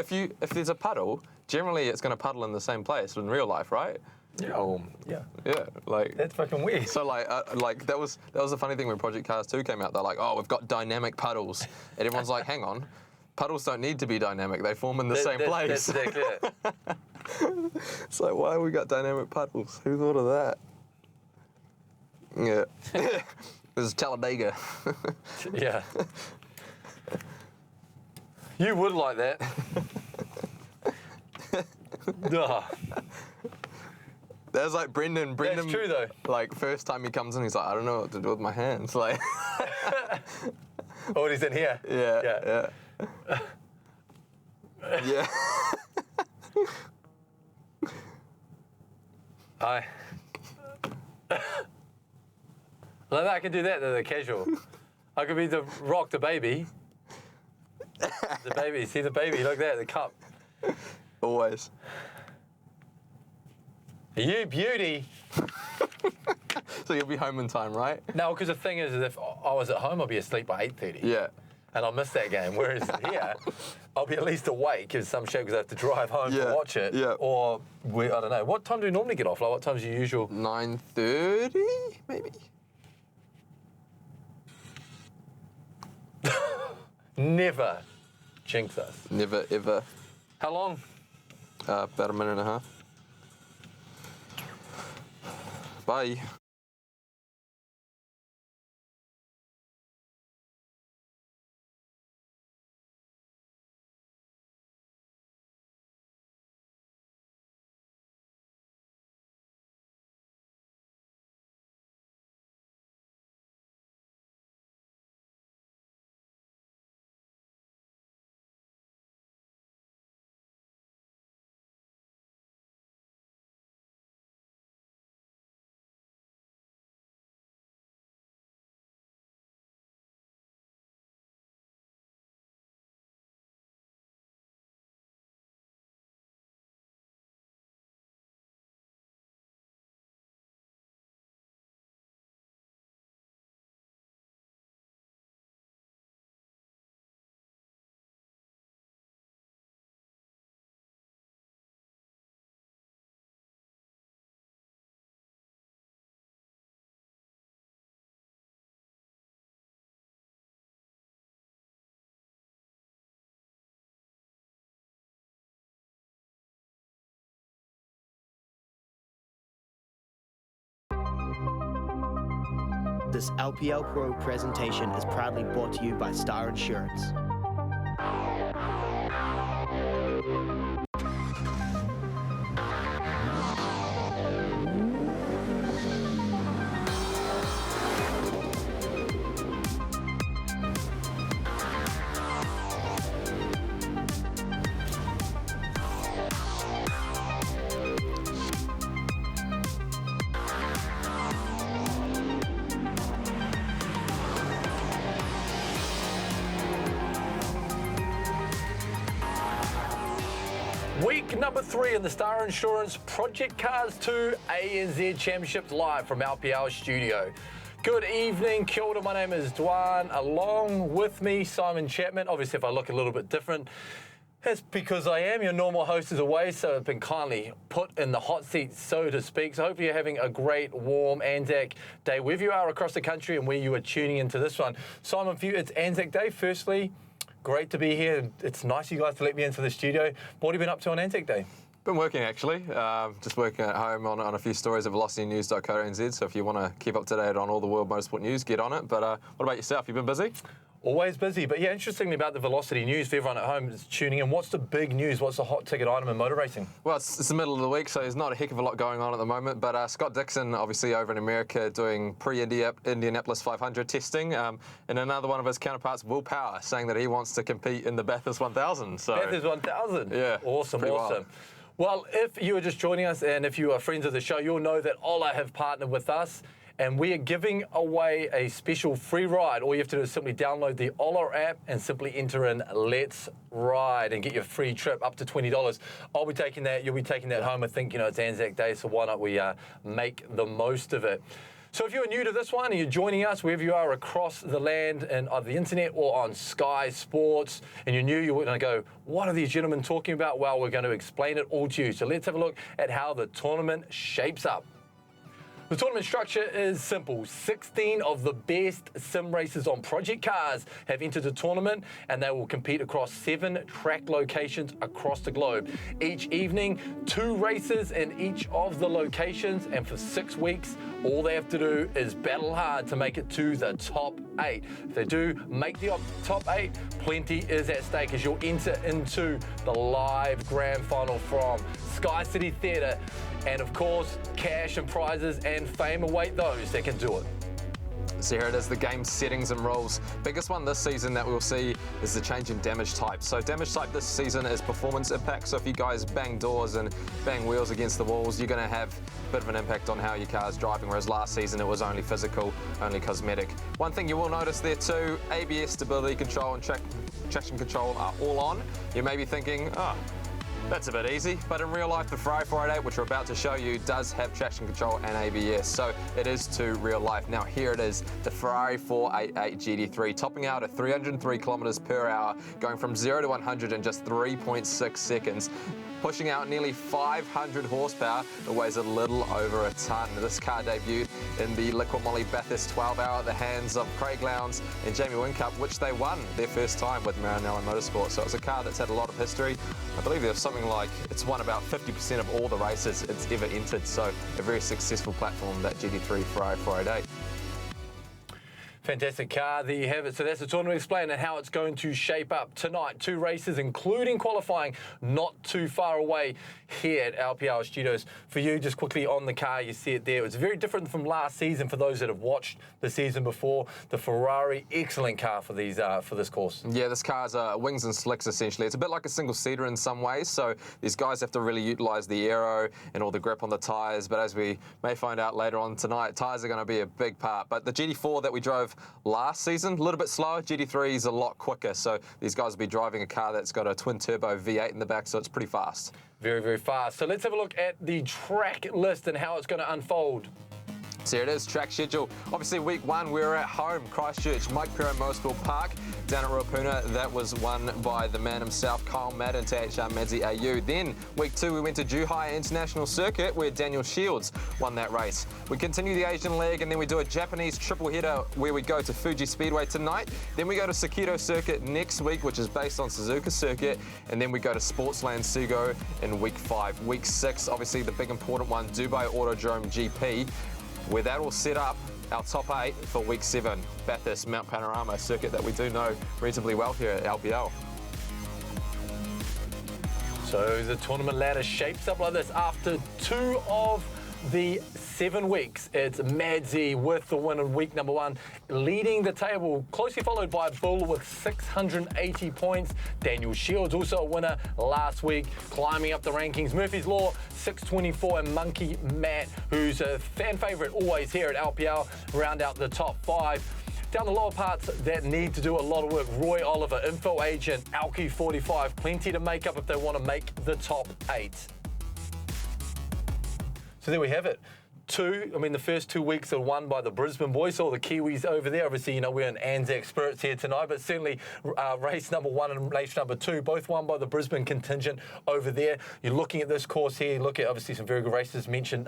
If there's a puddle, generally it's going to puddle in the same place in real life, right? Yeah. Yeah, like That's fucking weird. so. Like that was the funny thing when Project Cars 2 came out. They're like, oh, we've got dynamic puddles, and everyone's like, hang on, puddles don't need to be dynamic. They form in the same place. That's exactly it. It's like, why have we got dynamic puddles? Who thought of that? Yeah, this is Talladega. Yeah. You would like that. There's like Brendan. That's true though. Like first time he comes in, he's like, I don't know what to do with my hands. Like, oh, he's in here. Yeah. Yeah. I could do that, the casual. I could be the rock the baby. The baby, see the baby, look at that, the cup. Always. You beauty. So you'll be home in time, right? No, because the thing is, if I was at home, I'll be asleep by 8:30. Yeah. And I'll miss that game. Whereas here, I'll be at least awake in some shape because I have to drive home to watch it. Yeah. Or, I don't know. What time do you normally get off? Like, what time's your usual? 9:30, maybe? Never jinx us. Never, ever. How long? About a minute and a half. Bye. This LPL Pro presentation is proudly brought to you by Star Insurance. Week number 3 in the Star Insurance Project Cars 2 ANZ Championship live from LPL studio. Good evening, kia ora, my name is Dwan. Along with me, Simon Chapman. Obviously, if I look a little bit different, that's because I am. Your normal host is away, so I've been kindly put in the hot seat, so to speak. So hopefully you're having a great, warm Anzac Day, wherever you are across the country and where you are tuning into this one. Simon, for you, it's Anzac Day. Firstly, great to be here. It's nice you guys to let me into the studio. What have you been up to on Anzac Day? Been working actually, just working at home on a few stories at velocitynews.co.nz, so if you want to keep up to date on all the world motorsport news, get on it. But what about yourself? You been busy? Always busy, but yeah, interestingly about the Velocity news, for everyone at home is tuning in, what's the big news? What's the hot ticket item in motor racing? Well, it's the middle of the week, so there's not a heck of a lot going on at the moment, but Scott Dixon, obviously over in America, doing pre-Indianapolis 500 testing, and another one of his counterparts, Will Power, saying that he wants to compete in the Bathurst 1000. So Bathurst 1000? Yeah. Awesome. Wild. Well, if you are just joining us and if you are friends of the show, you'll know that Ola have partnered with us and we are giving away a special free ride. All you have to do is simply download the Ola app and simply enter in Let's Ride and get your free trip up to $20. I'll be taking that, you'll be taking that home. I think, it's Anzac Day, so why not we make the most of it. So if you're new to this one and you're joining us wherever you are across the land and on the internet or on Sky Sports, and you're new, you're going to go, what are these gentlemen talking about? Well, we're going to explain it all to you. So let's have a look at how the tournament shapes up. The tournament structure is simple. 16 of the best sim racers on project cars have entered the tournament, and they will compete across 7 track locations across the globe. Each evening, 2 races in each of the locations, and for 6 weeks, all they have to do is battle hard to make it to the top 8. If they do make the top 8, plenty is at stake as you'll enter into the live grand final from SKYCITY Theatre. And of course, cash and prizes and fame await those that can do it. So here it is, the game settings and rules. Biggest one this season that we'll see is the change in damage type. So damage type this season is performance impact. So if you guys bang doors and bang wheels against the walls, you're going to have a bit of an impact on how your car's driving, whereas last season it was only physical, only cosmetic. One thing you will notice there too, ABS, stability control and traction control are all on. You may be thinking, oh, that's a bit easy, but in real life, the Ferrari 488, which we're about to show you, does have traction control and ABS, so it is to real life. Now here it is, the Ferrari 488 GT3, topping out at 303 kilometers per hour, going from 0 to 100 in just 3.6 seconds. Pushing out nearly 500 horsepower, it weighs a little over a ton. This car debuted in the Liquid Moly Bathurst 12-hour at the hands of Craig Lowndes and Jamie Whincup, which they won their first time with Maranello Motorsport. So it's a car that's had a lot of history. I believe there's something like, it's won about 50% of all the races it's ever entered. So a very successful platform, that GT3 Ferrari 488. Fantastic car, there you have it. So that's the tournament explained and how it's going to shape up tonight. 2 races, including qualifying, not too far away here at LPL Studios. For you, just quickly on the car, you see it there. It's very different from last season for those that have watched the season before. The Ferrari, excellent car for these for this course. Yeah, this car's wings and slicks essentially. It's a bit like a single-seater in some ways, so these guys have to really utilise the aero and all the grip on the tyres, but as we may find out later on tonight, tyres are going to be a big part. But the GT4 that we drove last season, a little bit slower. GT3 is a lot quicker, so these guys will be driving a car that's got a twin-turbo V8 in the back, so it's pretty fast. Very, very fast. So let's have a look at the track list and how it's going to unfold. So here it is, track schedule. Obviously, week 1, we were at home, Christchurch, Mike Perro Motorsport Park, down at Ruapuna. That was won by the man himself, Kyle Madden, THR Madzi AU. Then, week 2, we went to Zhuhai International Circuit, where Daniel Shields won that race. We continue the Asian leg, and then we do a Japanese triple header, where we go to Fuji Speedway tonight. Then we go to Sakito Circuit next week, which is based on Suzuka Circuit. And then we go to Sportsland Sugo in week 5. Week 6, obviously the big important one, Dubai Autodrome GP, where that will set up our top 8 for week 7, Bathurst Mount Panorama, circuit that we do know reasonably well here at LPL. So the tournament ladder shapes up like this. After 2 of the 7 weeks, it's Madzi with the win in week number 1, leading the table, closely followed by Bull with 680 points. Daniel Shields, also a winner last week, climbing up the rankings. Murphy's Law, 624, and Monkey Matt, who's a fan favourite always here at LPL, round out the top 5. Down the lower parts that need to do a lot of work, Roy Oliver, Info Agent, Alki 45, plenty to make up if they want to make the top 8. So there we have it. The first 2 weeks are won by the Brisbane boys, all the Kiwis over there. Obviously, you know, we're in ANZ spirits here tonight, but certainly race number 1 and race number 2, both won by the Brisbane contingent over there. You're looking at this course here, you look at obviously some very good races. Mentioned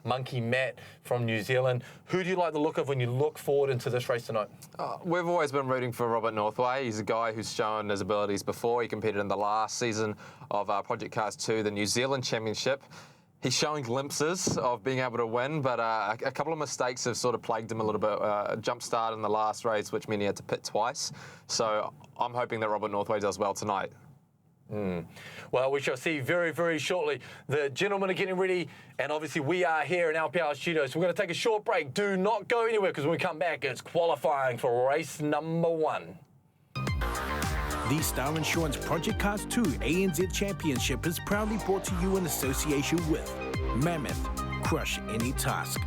Monkey Matt from New Zealand. Who do you like the look of when you look forward into this race tonight? We've always been rooting for Robert Northway. He's a guy who's shown his abilities before. He competed in the last season of Project Cars 2, the New Zealand Championship. He's showing glimpses of being able to win, but a couple of mistakes have sort of plagued him a little bit. A jump start in the last race, which meant he had to pit twice. So I'm hoping that Robert Northway does well tonight. Well, we shall see very, very shortly. The gentlemen are getting ready, and obviously we are here in LPL Studios. So we're going to take a short break. Do not go anywhere, because when we come back, it's qualifying for race number 1. The Star Insurance Project Cars 2 ANZ Championship is proudly brought to you in association with Mammoth. Crush any task.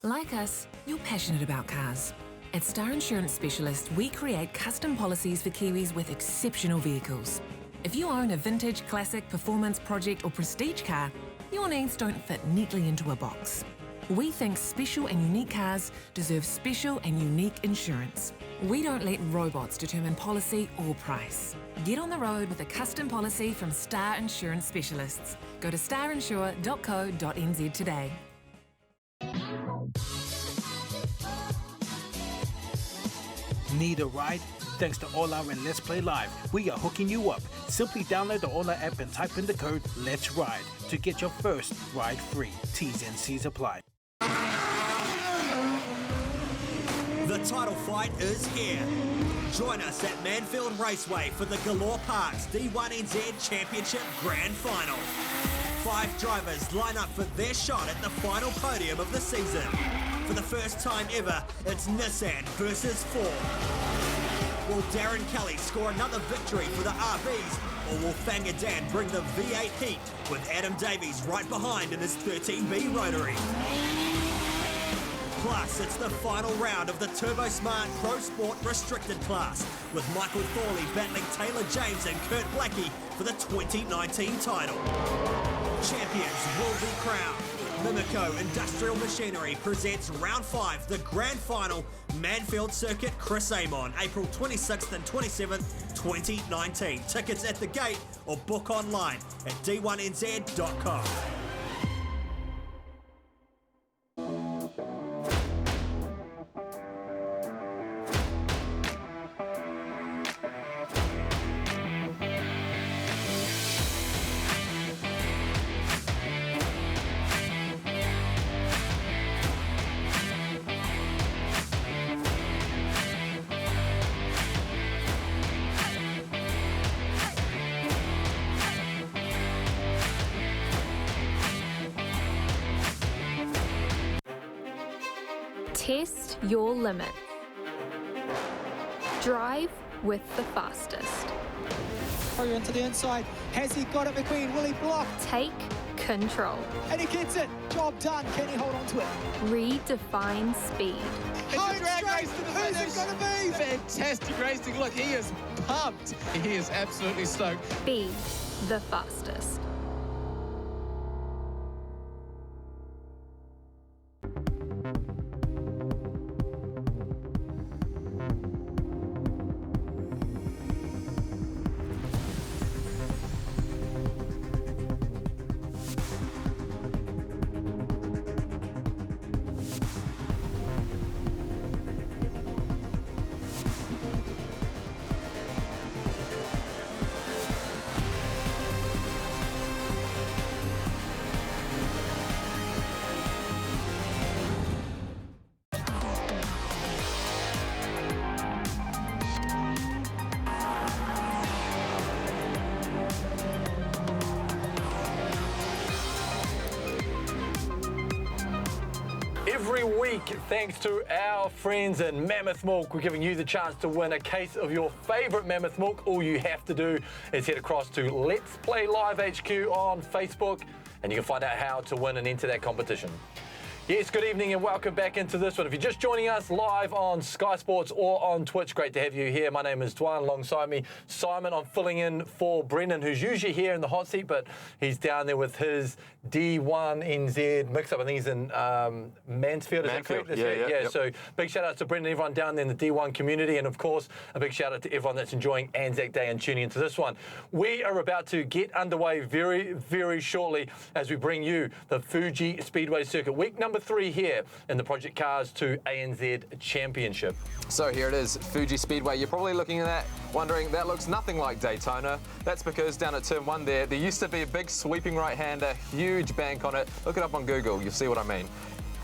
Like us, you're passionate about cars. At Star Insurance Specialists, we create custom policies for Kiwis with exceptional vehicles. If you own a vintage, classic, performance, project or prestige car, your needs don't fit neatly into a box. We think special and unique cars deserve special and unique insurance. We don't let robots determine policy or price. Get on the road with a custom policy from Star Insurance Specialists. Go to starinsure.co.nz today. Need a ride? Thanks to Ola and Let's Play Live, we are hooking you up. Simply download the Ola app and type in the code Let's Ride to get your first ride free. T's and C's apply. The title fight is here. Join us at Manfield Raceway for the Galore Parks D1NZ Championship Grand Final. 5 drivers line up for their shot at the final podium of the season. For the first time ever, it's Nissan versus Ford. Will Darren Kelly score another victory for the RBs, or will Fangadan bring the V8 heat with Adam Davies right behind in his 13B Rotary? Plus, it's the final round of the Turbo Smart Pro Sport Restricted class, with Michael Thorley battling Taylor James and Kurt Blackie for the 2019 title. Champions will be crowned. Mimico Industrial Machinery presents Round 5, the Grand Final, Manfield Circuit, Chris Amon, April 26th and 27th, 2019. Tickets at the gate or book online at d1nz.com. Test your limits. Drive with the fastest. Into the inside. Has he got it, McQueen? Will he block? Take control. And he gets it. Job done. Can he hold on to it? Redefine speed. It's a drag race to the finish. Who's it going to be? Fantastic racing. Look, he is pumped. He is absolutely stoked. Be the fastest. Every week, thanks to our friends in Mammoth Milk, we're giving you the chance to win a case of your favourite Mammoth Milk. All you have to do is head across to Let's Play Live HQ on Facebook, and you can find out how to win and enter that competition. Yes, good evening and welcome back into this one. If you're just joining us live on Sky Sports or on Twitch, great to have you here. My name is Dwan. Alongside me, Simon. I'm filling in for Brendan, who's usually here in the hot seat, but he's down there with his D1NZ mix-up. I think he's in Mansfield. Is that correct? Yeah. Yep. So big shout out to Brendan, everyone down there in the D1 community, and of course, a big shout out to everyone that's enjoying Anzac Day and tuning into this one. We are about to get underway very, very shortly as we bring you the Fuji Speedway circuit. Week number 3 here in the Project Cars 2 ANZ Championship. So here it is, Fuji Speedway. You're probably looking at that, wondering that looks nothing like Daytona. That's because down at turn 1 there used to be a big sweeping right-hander, huge bank on it. Look it up on Google, you'll see what I mean.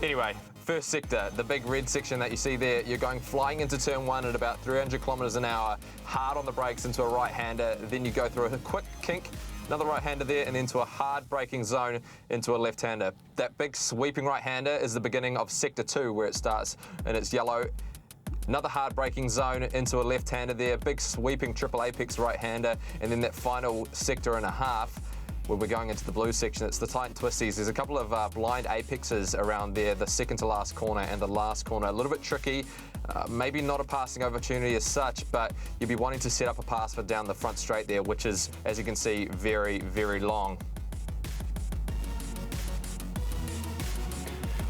Anyway, first sector, the big red section that you see there, you're going flying into turn 1 at about 300 kilometers an hour, hard on the brakes into a right-hander, then you go through a quick kink, another right-hander there, and into a hard braking zone into a left-hander. That big sweeping right-hander is the beginning of sector 2 where it starts, and it's yellow. Another hard braking zone into a left-hander there, big sweeping triple apex right-hander, and then that final sector and a half. where we're going into the blue section. It's the tight twisties. There's a couple of blind apexes around there, the second to last corner and the last corner. A little bit tricky, maybe not a passing opportunity as such, but you'd be wanting to set up a pass for down the front straight there, which is, as you can see, very, very long.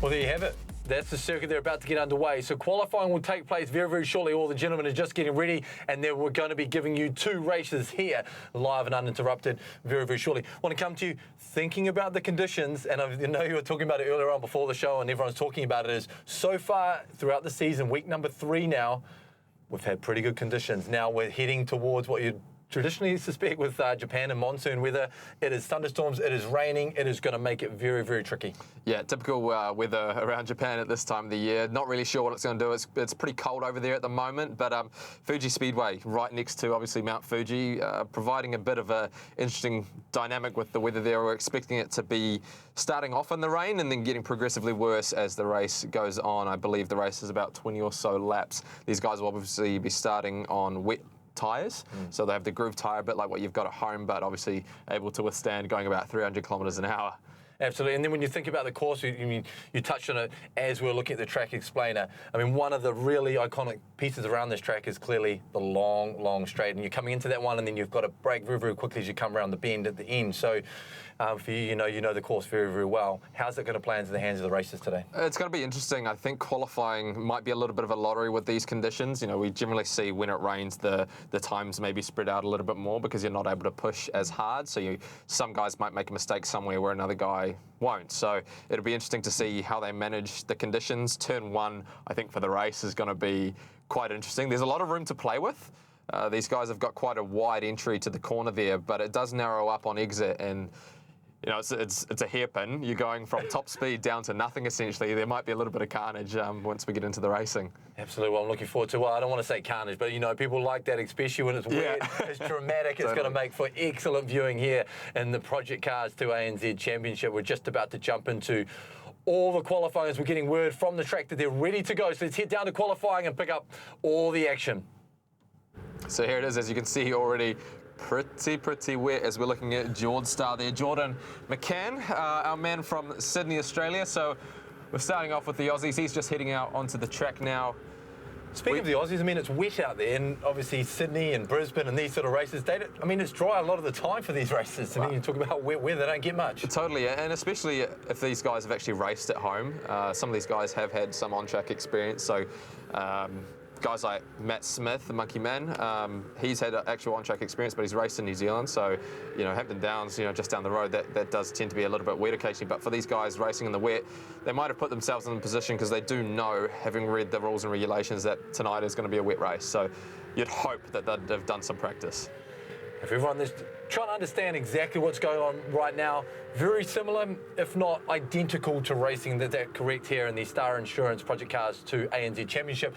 Well, there you have it. That's the circuit they're about to get underway. So qualifying will take place very, very shortly. All the gentlemen are just getting ready, and then we're going to be giving you 2 races here, live and uninterrupted, very, very shortly. I want to come to you thinking about the conditions, and I know you were talking about it earlier on before the show, and everyone's talking about it, is so far throughout the season, week number 3 now, we've had pretty good conditions. Now we're heading towards what you'd traditionally suspect with Japan and monsoon weather. It is thunderstorms, it is raining, it is going to make it very, very tricky. Yeah, typical weather around Japan at this time of the year. Not really sure what it's going to do. It's pretty cold over there at the moment, but FUJI Speedway, right next to obviously Mount Fuji, providing a bit of a interesting dynamic with the weather there. We're expecting it to be starting off in the rain and then getting progressively worse as the race goes on. I believe the race is about 20 or so laps. These guys will obviously be starting on wet tyres, so they have the groove tyre, a bit like what you've got at home, but obviously able to withstand going about 300 kilometres an hour. Absolutely, and then when you think about the course, you touched on it as we were looking at the track explainer. I mean, one of the really iconic pieces around this track is clearly the long, long straight, and you're coming into that one, and then you've got to brake very, very quickly as you come around the bend at the end. So for you, you know the course very, very well. How's it going to play into the hands of the racers today? It's going to be interesting. I think qualifying might be a little bit of a lottery with these conditions. You know, we generally see when it rains, the times maybe spread out a little bit more because you're not able to push as hard. So some guys might make a mistake somewhere where another guy won't. So it'll be interesting to see how they manage the conditions. Turn 1, I think, for the race is going to be quite interesting. There's a lot of room to play with. These guys have got quite a wide entry to the corner there, but it does narrow up on exit, and you know, it's a hairpin. You're going from top speed down to nothing, essentially. There might be a little bit of carnage once we get into the racing. Absolutely. Well, I'm looking forward to, well, I don't want to say carnage, but, you know, people like that, especially when it's weird, it's dramatic. It's going to make for excellent viewing here in the Project Cars 2 ANZ Championship. We're just about to jump into all the qualifiers. We're getting word from the track that they're ready to go. So let's head down to qualifying and pick up all the action. So here it is, as you can see already. Pretty wet as we're looking at Jordan's star there. Jordan McCann, our man from Sydney, Australia. So we're starting off with the Aussies. He's just heading out onto the track now. Speaking of the Aussies, I mean, it's wet out there, and obviously Sydney and Brisbane and these sort of races, I mean, it's dry a lot of the time for these races. I mean, you talk about wet weather, they don't get much. Totally, and especially if these guys have actually raced at home. Some of these guys have had some on-track experience, so guys like Matt Smith, the Monkey Man, he's had actual on-track experience, but he's raced in New Zealand, so, you know, Hampton Downs, you know, just down the road, that does tend to be a little bit wet occasionally, but for these guys racing in the wet, they might have put themselves in a position because they do know, having read the rules and regulations, that tonight is going to be a wet race, so you'd hope that they'd have done some practice. If everyone is trying to understand exactly what's going on right now, very similar, if not identical to racing, that's correct here in the Star Insurance Project Cars 2 ANZ Championship.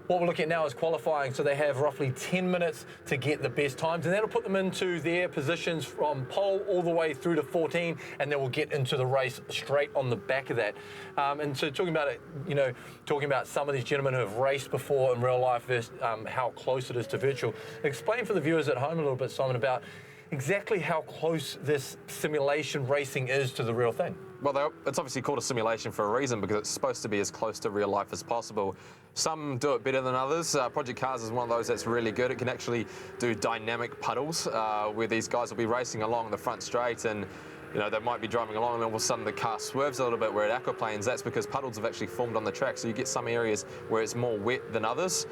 What we're looking at now is qualifying, so they have roughly 10 minutes to get the best times, and that'll put them into their positions from pole all the way through to 14, and then we'll get into the race straight on the back of that. And so talking about it, you know, talking about some of these gentlemen who have raced before in real life versus how close it is to virtual. Explain for the viewers at home a little bit, Simon, about exactly how close this simulation racing is to the real thing. Well, it's obviously called a simulation for a reason, because it's supposed to be as close to real life as possible. Some do it better than others. Project Cars is one of those that's really good. It can actually do dynamic puddles, where these guys will be racing along the front straight, and you know, they might be driving along and all of a sudden the car swerves a little bit where it aquaplanes. That's because puddles have actually formed on the track, so you get some areas where it's more wet than others.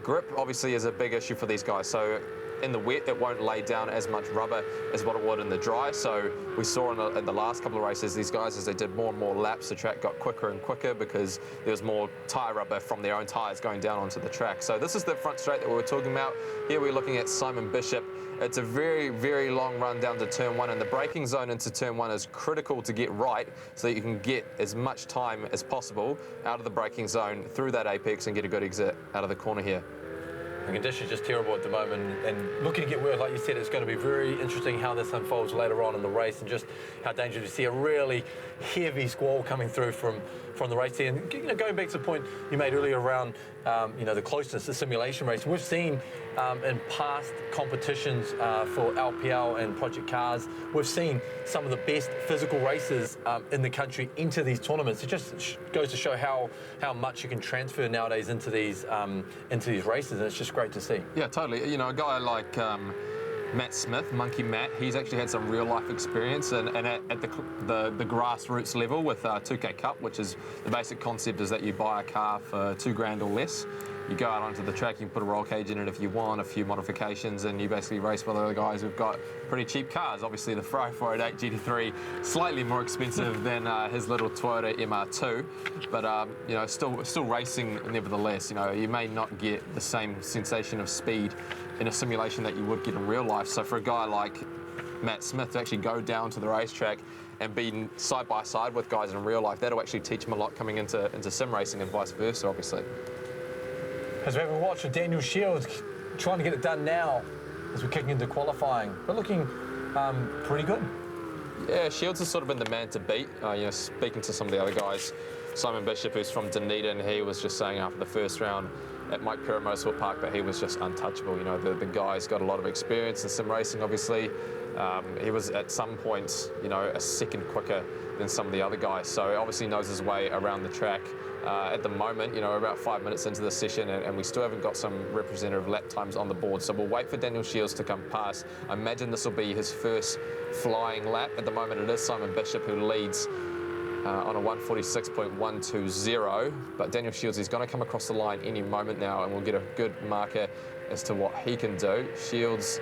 Grip obviously is a big issue for these guys, so in the wet it won't lay down as much rubber as what it would in the dry. So we saw in the last couple of races, these guys, as they did more and more laps, the track got quicker and quicker because there was more tyre rubber from their own tyres going down onto the track. So this is the front straight that we were talking about. Here we're looking at Simon Bishop. It's a very, very long run down to turn 1, and the braking zone into turn 1 is critical to get right so that you can get as much time as possible out of the braking zone through that apex and get a good exit out of the corner here. The conditions are just terrible at the moment, and looking to get worse, like you said, it's going to be very interesting how this unfolds later on in the race, and just how dangerous to see a really heavy squall coming through from the race here. And you know, going back to the point you made earlier around you know, the closeness, the simulation race, we've seen in past competitions for LPL and Project Cars. We've seen some of the best physical racers in the country into these tournaments. It just goes to show how much you can transfer nowadays into these races, and it's just great to see. Yeah, totally. You know, a guy like Matt Smith, Monkey Matt, he's actually had some real life experience and at the grassroots level with 2K Cup, which is the basic concept is that you buy a car for $2,000 or less. You go out onto the track, you can put a roll cage in it if you want, a few modifications, and you basically race with other guys who've got pretty cheap cars. Obviously, the Ferrari 488 GT3, slightly more expensive than his little Toyota MR2, but you know, still racing nevertheless. You know, you may not get the same sensation of speed in a simulation that you would get in real life. So for a guy like Matt Smith to actually go down to the racetrack and be side by side with guys in real life, that'll actually teach him a lot coming into sim racing and vice versa, obviously. As we have a watch of Daniel Shields trying to get it done now as we're kicking into qualifying, but looking pretty good. Yeah, Shields has sort of been the man to beat. You know, speaking to some of the other guys, Simon Bishop, who's from Dunedin, he was just saying after the first round at Mike Perra Motorsport Park that he was just untouchable. You know, the guy's got a lot of experience in sim racing, obviously. He was at some points, you know, a second quicker than some of the other guys. So he obviously knows his way around the track. At the moment, you know, we're about 5 minutes into the session and we still haven't got some representative lap times on the board. So we'll wait for Daniel Shields to come past. I imagine this will be his first flying lap. At the moment, it is Simon Bishop who leads on a 146.120. But Daniel Shields is going to come across the line any moment now and we'll get a good marker as to what he can do. Shields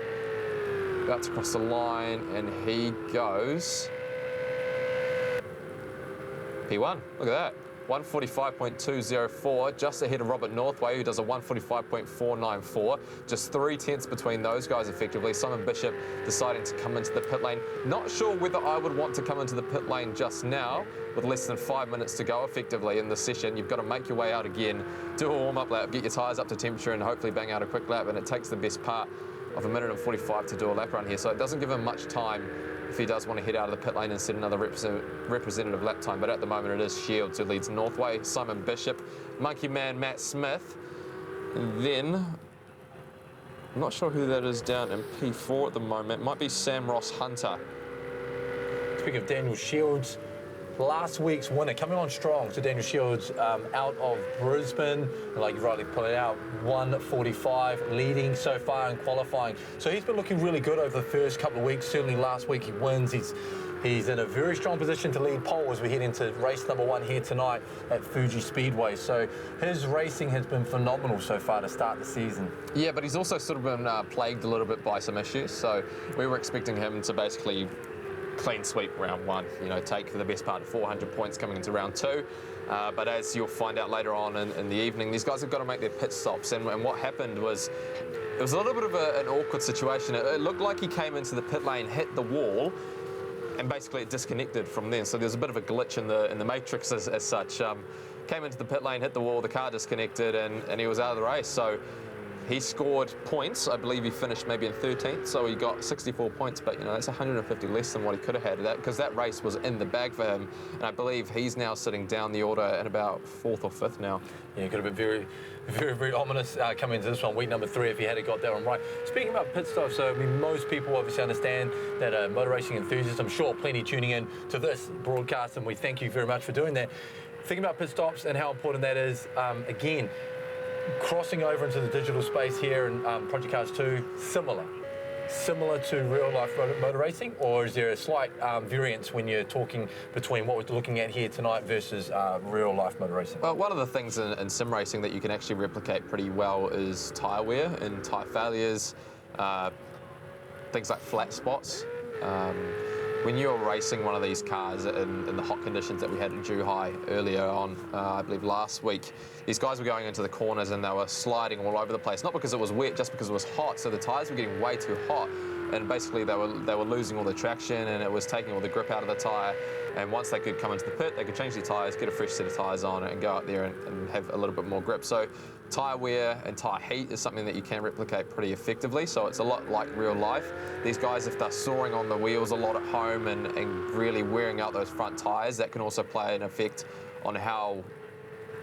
about to cross the line and he goes P1. Look at that. 145.204, just ahead of Robert Northway, who does a 145.494. Just 3 tenths between those guys, effectively. Simon Bishop deciding to come into the pit lane. Not sure whether I would want to come into the pit lane just now, with less than 5 minutes to go, effectively, in the session. You've got to make your way out again, do a warm-up lap, get your tyres up to temperature, and hopefully bang out a quick lap. And it takes the best part of 1 minute and 45 to do a lap run here, so it doesn't give him much time if he does want to head out of the pit lane and set another representative lap time. But at the moment it is Shields who leads Northway, Simon Bishop, Monkey Man Matt Smith, and then I'm not sure who that is down in P4 at the moment. It might be Sam Ross Hunter. Speaking of Daniel Shields, last week's winner coming on strong. So Daniel Shields out of Brisbane, like you rightly pointed out, 145, leading so far in qualifying. So he's been looking really good over the first couple of weeks. Certainly last week he wins. He's in a very strong position to lead pole as we head into race number 1 here tonight at FUJI Speedway. So his racing has been phenomenal so far to start the season. Yeah, but he's also sort of been plagued a little bit by some issues. So we were expecting him to basically clean sweep round 1, you know, take for the best part of 400 points coming into round 2. But as you'll find out later on in the evening, these guys have got to make their pit stops. And what happened was, it was a little bit of an awkward situation. It looked like he came into the pit lane, hit the wall, and basically it disconnected from then. So there's a bit of a glitch in the matrix as such. Came into the pit lane, hit the wall, the car disconnected, and he was out of the race. So he scored points. I believe he finished maybe in 13th, so he got 64 points, but you know, that's 150 less than what he could have had, because that race was in the bag for him, and I believe he's now sitting down the order at about 4th or 5th now. Yeah, could have been very, very, very ominous coming into this one, week number 3, if he had got that one right. Speaking about pit stops, so I mean, most people obviously understand that motor racing enthusiasts, I'm sure plenty tuning in to this broadcast, and we thank you very much for doing that. Thinking about pit stops and how important that is, again, crossing over into the digital space here in Project Cars 2, similar to real-life motor racing, or is there a slight variance when you're talking between what we're looking at here tonight versus real-life motor racing? Well, one of the things in sim racing that you can actually replicate pretty well is tyre wear and tyre failures, things like flat spots. When you're racing one of these cars in the hot conditions that we had at Zhuhai earlier on, I believe last week, these guys were going into the corners and they were sliding all over the place. Not because it was wet, just because it was hot. So the tyres were getting way too hot, and basically they were losing all the traction, and it was taking all the grip out of the tyre. And once they could come into the pit, they could change their tyres, get a fresh set of tyres on, and go out there and have a little bit more grip. So tyre wear and tyre heat is something that you can replicate pretty effectively. So it's a lot like real life. These guys, if they're soaring on the wheels a lot at home and really wearing out those front tyres, that can also play an effect on how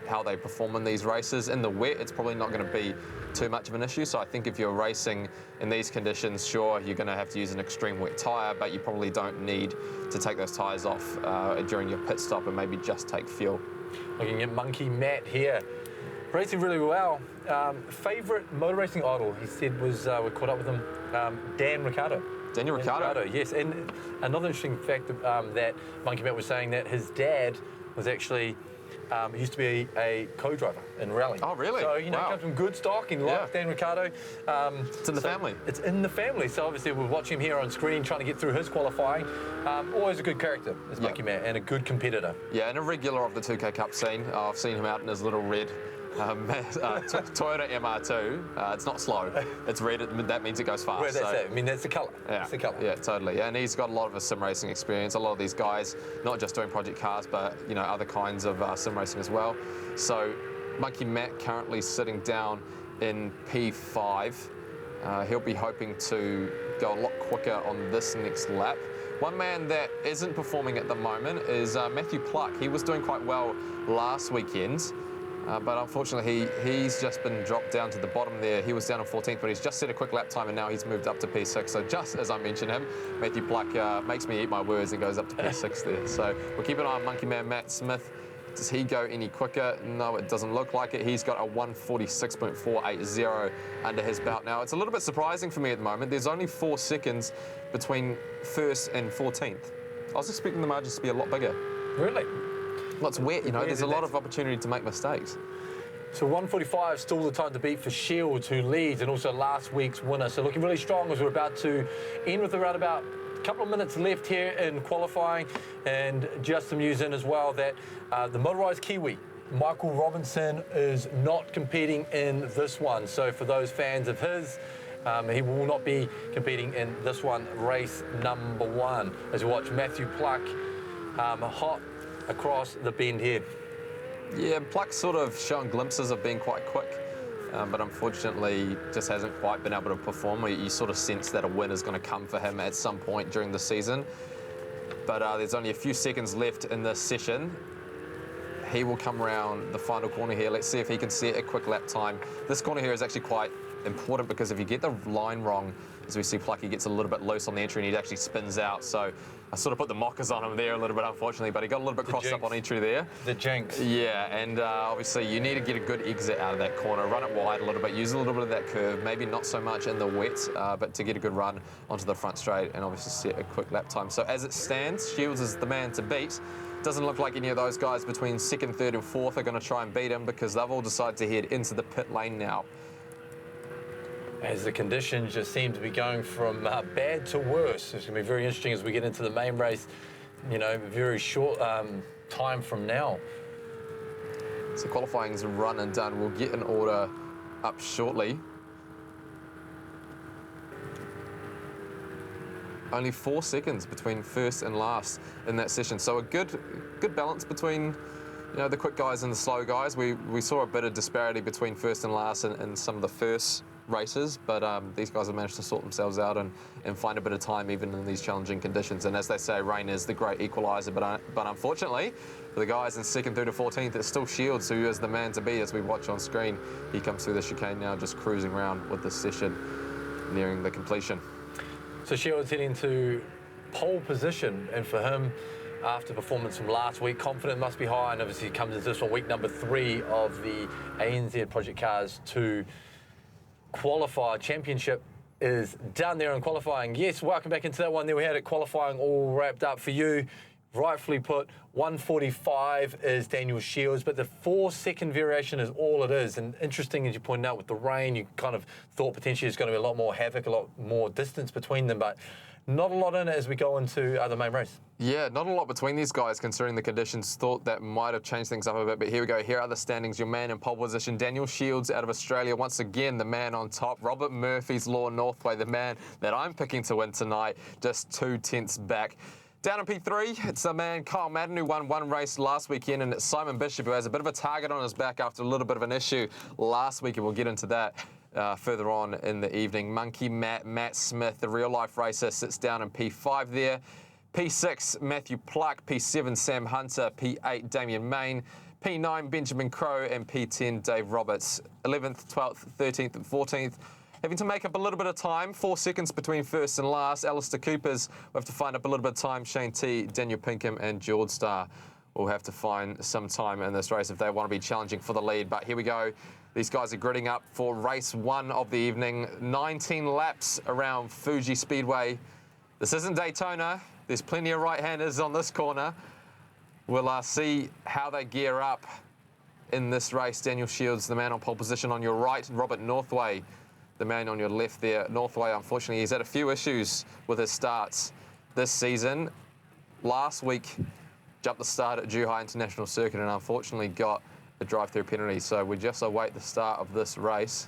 how they perform in these races. In the wet, it's probably not going to be too much of an issue. So I think if you're racing in these conditions, sure, you're going to have to use an extreme wet tyre, but you probably don't need to take those tyres off during your pit stop and maybe just take fuel. Looking at Monkey Matt here, racing really well. Favourite motor racing idol, he said, was, we caught up with him, Daniel Ricciardo. Yes, and another interesting fact that Monkey Matt was saying that his dad was actually used to be a co-driver in rally. Oh, really? So, you know, Wow. comes from good stock and likes Dan Ricciardo. It's in the family. It's in the family. So obviously we're watching him here on screen trying to get through his qualifying. Always a good character, is Monkey Matt, and a good competitor. Yeah, and a regular of the 2K Cup scene. I've seen him out in his little red Toyota MR2. It's not slow. It's red. That means it goes fast. Well, that's it. I mean, that's the colour. Yeah, That's the colour. Yeah, totally. Yeah, and he's got a lot of a sim racing experience. A lot of these guys, not just doing project cars, but you know, other kinds of sim racing as well. So, Monkey Matt currently sitting down in P5. He'll be hoping to go a lot quicker on this next lap. One man that isn't performing at the moment is Matthew Pluck. He was doing quite well last weekend. But unfortunately, he's just been dropped down to the bottom there. He was down on 14th, but he's just set a quick lap time, and now he's moved up to P6. So just as I mentioned him, Matthew Pluck makes me eat my words and goes up to P6 there. So we'll keep an eye on Monkey Man Matt Smith. Does he go any quicker? No, it doesn't look like it. He's got a 1:46.480 under his belt now. It's a little bit surprising for me at the moment. There's only 4 seconds between 1st and 14th. I was expecting the margins to be a lot bigger. Really? Well, it's wet, you know, there's a lot of opportunity to make mistakes. So 1:45 is still the time to beat for Shields, who leads, and also last week's winner. So looking really strong as we're about to end with around about a couple of minutes left here in qualifying. And just some news in as well that the motorised Kiwi, Michael Robinson, is not competing in this one. So for those fans of his, he will not be competing in this one, race number 1. As we watch Matthew Pluck hot across the bend here. Yeah, Pluck's sort of shown glimpses of being quite quick, but unfortunately just hasn't quite been able to perform. You sort of sense that a win is going to come for him at some point during the season. But there's only a few seconds left in this session. He will come around the final corner here. Let's see if he can set a quick lap time. This corner here is actually quite important because if you get the line wrong, as we see Plucky gets a little bit loose on the entry and he actually spins out. So I sort of put the mockers on him there a little bit, unfortunately, but he got a little bit crossed up on entry there. The jinx. Yeah, and obviously you need to get a good exit out of that corner, run it wide a little bit, use a little bit of that curve, maybe not so much in the wet, but to get a good run onto the front straight and obviously set a quick lap time. So as it stands, Shields is the man to beat. Doesn't look like any of those guys between 2nd, 3rd and 4th are going to try and beat him because they've all decided to head into the pit lane now. As the conditions just seem to be going from bad to worse. It's going to be very interesting as we get into the main race, you know, very short time from now. So qualifying's run and done. We'll get an order up shortly. Only 4 seconds between first and last in that session. So a good balance between, you know, the quick guys and the slow guys. We saw a bit of disparity between first and last in some of the first races, but these guys have managed to sort themselves out and find a bit of time even in these challenging conditions. And as they say, rain is the great equaliser, but unfortunately for the guys in 2nd, 3rd and 14th, it's still Shields who is the man to beat as we watch on screen. He comes through the chicane now, just cruising around with this session nearing the completion. So Shields heading to pole position, and for him, after performance from last week, confidence must be high, and obviously he comes into this one, week number 3 of the ANZ Project Cars 2 qualify. Championship is done there in qualifying. Yes, welcome back into that one. There we had it, qualifying all wrapped up for you. Rightfully put, 1:45 is Daniel Shields, but the 4-second variation is all it is. And interesting, as you pointed out, with the rain, you kind of thought potentially there's going to be a lot more havoc, a lot more distance between them, but not a lot in it as we go into the main race. Yeah, not a lot between these guys considering the conditions. Thought that might have changed things up a bit, but here we go. Here are the standings. Your man in pole position, Daniel Shields out of Australia. Once again, the man on top. Robert Murphy's Law Northway, the man that I'm picking to win tonight, just 2 tenths back. Down in P3, it's a man, Kyle Madden, who won 1 race last weekend, and it's Simon Bishop, who has a bit of a target on his back after a little bit of an issue last week, and we'll get into that further on in the evening. Monkey Matt Smith, the real-life racer, sits down in P5 there. P6, Matthew Pluck. P7, Sam Hunter. P8, Damien Main. P9, Benjamin Crow, and P10, Dave Roberts. 11th, 12th, 13th, and 14th. Having to make up a little bit of time, 4 seconds between first and last. Alistair Coopers, we have to find up a little bit of time. Shane T, Daniel Pinkham, and George Starr will have to find some time in this race if they want to be challenging for the lead. But here we go. These guys are gritting up for race 1 of the evening. 19 laps around Fuji Speedway. This isn't Daytona. There's plenty of right-handers on this corner. We'll see how they gear up in this race. Daniel Shields, the man on pole position on your right. Robert Northway, the man on your left there. Northway, unfortunately, he's had a few issues with his starts this season. Last week, jumped the start at Zhuhai International Circuit and unfortunately got a drive-through penalty. So we just await the start of this race.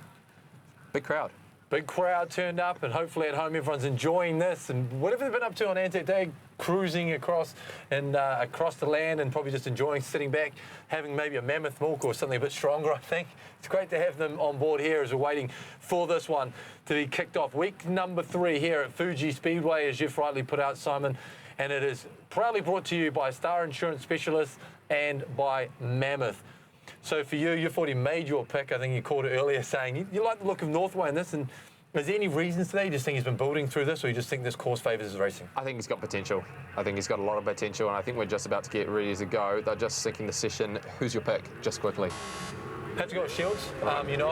Big crowd. Big crowd turned up, and hopefully at home everyone's enjoying this. And whatever they've been up to on ANZ Day, cruising across the land and probably just enjoying sitting back, having maybe a mammoth milk or something a bit stronger, I think. It's great to have them on board here as we're waiting for this one to be kicked off. Week number 3 here at Fuji Speedway, as you've rightly put out, Simon. And it is proudly brought to you by Star Insurance Specialists and by Mammoth. So for you, you've already made your pick. I think you called it earlier saying you like the look of Northway in this. And is there any reasons today? You just think he's been building through this, or you just think this course favours his racing? I think he's got potential. I think he's got a lot of potential, and I think we're just about to get ready to go. They're just sinking the session. Who's your pick, just quickly? Have to go with Shields. You know,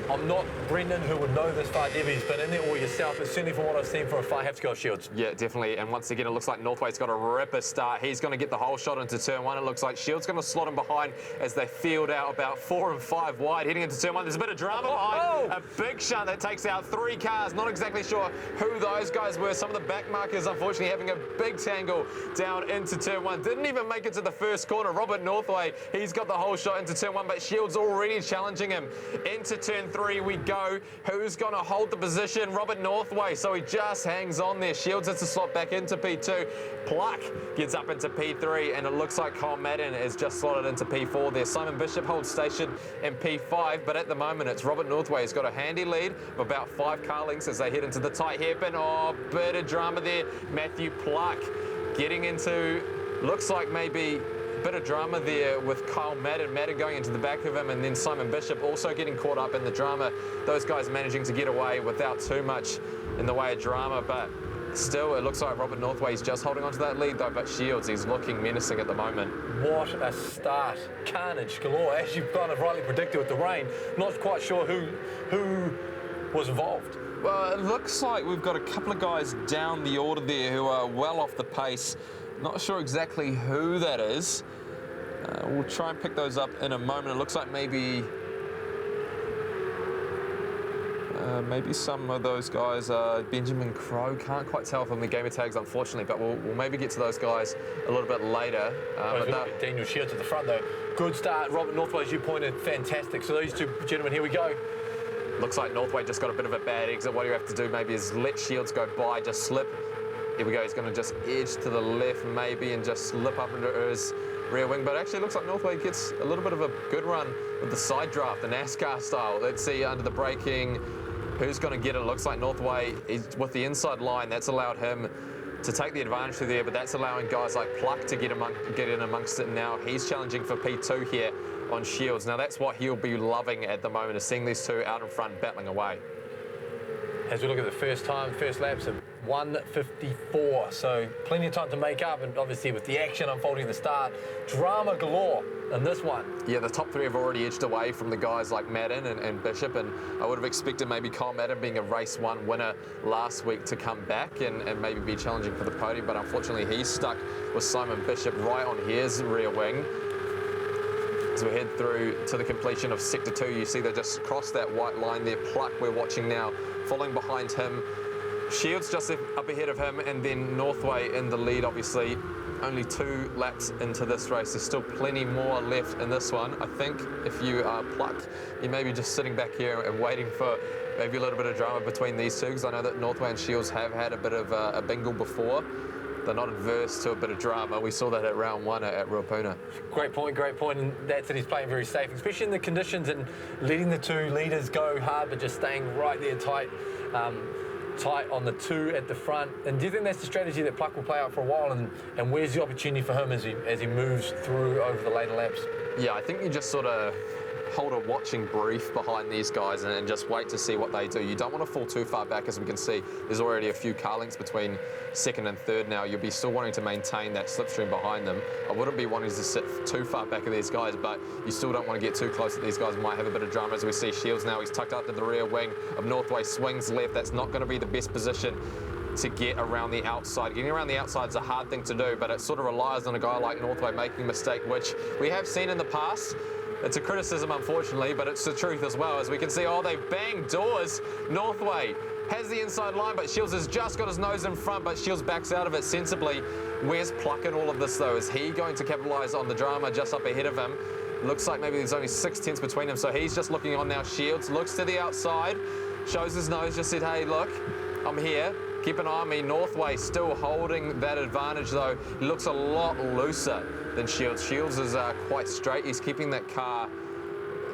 I'm not Brendan, who would know this far. Debbie's been in there, or yourself, but certainly from what I've seen from afar, have to go with Shields. Yeah, definitely. And once again, it looks like Northway's got a ripper start. He's going to get the whole shot into turn 1. It looks like Shields going to slot him behind as they field out about 4 and 5 wide, heading into turn 1. There's a bit of drama behind. A big shunt that takes out 3 cars. Not exactly sure who those guys were. Some of the back markers, unfortunately, having a big tangle down into turn 1. Didn't even make it to the first corner. Robert Northway, he's got the whole shot into turn 1, but Shields already challenging him. Into turn 3 we go. Who's going to hold the position? Robert Northway, so he just hangs on there. Shields has to slot back into P2. Pluck gets up into P3, and it looks like Kyle Madden is just slotted into P4 there. Simon Bishop holds station in P5, but at the moment it's Robert Northway. He's got a handy lead of about 5 car lengths as they head into the tight hairpin. Oh, bit of drama there. Matthew Pluck getting into, looks like maybe bit of drama there with Kyle Madden going into the back of him, and then Simon Bishop also getting caught up in the drama. Those guys managing to get away without too much in the way of drama, but still it looks like Robert Northway is just holding on to that lead though, but Shields, he's looking menacing at the moment. What a start. Carnage galore, as you've kind of rightly predicted with the rain. Not quite sure who was involved. Well, it looks like we've got a couple of guys down the order there who are well off the pace. Not sure exactly who that is. We'll try and pick those up in a moment. It looks like maybe some of those guys are Benjamin Crow. Can't quite tell from the gamer tags, unfortunately, but we'll maybe get to those guys a little bit later. Daniel Shields at the front, though. Good start. Robert Northway, as you pointed, fantastic. So these two gentlemen, here we go. Looks like Northway just got a bit of a bad exit. What you have to do maybe is let Shields go by, just slip. Here we go, he's going to just edge to the left maybe and just slip up into his rear wing. But actually it looks like Northway gets a little bit of a good run with the side draft, the NASCAR style. Let's see under the braking who's going to get it. It looks like Northway is with the inside line. That's allowed him to take the advantage through there, but that's allowing guys like Pluck to get in amongst it now. He's challenging for P2 here on Shields. Now that's what he'll be loving at the moment, is seeing these two out in front battling away. As we look at the first laps of 1:54, so plenty of time to make up, and obviously with the action unfolding at the start, drama galore in this one. Yeah, the top 3 have already edged away from the guys like Madden and Bishop, and I would have expected maybe Kyle Madden, being a race 1 winner last week, to come back and maybe be challenging for the podium, but unfortunately he's stuck with Simon Bishop right on his rear wing. As we head through to the completion of Sector 2, you see they just crossed that white line there. Pluck, we're watching now, following behind him. Shields just up ahead of him, and then Northway in the lead, obviously. Only 2 laps into this race. There's still plenty more left in this one. I think if you are Pluck, you may be just sitting back here and waiting for maybe a little bit of drama between these two, because I know that Northway and Shields have had a bit of a bingle before. They're not adverse to a bit of drama. We saw that at round 1 at Ruapuna. Great point, and that's it. He's playing very safe, especially in the conditions, and letting the 2 leaders go hard, but just staying right there tight. tight on the two at the front. And do you think that's the strategy that Pluck will play out for a while? And where's the opportunity for him as he moves through over the later laps? Yeah, I think you just sort of hold a watching brief behind these guys and just wait to see what they do. You don't want to fall too far back, as we can see. There's already a few car links between second and third now. You'll be still wanting to maintain that slipstream behind them. I wouldn't be wanting to sit too far back of these guys, but you still don't want to get too close that these guys might have a bit of drama. As we see Shields now, he's tucked up to the rear wing of Northway, swings left. That's not going to be the best position to get around the outside. Getting around the outside is a hard thing to do, but it sort of relies on a guy like Northway making a mistake, which we have seen in the past. It's a criticism, unfortunately, but it's the truth as well. As we can see, oh, they bang doors. Northway has the inside line, but Shields has just got his nose in front, but Shields backs out of it sensibly. Where's Pluck in all of this, though? Is he going to capitalise on the drama just up ahead of him? Looks like maybe there's only 6/10 between them, so he's just looking on now. Shields looks to the outside, shows his nose, just said, hey, look, I'm here. Keep an eye on me. Northway still holding that advantage, though. He looks a lot looser than Shields. Shields is quite straight. He's keeping that car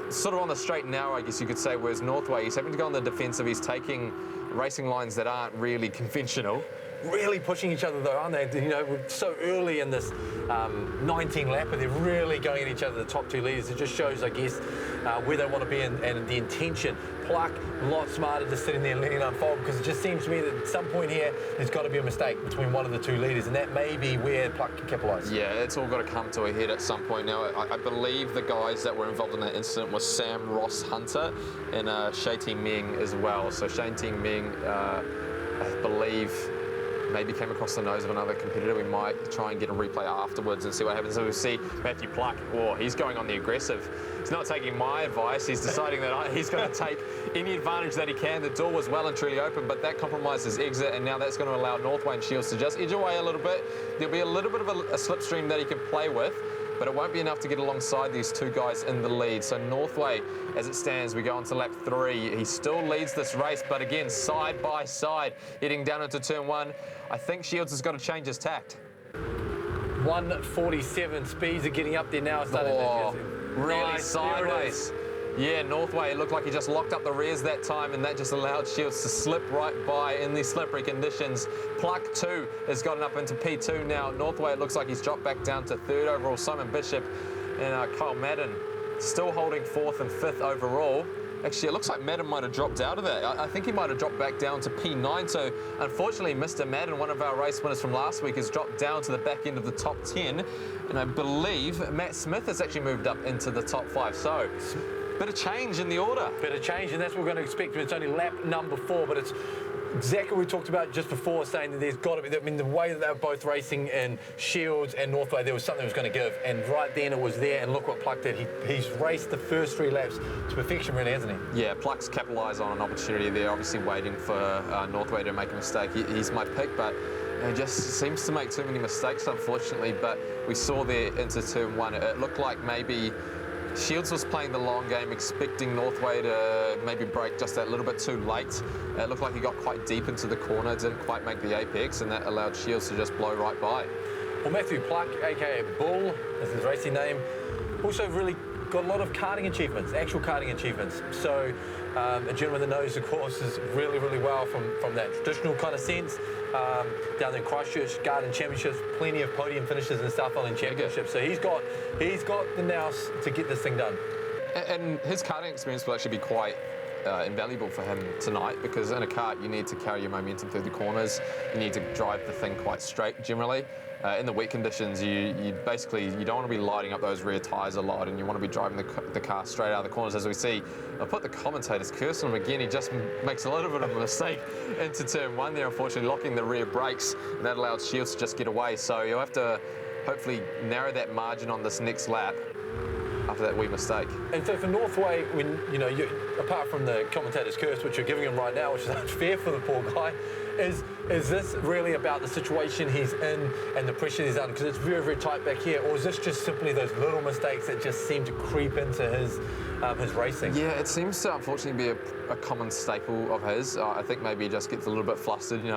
sort of on the straight and narrow, I guess you could say, whereas Northway, he's having to go on the defensive. He's taking racing lines that aren't really conventional. Really pushing each other, though, aren't they? You know, so early in this 19 lapper, they're really going at each other, the top two leaders. It just shows, I guess, where they want to be and the intention. Pluck, a lot smarter just sitting there and letting it unfold, because it just seems to me that at some point here, there's got to be a mistake between one of the two leaders, and that may be where Pluck can capitalise. Yeah, it's all got to come to a head at some point. Now, I believe the guys that were involved in that incident was Sam Ross Hunter and Shane Ting Meng as well. So Shane Ting Meng, I believe, maybe came across the nose of another competitor. We might try and get a replay afterwards and see what happens. So we'll see Matthew Pluck. Oh, he's going on the aggressive. He's not taking my advice. He's deciding that he's going to take any advantage that he can. The door was well and truly open, but that compromises exit, and now that's going to allow Northway and Shields to just edge away a little bit. There'll be a little bit of a slipstream that he can play with, but it won't be enough to get alongside these two guys in the lead. So Northway, as it stands, we go on to lap 3. He still leads this race, but again, side by side, heading down into turn 1. I think Shields has got to change his tact. 147 speeds are getting up there now. Really nice, sideways. Yeah, Northway, it looked like he just locked up the rears that time, and that just allowed Shields to slip right by in these slippery conditions. Pluck 2 has gotten up into P2 now. Northway, it looks like he's dropped back down to 3rd overall. Simon Bishop and Kyle Madden still holding 4th and 5th overall. Actually, it looks like Madden might have dropped out of that. I think he might have dropped back down to P9. So, unfortunately, Mr. Madden, one of our race winners from last week, has dropped down to the back end of the top 10. And I believe Matt Smith has actually moved up into the top 5. So, bit of change in the order. Bit of change, and that's what we're going to expect. It's only lap number 4, but it's exactly what we talked about just before, saying that there's got to be, I mean, the way that they were both racing in Shields and Northway, there was something that was going to give, and right then it was there, and look what Pluck did. He's raced the first 3 laps to perfection, really, hasn't he? Yeah, Pluck's capitalised on an opportunity there, obviously waiting for Northway to make a mistake. He's my pick, but he just seems to make too many mistakes, unfortunately. But we saw there into turn 1, it looked like maybe Shields was playing the long game, expecting Northway to maybe brake just that little bit too late. It looked like he got quite deep into the corner, didn't quite make the apex, and that allowed Shields to just blow right by. Well, Matthew Pluck, aka Bull, is his racing name, also really got a lot of karting achievements, actual karting achievements. So a gentleman that knows the courses really, really well from that traditional kind of sense. Down there in Christchurch, Garden Championships, plenty of podium finishes and South Island Championships. So he's got the nous to get this thing done. And his karting experience will actually be quite invaluable for him tonight, because in a kart you need to carry your momentum through the corners. You need to drive the thing quite straight generally. In the wet conditions, you don't want to be lighting up those rear tyres a lot, and you want to be driving the car straight out of the corners. As we see, I'll put the commentator's curse on him again. He just makes a little bit of a mistake into turn 1 there, unfortunately locking the rear brakes, and that allowed Shields to just get away. So you'll have to hopefully narrow that margin on this next lap after that wee mistake. And so for Northway, when apart from the commentator's curse, which you're giving him right now, which is unfair for the poor guy, is this really about the situation he's in and the pressure he's under? Because it's very, very tight back here, or is this just simply those little mistakes that just seem to creep into his racing? Yeah, it seems to unfortunately be a common staple of his. I think maybe he just gets a little bit flustered. We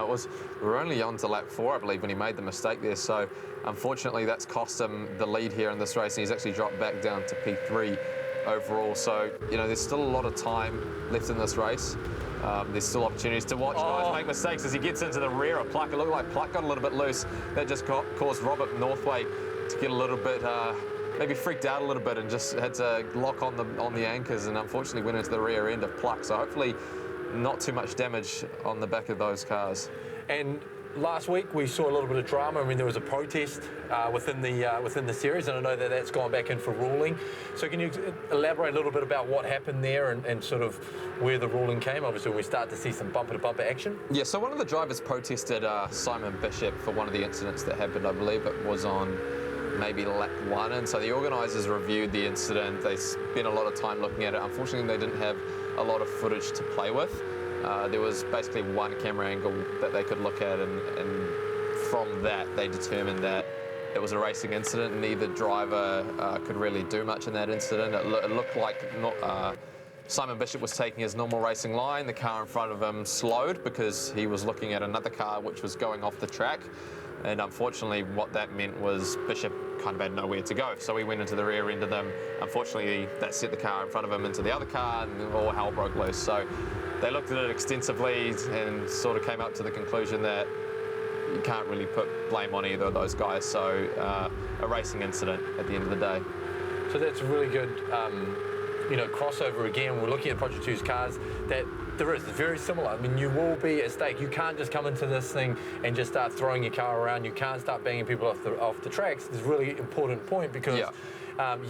were only on to lap 4, I believe, when he made the mistake there. So unfortunately, that's cost him the lead here in this race, and he's actually dropped back down to P3 overall. So there's still a lot of time left in this race. There's still opportunities to watch guys make mistakes as he gets into the rear of Pluck. It looked like Pluck got a little bit loose. That just caused Robert Northway to get a little bit, maybe freaked out a little bit and just had to lock on the anchors and unfortunately went into the rear end of Pluck. So hopefully not too much damage on the back of those cars. And last week we saw a little bit of drama. I mean, there was a protest within the series, and I know that that's gone back in for ruling. So can you elaborate a little bit about what happened there and sort of where the ruling came? Obviously, we start to see some bumper-to-bumper action. Yeah, so one of the drivers protested Simon Bishop for one of the incidents that happened. I believe it was on maybe lap 1, and so the organisers reviewed the incident. They spent a lot of time looking at it. Unfortunately, they didn't have a lot of footage to play with. There was basically one camera angle that they could look at, and from that they determined that it was a racing incident and neither driver could really do much in that incident. It looked like Simon Bishop was taking his normal racing line. The car in front of him slowed because he was looking at another car which was going off the track. And unfortunately, what that meant was Bishop kind of had nowhere to go. So he went into the rear end of them. Unfortunately, that set the car in front of him into the other car and all hell broke loose. So they looked at it extensively and sort of came up to the conclusion that you can't really put blame on either of those guys. So a racing incident at the end of the day. So that's a really good, crossover again. We're looking at Project 2's cars that there is very similar. I mean, you will be at stake. You can't just come into this thing and just start throwing your car around. You can't start banging people off the tracks. It's a really important point because,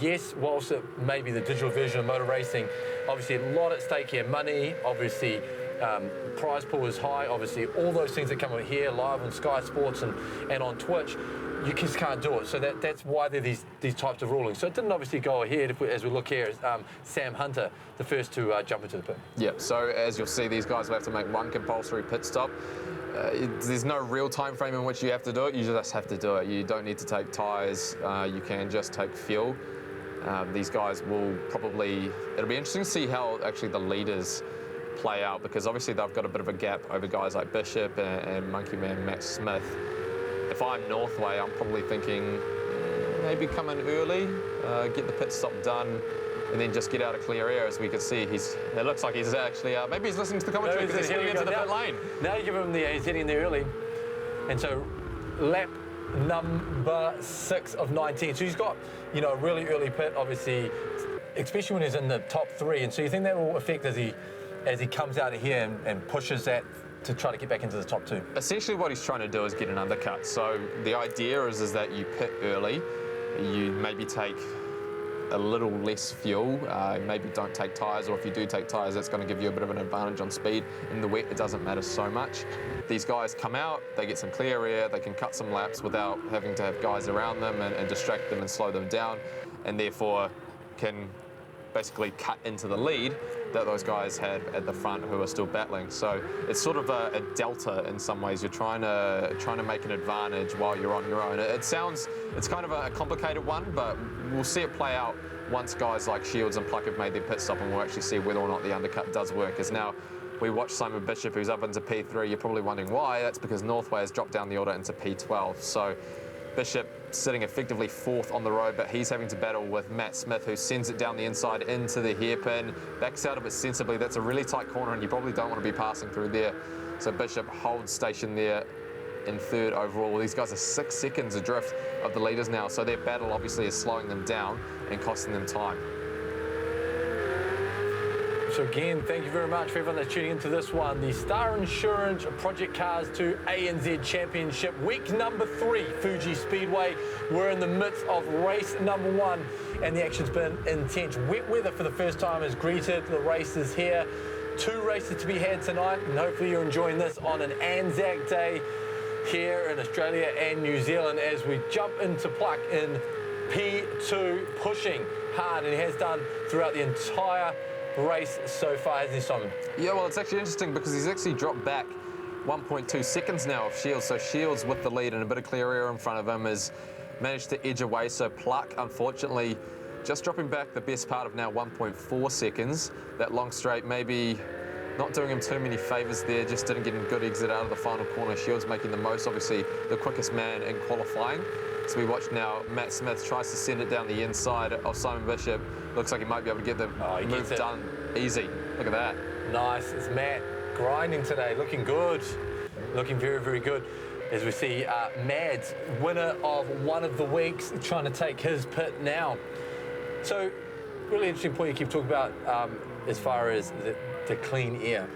yes, whilst it may be the digital version of motor racing, obviously a lot at stake here. Money, obviously, prize pool is high. Obviously, all those things that come out here live on Sky Sports and on Twitch, you just can't do it. So that's why there are these types of rulings. So it didn't obviously go ahead. As we look here, Sam Hunter, the first to jump into the pit. Yeah, so as you'll see, these guys will have to make one compulsory pit stop. There's no real time frame in which you have to do it. You just have to do it. You don't need to take tyres. You can just take fuel. These guys will probably... It'll be interesting to see how actually the leaders play out, because obviously they've got a bit of a gap over guys like Bishop and Monkey Man Max Smith. If I'm Northway, I'm probably thinking maybe come in early, get the pit stop done, and then just get out of clear air. As we can see, it looks like he's actually, maybe he's listening to the commentary because he's heading into the pit lane. Now you give him he's heading there early. And so lap number 6 of 19. So he's got, a really early pit, obviously, especially when he's in the top 3. And so you think that will affect as he comes out of here and pushes that to try to get back into the top 2? Essentially what he's trying to do is get an undercut. So the idea is that you pit early, you maybe take a little less fuel, maybe don't take tyres, or if you do take tyres, that's going to give you a bit of an advantage on speed. In the wet, it doesn't matter so much. These guys come out, they get some clear air, they can cut some laps without having to have guys around them and distract them and slow them down, and therefore can basically cut into the lead that those guys had at the front who are still battling. So it's sort of a delta in some ways. You're trying to make an advantage while you're on your own. It's kind of a complicated one, but we'll see it play out once guys like Shields and Pluck have made their pit stop, and we'll actually see whether or not the undercut does work. As now we watch Simon Bishop, who's up into P3. You're probably wondering why. That's because Northway has dropped down the order into P12. So Bishop sitting effectively 4th on the road, but he's having to battle with Matt Smith, who sends it down the inside into the hairpin, backs out of it sensibly. That's a really tight corner, and you probably don't want to be passing through there. So Bishop holds station there in 3rd overall. These guys are 6 seconds adrift of the leaders now, so their battle obviously is slowing them down and costing them time. So again, thank you very much for everyone that's tuning into this one. The Star Insurance Project Cars 2 ANZ Championship, week number 3, Fuji Speedway. We're in the midst of race number 1, and the action's been intense. Wet weather for the first time has greeted the races here. 2 races to be had tonight, and hopefully you're enjoying this on an Anzac Day here in Australia and New Zealand as we jump into Pluck in P2, pushing hard, and he has done throughout the entire race so far, hasn't he, Simon? Yeah, well, it's actually interesting because he's actually dropped back 1.2 seconds now of Shields. So Shields with the lead and a bit of clear air in front of him has managed to edge away. So Pluck, unfortunately, just dropping back the best part of now 1.4 seconds. That long straight maybe not doing him too many favours there, just didn't get a good exit out of the final corner. Shields making the most, obviously the quickest man in qualifying. So we watch now, Matt Smith tries to send it down the inside of Simon Bishop. Looks like he might be able to get the move done easy. Look at that. Nice, it's Matt grinding today, looking good, looking very, very good. As we see Mads, winner of one of the weeks, trying to take his pit now. So, really interesting point you keep talking about as far as the clean air.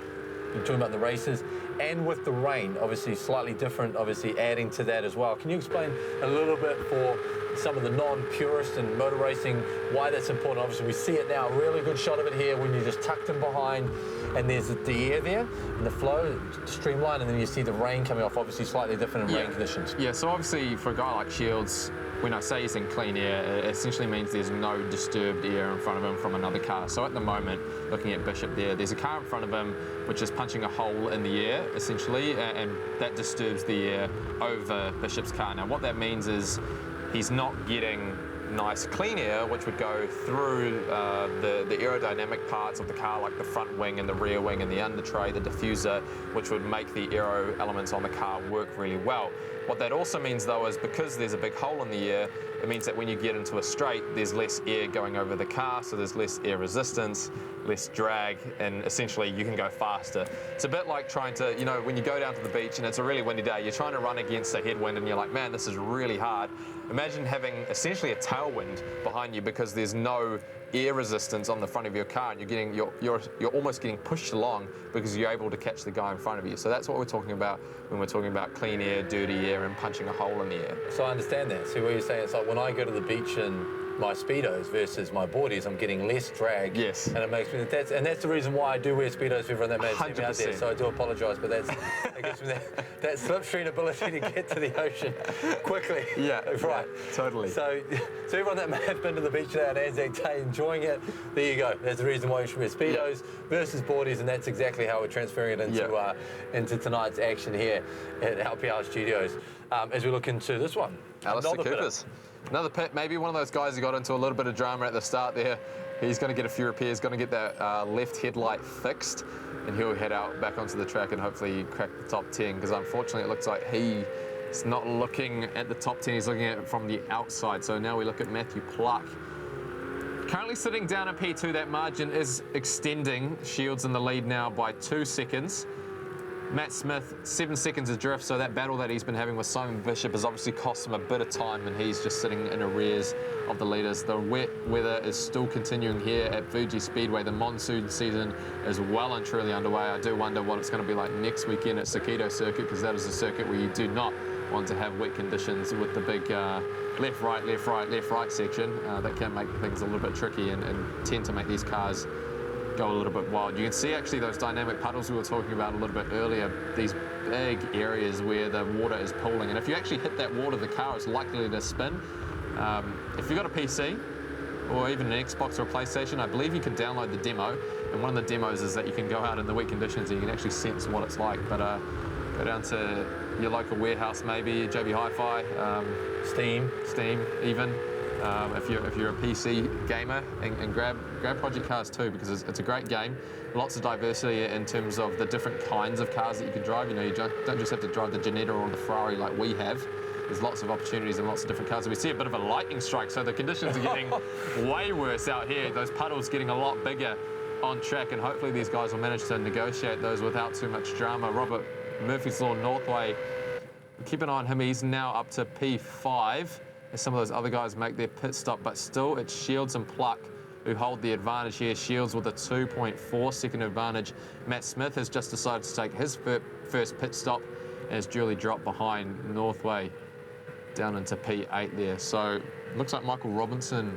You're talking about the races and with the rain, obviously slightly different, obviously adding to that as well. Can you explain a little bit for some of the non-purists in motor racing why that's important? Obviously we see it now, a really good shot of it here when you're just tucked in behind and there's the air there and the flow streamlined, and then you see the rain coming off, obviously slightly different in rain conditions. Yeah, so obviously for a guy like Shields, when I say he's in clean air, it essentially means there's no disturbed air in front of him from another car. So at the moment, looking at Bishop there's a car in front of him which is punching a hole in the air, essentially, and that disturbs the air over Bishop's car. Now what that means is he's not getting nice clean air, which would go through the aerodynamic parts of the car, like the front wing and the rear wing and the under tray, the diffuser, which would make the aero elements on the car work really well. What that also means though is because there's a big hole in the air, it means that when you get into a straight, there's less air going over the car, so there's less air resistance, less drag, and essentially you can go faster. It's a bit like trying to, you know, when you go down to the beach and it's a really windy day, you're trying to run against a headwind and you're like, man, this is really hard. Imagine having essentially a tailwind behind you because there's no air resistance on the front of your car, and you're almost getting pushed along because you're able to catch the guy in front of you. So that's what we're talking about when we're talking about clean air, dirty air, and punching a hole in the air. So I understand that. See what you're saying? It's like when I go to the beach in my Speedos versus my boardies, I'm getting less drag. Yes. And it makes me, that's the reason why I do wear Speedos for everyone that may have seen me out there. So I do apologise, but that gives me that slipstream ability to get to the ocean quickly. Yeah, right. Yeah, totally. So everyone that may have been to the beach today on Anzac Day enjoying it, there you go. That's the reason why you should wear Speedos versus boardies, and that's exactly how we're transferring it into tonight's action here at LPL Studios. As we look into this one. Alistair Coopers. Another pit, maybe one of those guys who got into a little bit of drama at the start there. He's going to get a few repairs, going to get that left headlight fixed, and he'll head out back onto the track and hopefully crack the top 10, because unfortunately it looks like he's not looking at the top 10, he's looking at it from the outside. So now we look at Matthew Pluck. Currently sitting down at P2, that margin is extending. Shields in the lead now by 2 seconds. Matt Smith, 7 seconds adrift, so that battle that he's been having with Simon Bishop has obviously cost him a bit of time, and he's just sitting in arrears of the leaders. The wet weather is still continuing here at FUJI Speedway. The monsoon season is well and truly underway. I do wonder what it's going to be like next weekend at SKYCITY circuit, because that is a circuit where you do not want to have wet conditions with the big left, right, left, right, left, right section. That can make things a little bit tricky and tend to make these cars go a little bit wild. You can see actually those dynamic puddles we were talking about a little bit earlier, these big areas where the water is pooling, and if you actually hit that water, the car is likely to spin. If you've got a PC or even an Xbox or a PlayStation, I believe you can download the demo, and one of the demos is that you can go out in the wet conditions and you can actually sense what it's like. But go down to your local warehouse, maybe JB Hi-Fi, Steam even. If you're a PC gamer, and grab Project Cars 2, because it's a great game. Lots of diversity in terms of the different kinds of cars that you can drive. You know, you don't just have to drive the Ginetta or the Ferrari like we have. There's lots of opportunities and lots of different cars. We see a bit of a lightning strike, so the conditions are getting way worse out here. Those puddles getting a lot bigger on track, and hopefully these guys will manage to negotiate those without too much drama. Robert Murphy's Law Northway, keep an eye on him. He's now up to P5. As some of those other guys make their pit stop, but still it's Shields and Pluck who hold the advantage here. Shields with a 2.4 second advantage. Matt Smith has just decided to take his first pit stop and has duly dropped behind Northway down into P8 there. So looks like Michael Robinson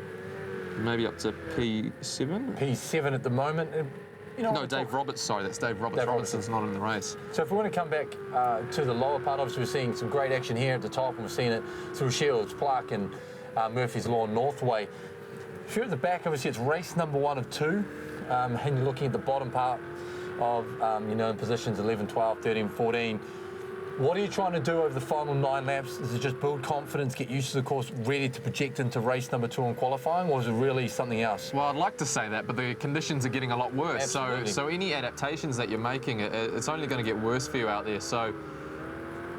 maybe up to P7? P7 at the moment. You know, no, Dave Roberts, sorry, that's Dave Roberts. Dave Robinson's not in the race. So if we want to come back to the lower part, obviously we're seeing some great action here at the top, and we're seeing it through Shields, Pluck, and Murphy's Law Northway. If you're at the back, obviously it's race number 1 of 2, and you're looking at the bottom part of, you know, in positions 11, 12, 13, 14. What are you trying to do over the final 9 laps? Is it just build confidence, get used to the course, ready to project into race number 2 in qualifying, or is it really something else? Well, I'd like to say that, but the conditions are getting a lot worse. Absolutely. So any adaptations that you're making, it's only going to get worse for you out there. So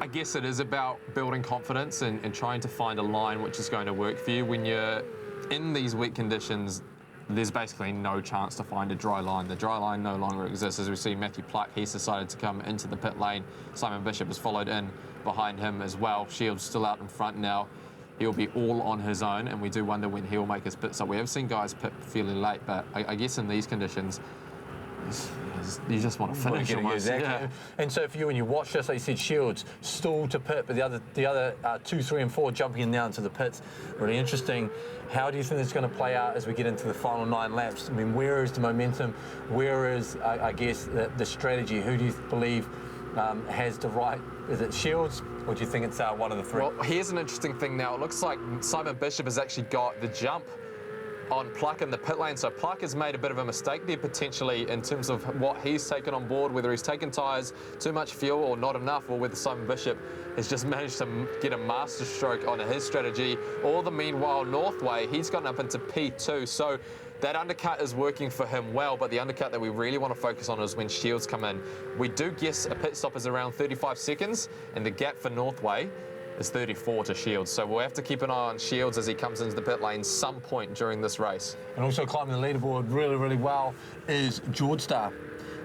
I guess it is about building confidence and trying to find a line which is going to work for you. When you're in these wet conditions, there's basically no chance to find a dry line. The dry line no longer exists. As we see Matthew Pluck, he's decided to come into the pit lane. Simon Bishop has followed in behind him as well. Shields still out in front now. He'll be all on his own, and we do wonder when he'll make his pit stop. We have seen guys pit fairly late, but I guess in these conditions, you just want to finish almost. Exactly. Yeah. And so for you, when you watch this, like you said, Shields stalled to pit, but the other 2, 3, and 4 jumping in now into the pits. Really interesting. How do you think it's going to play out as we get into the final 9 laps? I mean, where is the momentum? Where is, I guess, the strategy? Who do you believe has the right? Is it Shields, or do you think it's one of the 3? Well, here's an interesting thing now. It looks like Simon Bishop has actually got the jump on Pluck in the pit lane. So Pluck has made a bit of a mistake there potentially in terms of what he's taken on board, whether he's taken tyres, too much fuel or not enough, or whether Simon Bishop has just managed to get a master stroke on his strategy. All the meanwhile, Northway, he's gotten up into P2. So that undercut is working for him well, but the undercut that we really want to focus on is when Shields come in. We do guess a pit stop is around 35 seconds, and the gap for Northway is 34 to Shields. So we'll have to keep an eye on Shields as he comes into the pit lane some point during this race. And also climbing the leaderboard really, really well is George Star.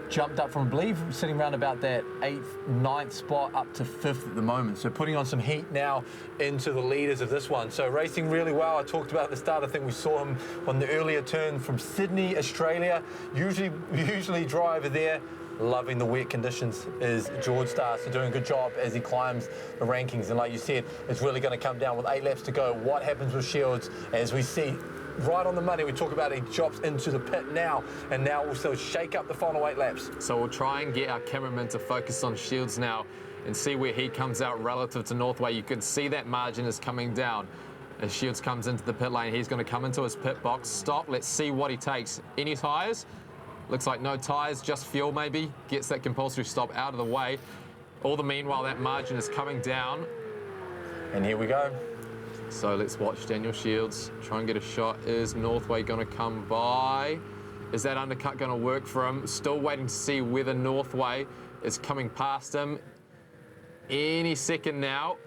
Jumped up from, I believe, sitting around about that 8th, 9th spot up to 5th at the moment. So putting on some heat now into the leaders of this one. So racing really well. I talked about at the start, I think we saw him on the earlier turn from Sydney, Australia. Usually driver there. Loving the wet conditions is George Star, so doing a good job as he climbs the rankings. And like you said, it's really going to come down with 8 laps to go. What happens with Shields as we see right on the money? We talk about he drops into the pit now, and now also shake up the final 8 laps. So we'll try and get our cameraman to focus on Shields now and see where he comes out relative to Northway. You can see that margin is coming down. As Shields comes into the pit lane, he's going to come into his pit box. Stop, let's see what he takes. Any tyres? Looks like no tyres, just fuel maybe. Gets that compulsory stop out of the way. All the meanwhile, that margin is coming down. And here we go. So let's watch Daniel Shields try and get a shot. Is Northway going to come by? Is that undercut going to work for him? Still waiting to see whether Northway is coming past him. Any second now.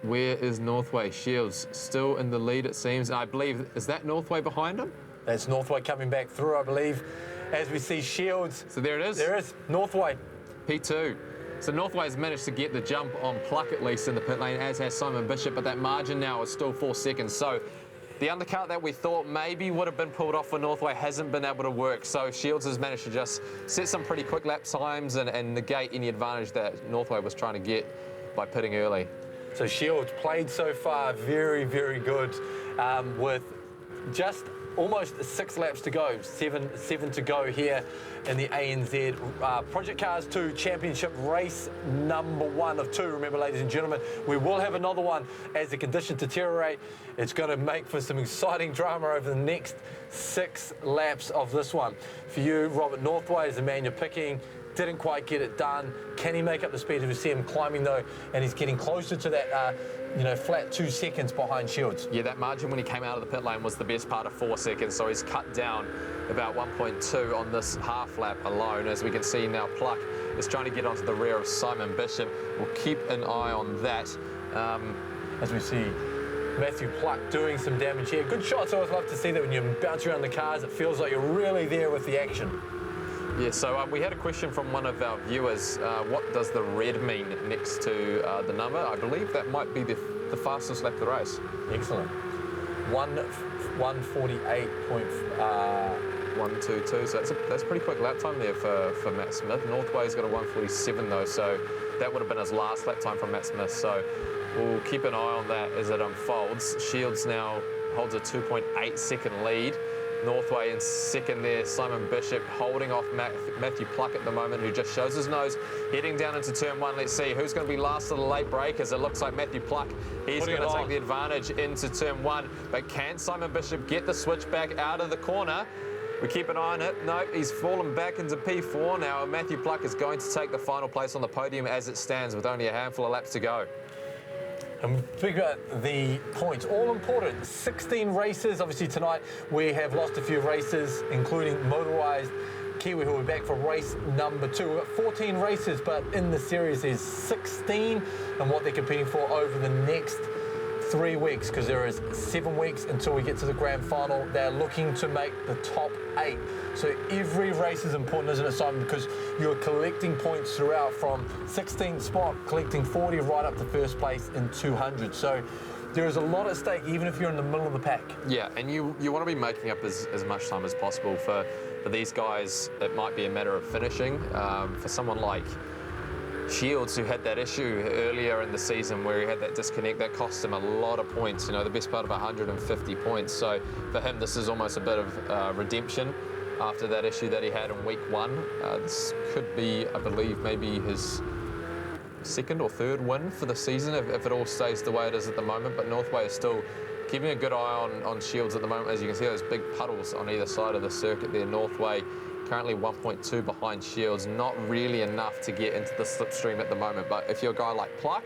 Where is Northway? Shields still in the lead, it seems. I believe, is that Northway behind him? That's Northway coming back through, I believe, as we see Shields. So there it is. There is Northway. P2. So Northway's managed to get the jump on Pluck at least in the pit lane, as has Simon Bishop, but that margin now is still 4 seconds. So the undercut that we thought maybe would have been pulled off for Northway hasn't been able to work. So Shields has managed to just set some pretty quick lap times and negate any advantage that Northway was trying to get by pitting early. So Shields played so far very, very good with just almost 6 laps to go, seven to go here in the ANZ Project Cars 2 Championship race number 1 of 2. Remember, ladies and gentlemen, we will have another one as the conditions deteriorate. It's going to make for some exciting drama over the next 6 laps of this one. For you, Robert Northway is the man you're picking. Didn't quite get it done. Can he make up the speed? We see him climbing though, and he's getting closer to that, flat 2 seconds behind Shields. Yeah, that margin when he came out of the pit lane was the best part of 4 seconds, so he's cut down about 1.2 on this half lap alone. As we can see now, Pluck is trying to get onto the rear of Simon Bishop. We'll keep an eye on that. As we see Matthew Pluck doing some damage here. Good shots. I always love to see that when you bounce around the cars, it feels like you're really there with the action. Yeah, so we had a question from one of our viewers. What does the red mean next to the number? I believe that might be the fastest lap of the race. Excellent. 1:48.122. So that's a pretty quick lap time there for Matt Smith. Northway's got a 1:47 though, so that would have been his last lap time from Matt Smith. So we'll keep an eye on that as it unfolds. Shields now holds a 2.8 second lead. Northway in second there, Simon Bishop holding off Matthew Pluck at the moment, who just shows his nose, heading down into turn 1. Let's see who's going to be last of the late break, as it looks like Matthew Pluck, he's going to take the advantage into turn 1. But can Simon Bishop get the switch back out of the corner? We keep an eye on it. No, he's fallen back into P4 now. Matthew Pluck is going to take the final place on the podium as it stands with only a handful of laps to go. And speaking about the points, all important. 16 races. Obviously tonight we have lost a few races, including motorised Kiwi, who are back for race number 2. We've got 14 races, but in the series there's 16, and what they're competing for over the next 3 weeks, because there is 7 weeks until we get to the grand final. They're looking to make the top 8. So every race is important, isn't it, Simon? Because you're collecting points throughout, from 16th spot, collecting 40 right up to first place in 200. So there is a lot at stake, even if you're in the middle of the pack. Yeah, and you want to be making up as much time as possible. For these guys, it might be a matter of finishing. For someone like Shields, who had that issue earlier in the season where he had that disconnect, that cost him a lot of points, the best part of 150 points. So for him, this is almost a bit of redemption after that issue that he had in week 1. This could be, I believe, maybe his second or third win for the season if it all stays the way it is at the moment. But Northway is still keeping a good eye on Shields at the moment. As you can see, those big puddles on either side of the circuit there. Northway currently 1.2 behind Shields, not really enough to get into the slipstream at the moment. But if you're a guy like Pluck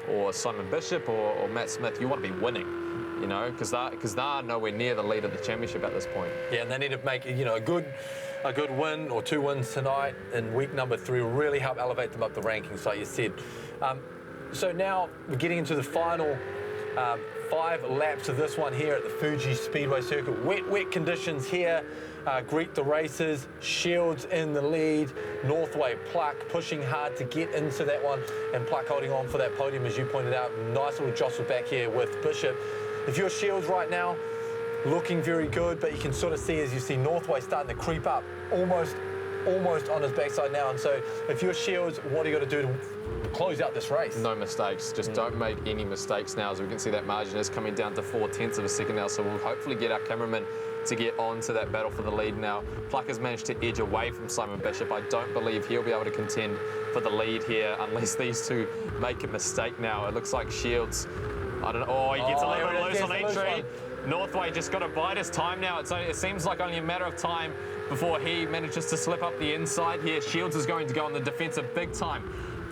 or Simon Bishop or Matt Smith, you want to be winning, because they're nowhere near the lead of the championship at this point. Yeah, and they need to make a good win or 2 wins tonight in week number 3 will really help elevate them up the rankings, like you said. So now we're getting into the final 5 laps of this one here at the FUJI Speedway circuit. Wet conditions here. Greet the races. Shields in the lead. Northway, Pluck pushing hard to get into that one, and Pluck holding on for that podium, as you pointed out. Nice little jostle back here with Bishop. If you're Shields right now, looking very good, but you can sort of see, as you see, Northway starting to creep up, almost on his backside now. And so if you're Shields, what do you got to do to close out this race? No mistakes. Just don't make any mistakes now. As we can see, that margin is coming down to 0.4 of a second now. So we'll hopefully get our cameraman to get onto that battle for the lead now. Pluck has managed to edge away from Simon Bishop. I don't believe he'll be able to contend for the lead here unless these two make a mistake now. It looks like Shields, I don't know. Oh, he gets a little bit loose on entry. Northway just got to bide his time now. It seems like only a matter of time before he manages to slip up the inside here. Shields is going to go on the defensive big time.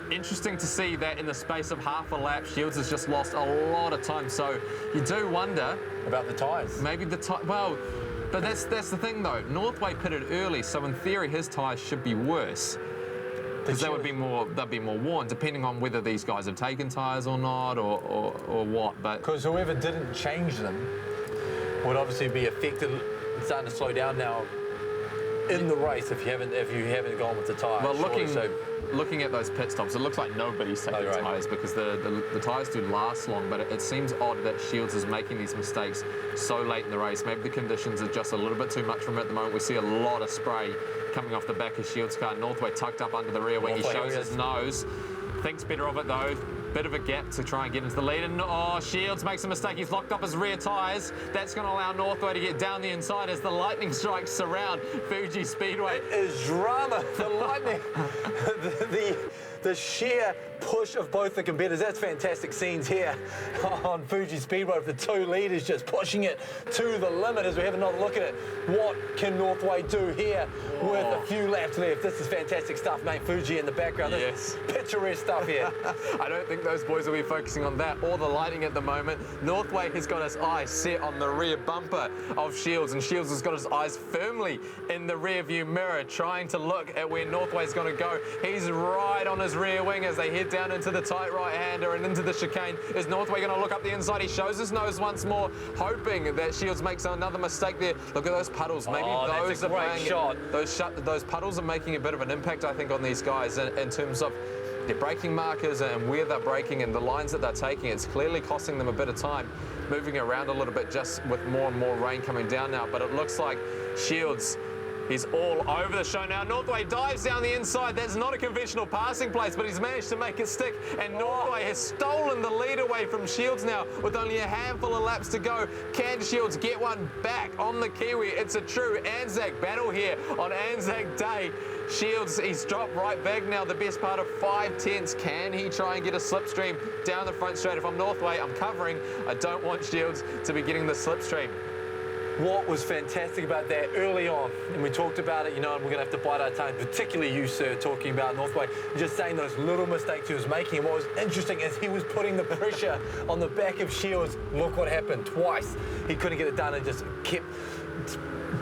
Interesting to see that in the space of half a lap, Shields has just lost a lot of time. So you do wonder about the tyres. Maybe the tyre. Well, but that's the thing though. Northway pitted early, so in theory his tyres should be worse, because they'd be more worn, depending on whether these guys have taken tyres or not, or what. But because whoever didn't change them would obviously be affected, starting to slow down now in the race if you haven't gone with the tyres. Well, looking at those pit stops, it looks like nobody's taking tyres, because the tyres do last long, but it seems odd that Shields is making these mistakes so late in the race. Maybe the conditions are just a little bit too much for him at the moment. We see a lot of spray coming off the back of Shields' car. Northway tucked up under the rear wing. He shows his nose. Thinks better of it though. Bit of a gap to try and get into the lead. And Shields makes a mistake. He's locked up his rear tyres. That's going to allow Northway to get down the inside as the lightning strikes surround FUJI Speedway. It is drama. The lightning, the sheer push of both the competitors. That's fantastic scenes here on FUJI Speedway with the 2 leaders just pushing it to the limit. As we have another look at it, what can Northway do here with a few laps left? This is fantastic stuff, mate. Fuji in the background. This is picturesque stuff here. I don't think those boys will be focusing on that or the lighting at the moment. Northway has got his eyes set on the rear bumper of Shields, and Shields has got his eyes firmly in the rear view mirror, trying to look at where Northway's going to go. He's right on his rear wing as they head down into the tight right-hander and into the chicane. Is Northway going to look up the inside? He shows his nose once more, hoping that Shields makes another mistake there. Look at those puddles. Maybe those are playing shot. Those puddles are making a bit of an impact, I think, on these guys in terms of their braking markers and where they're braking and the lines that they're taking. It's clearly costing them a bit of time, moving around a little bit just with more and more rain coming down now. But it looks like Shields, he's all over the show now. Northway dives down the inside. That's not a conventional passing place, but he's managed to make it stick. And Northway has stolen the lead away from Shields now with only a handful of laps to go. Can Shields get one back on the Kiwi? It's a true Anzac battle here on Anzac Day. Shields, he's dropped right back now, the best part of 5/10. Can he try and get a slipstream down the front straight? If I'm Northway, I'm covering. I don't want Shields to be getting the slipstream. What was fantastic about that early on, and we talked about it, and we're going to have to bite our tongue, particularly you, sir, talking about Northway, just saying those little mistakes he was making. And what was interesting is he was putting the pressure on the back of Shields. Look what happened twice. He couldn't get it done and just kept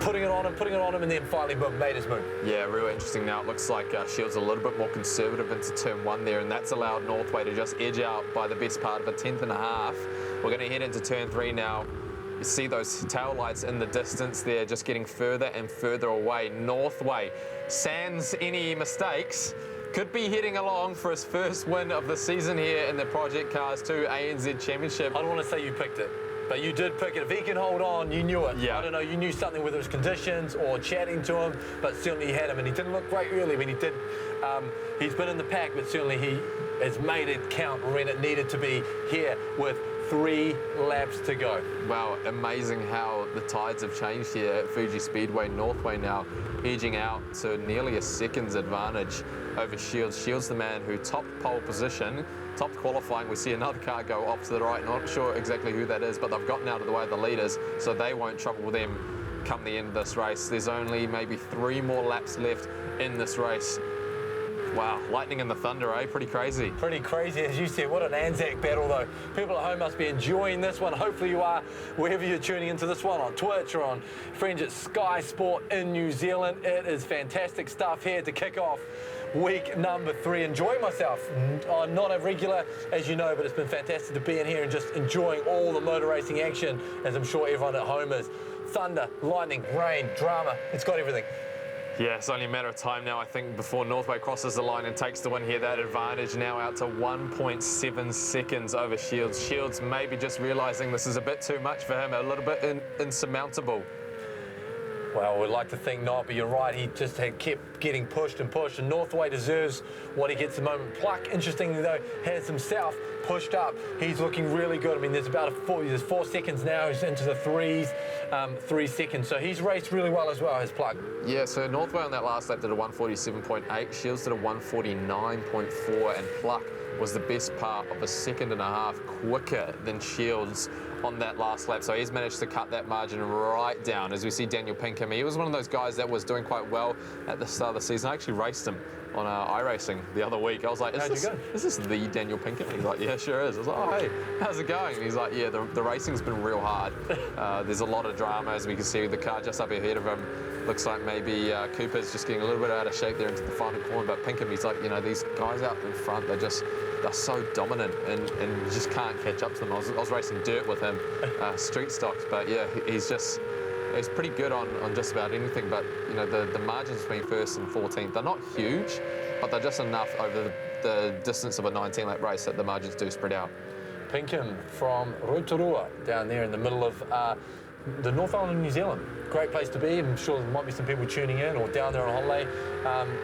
putting it on him, and then finally made his move. Yeah, real interesting now. It looks like Shields a little bit more conservative into turn 1 there, and that's allowed Northway to just edge out by the best part of a 10th and a half. We're going to head into turn 3 now. You see those tail lights in the distance there, just getting further and further away. Northway, sans any mistakes, could be heading along for his first win of the season here in the Project Cars 2 ANZ Championship. I don't want to say you picked it, but you did pick it. If he can hold on, you knew it. Yeah. I don't know, you knew something, whether it was conditions or chatting to him, but certainly he had him, and he didn't look great early when he did. He's been in the pack, but certainly he has made it count when it needed to be here with 3 laps to go. Wow, amazing how the tides have changed here at FUJI Speedway. Northway now edging out to nearly a second's advantage over Shields. Shields the man who topped pole position, topped qualifying. We see another car go off to the right. Not sure exactly who that is, but they've gotten out of the way of the leaders, so they won't trouble them come the end of this race. There's only maybe 3 more laps left in this race. Wow, lightning and the thunder, eh? Pretty crazy. Pretty crazy, as you said. What an Anzac battle, though. People at home must be enjoying this one. Hopefully you are, wherever you're tuning into this one, on Twitch or on friends at Sky Sport in New Zealand. It is fantastic stuff here to kick off week number 3. Enjoying myself. I'm not a regular, as you know, but it's been fantastic to be in here and just enjoying all the motor racing action, as I'm sure everyone at home is. Thunder, lightning, rain, drama. It's got everything. Yeah, it's only a matter of time now, I think, before Northway crosses the line and takes the win here. That advantage now out to 1.7 seconds over Shields. Shields maybe just realising this is a bit too much for him, a little bit insurmountable. Well, we'd like to think not, but you're right. He just had kept getting pushed and pushed, and Northway deserves what he gets at the moment. Pluck, interestingly though, has himself pushed up. He's looking really good. I mean, there's about there's 4 seconds now. He's into the 3s, 3 seconds. So he's raced really well as well, his Pluck. Yeah, so Northway on that last lap did a 147.8, Shields did a 149.4, and Pluck was the best part of a second and a half quicker than Shields on that last lap. So he's managed to cut that margin right down. As we see Daniel Pinkham, he was one of those guys that was doing quite well at the start of the season. I actually raced him on iRacing the other week. I was like, is this the Daniel Pinkham? He's like, yeah, sure is. I was like, oh, hey, how's it going? And he's like, yeah, the racing's been real hard. There's a lot of drama, as we can see, the car just up ahead of him. Looks like maybe Cooper's just getting a little bit out of shape there into the final corner, but Pinkham, he's like, these guys out in front, they're so dominant and you just can't catch up to them. I was racing dirt with him, street stocks, but yeah, he's pretty good on just about anything, but the margins between first and 14th, they're not huge, but they're just enough over the distance of a 19-lap race that the margins do spread out. Pinkham from Rotorua, down there in the middle of the North Island of New Zealand. Great place to be. I'm sure there might be some people tuning in or down there on holiday.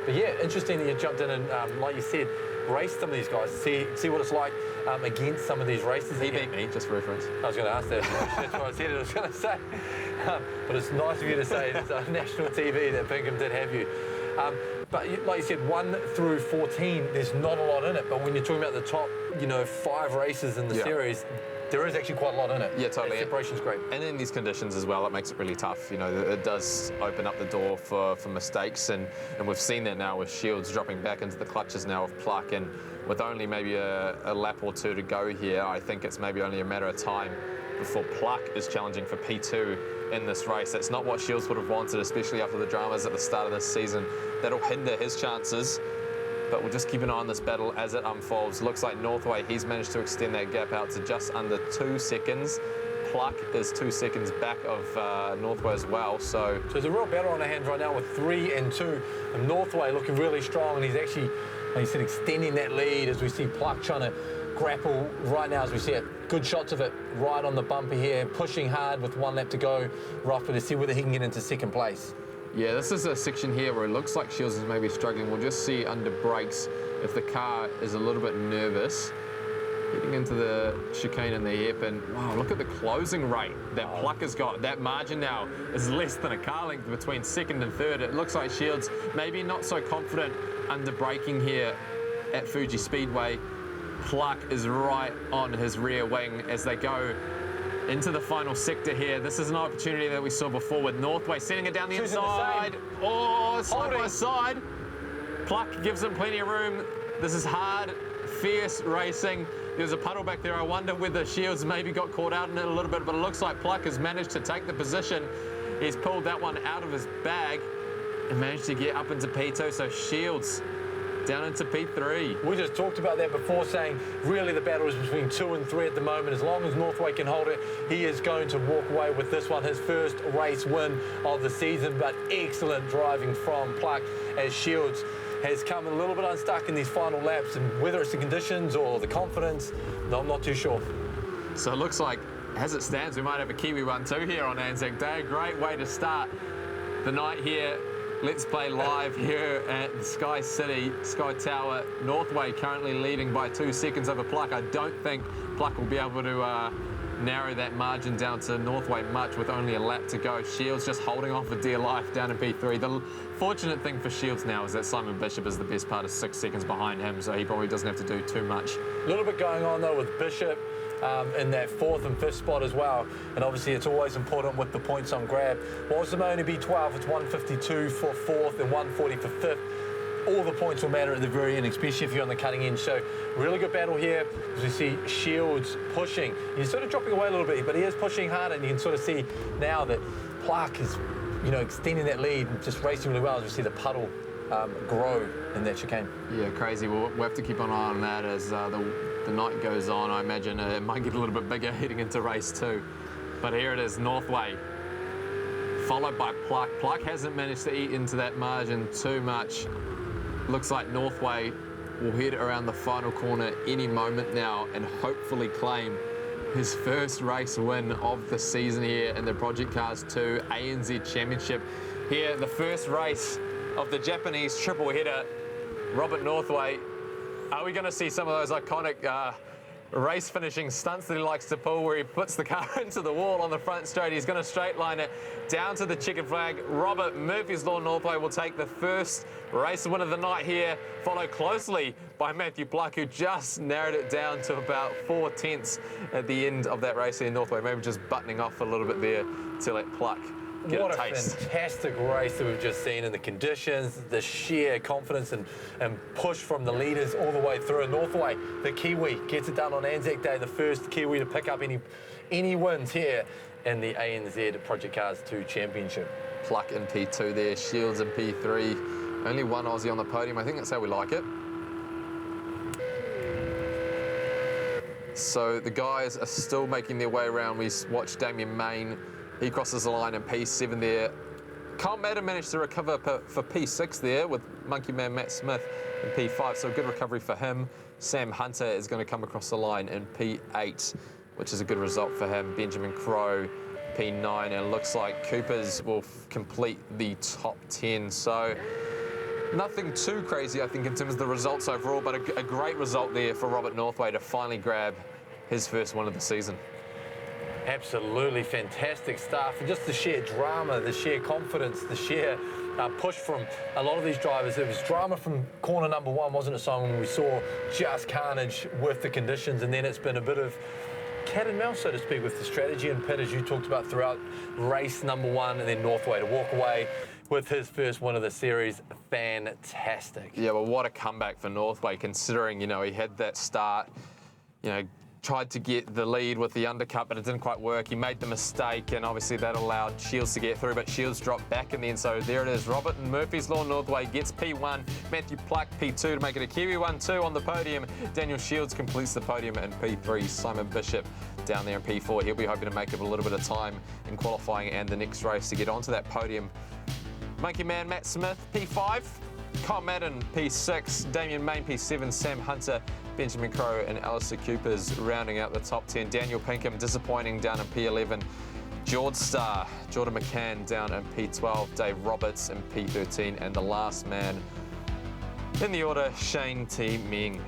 But yeah, interesting that you jumped in and, like you said, race some of these guys, see what it's like against some of these races. He beat me, just for reference. I was going to ask that. That's what I said I was going to say. But it's nice of you to say it's on national TV that Pinkham did have you. But like you said, 1 through 14, there's not a lot in it. But when you're talking about the top, 5 races in the series, there is actually quite a lot in it. Yeah, totally. The separation's great. And in these conditions as well, it makes it really tough. It does open up the door for mistakes, and we've seen that now with Shields dropping back into the clutches now of Pluck, and with only maybe a lap or 2 to go here, I think it's maybe only a matter of time before Pluck is challenging for P2 in this race. That's not what Shields would have wanted, especially after the dramas at the start of this season. That'll hinder his chances. But we'll just keep an eye on this battle as it unfolds. Looks like Northway, he's managed to extend that gap out to just under 2 seconds. Pluck is 2 seconds back of Northway as well. So there's a real battle on our hands right now with 3 and 2. And Northway looking really strong, and he's actually, like you said, extending that lead as we see Pluck trying to grapple right now as we see it. Good shots of it right on the bumper here, pushing hard with 1 lap to go, roughly, to see whether he can get into second place. Yeah, this is a section here where it looks like Shields is maybe struggling. We'll just see under brakes if the car is a little bit nervous. Getting into the chicane in the hairpin. Wow, look at the closing rate that Pluck has got. That margin now is less than a car length between second and third. It looks like Shields maybe not so confident under braking here at FUJI Speedway. Pluck is right on his rear wing as they go into the final sector here. This is an opportunity that we saw before with Northway sending it down the Choosing the inside. same. Oh, side Holding. by side. Pluck gives him plenty of room. This is hard, fierce racing. There's a puddle back there. I wonder whether Shields maybe got caught out in it a little bit, but it looks like Pluck has managed to take the position. He's pulled that one out of his bag and managed to get up into P2. So Shields down into P3. We just talked about that before, saying really the battle is between 2 and 3 at the moment. As long as Northway can hold it, he is going to walk away with this one, his first race win of the season. But excellent driving from Pluck as Shields has come a little bit unstuck in these final laps, and whether it's the conditions or the confidence, no, I'm not too sure. So it looks like, as it stands, we might have a Kiwi 1-2 here on Anzac Day. Great way to start the night here. Let's play live here at the Sky City, Sky Tower. Northway currently leading by 2 seconds over Pluck. I don't think Pluck will be able to narrow that margin down to Northway much with only a lap to go. Shields just holding on for dear life down in P3. The fortunate thing for Shields now is that Simon Bishop is the best part of 6 seconds behind him, so he probably doesn't have to do too much. A little bit going on though with Bishop in that 4th and 5th spot as well, and obviously it's always important with the points on grab. Whilst it may only be 12, it's 152 for 4th and 140 for 5th. All the points will matter at the very end, especially if you're on the cutting edge. So really good battle here as we see Shields pushing. He's sort of dropping away a little bit, but he is pushing hard, and you can sort of see now that Pluck is, you know, extending that lead and just racing really well as we see the puddle grow in that chicane. Yeah, crazy. We'll have to keep an eye on that as the night goes on. I imagine it might get a little bit bigger heading into race 2. But here it is, Northway, followed by Pluck. Pluck hasn't managed to eat into that margin too much. Looks like Northway will head around the final corner any moment now and hopefully claim his first race win of the season here in the Project Cars 2 ANZ Championship. Here, the first race of the Japanese triple header. Robert Northway, are we going to see some of those iconic race finishing stunts that he likes to pull, where he puts the car into the wall on the front straight? He's going to straight line it down to the checkered flag. Robert Murphy's Law Northway will take the first race win of the night here, followed closely by Matthew Pluck, who just narrowed it down to about 4/10 at the end of that race here. Northway maybe just buttoning off a little bit there to let Pluck get What a a taste. fantastic race that we've just seen, in the conditions, the sheer confidence and push from the leaders all the way through. Northway, the Kiwi, gets it done on Anzac Day, the first Kiwi to pick up any wins here in the ANZ Project Cars 2 Championship. Pluck in P2 there, Shields in P3. Only one Aussie on the podium. I think that's how we like it. So the guys are still making their way around. We watched Damien Main. He crosses the line in P7 there. Carl Madden managed to recover for P6 there with Monkey Man Matt Smith in P5, so a good recovery for him. Sam Hunter is going to come across the line in P8, which is a good result for him. Benjamin Crow, P9, and it looks like Coopers will complete the top 10. So nothing too crazy, I think, in terms of the results overall, but a great result there for Robert Northway to finally grab his first win of the season. Absolutely fantastic stuff, and just the sheer drama, the sheer confidence, the sheer push from a lot of these drivers. It was drama from corner number 1, wasn't it, Simon? When we saw just carnage with the conditions, and then it's been a bit of cat and mouse, so to speak, with the strategy and pit, as you talked about throughout race number 1, and then Northway to walk away with his first win of the series. Fantastic. Yeah, well, what a comeback for Northway, considering, you know, he had that start, you know, tried to get the lead with the undercut, but it didn't quite work. He made the mistake, and obviously that allowed Shields to get through, but Shields dropped back in the end. So there it is. Robert and Murphy's Law Northway gets P1, Matthew Pluck P2 to make it a Kiwi 1-2 on the podium. Daniel Shields completes the podium in P3. Simon Bishop down there in P4. He'll be hoping to make up a little bit of time in qualifying and the next race to get onto that podium. Monkey Man Matt Smith P5. Kyle Madden P6, Damien Main P7, Sam Hunter, Benjamin Crow and Alistair Coopers rounding out the top 10. Daniel Pinkham disappointing down in P11. Jordan McCann down in P12. Dave Roberts in P13. And the last man in the order, Shane T. Ming.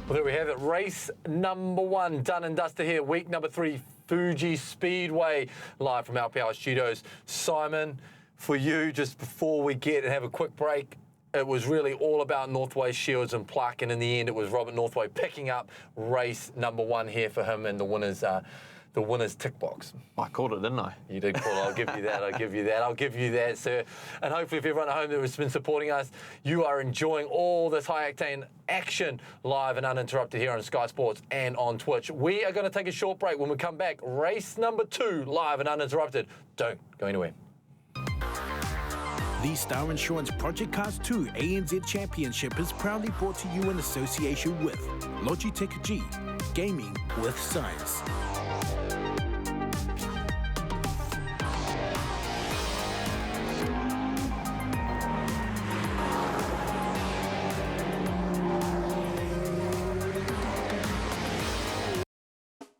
Well, there we have it. Race number 1 done and dusted here. Week number 3, FUJI Speedway, live from LPL Studios. Simon, for you, just before we get and have a quick break, it was really all about Northway, Shields and Pluck, and in the end it was Robert Northway picking up race number 1 here for him, and the winners the winner's tick box. I called it, didn't I? You did call it. I'll give you that. I'll give you that. I'll give you that, sir. And hopefully, if everyone at home that has been supporting us, you are enjoying all this high-octane action live and uninterrupted here on Sky Sports and on Twitch. We are going to take a short break. When we come back, race number 2, live and uninterrupted. Don't go anywhere. The Star Insurance Project Cars 2 ANZ Championship is proudly brought to you in association with Logitech G, gaming with science.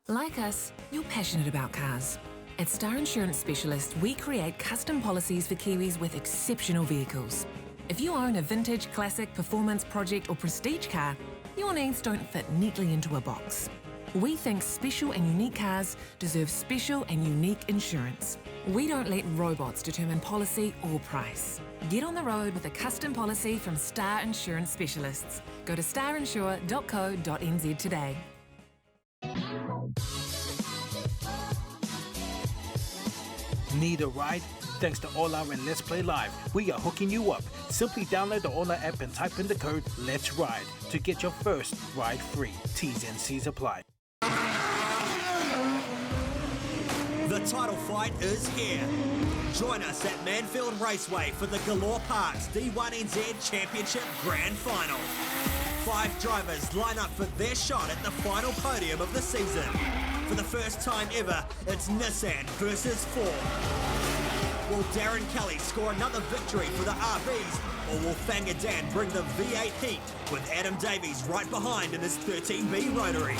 Like us, you're passionate about cars. At Star Insurance Specialist, we create custom policies for Kiwis with exceptional vehicles. If you own a vintage, classic, performance, project or prestige car, your needs don't fit neatly into a box. We think special and unique cars deserve special and unique insurance. We don't let robots determine policy or price. Get on the road with a custom policy from Star Insurance Specialists. Go to starinsure.co.nz today. Need a ride? Thanks to All Our and Let's Play Live, we are hooking you up. Simply download the All Our app and type in the code Let's Ride to get your first ride free. T's and C's apply. The title fight is here. Join us at Manfield Raceway for the Galore Parks D1NZ Championship Grand Final. 5 drivers line up for their shot at the final podium of the season. For the first time ever, it's Nissan versus Ford. Will Darren Kelly score another victory for the RVs, or will Fanga Dan bring the V8 heat with Adam Davies right behind in his 13B Rotary?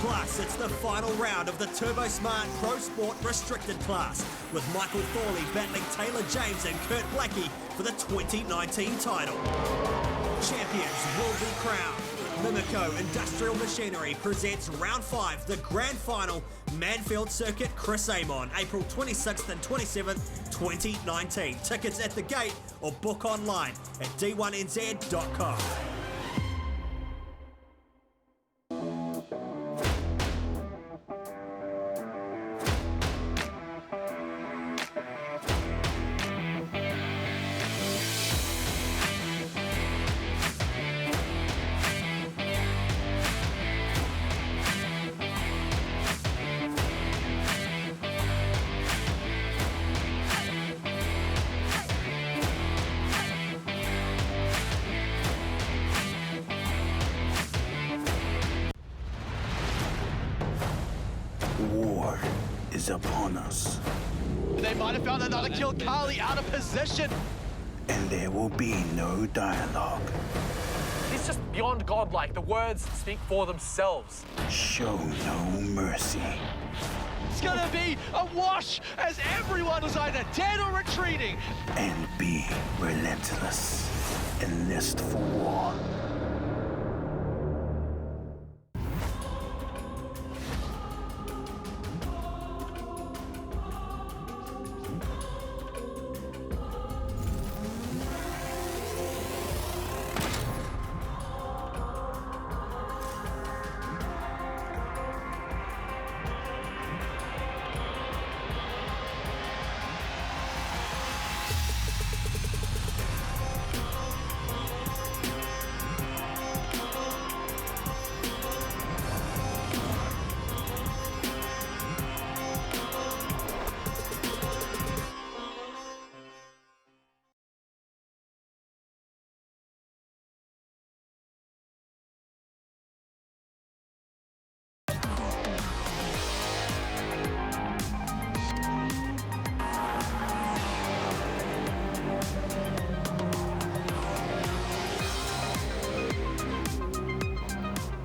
Plus, it's the final round of the Turbo Smart Pro Sport Restricted class, with Michael Thorley battling Taylor James and Kurt Blackie for the 2019 title. Champions will be crowned. Mimico Industrial Machinery presents Round 5, the Grand Final, Manfield Circuit, Chris Amon, April 26th and 27th, 2019. Tickets at the gate or book online at d1nz.com. War is upon us, They might have found another kill. Carly out of position. and there will be no dialogue. He's just beyond godlike. The words speak for themselves. Show no mercy. It's gonna be a wash as everyone is either dead or retreating. And be relentless. Enlist for war.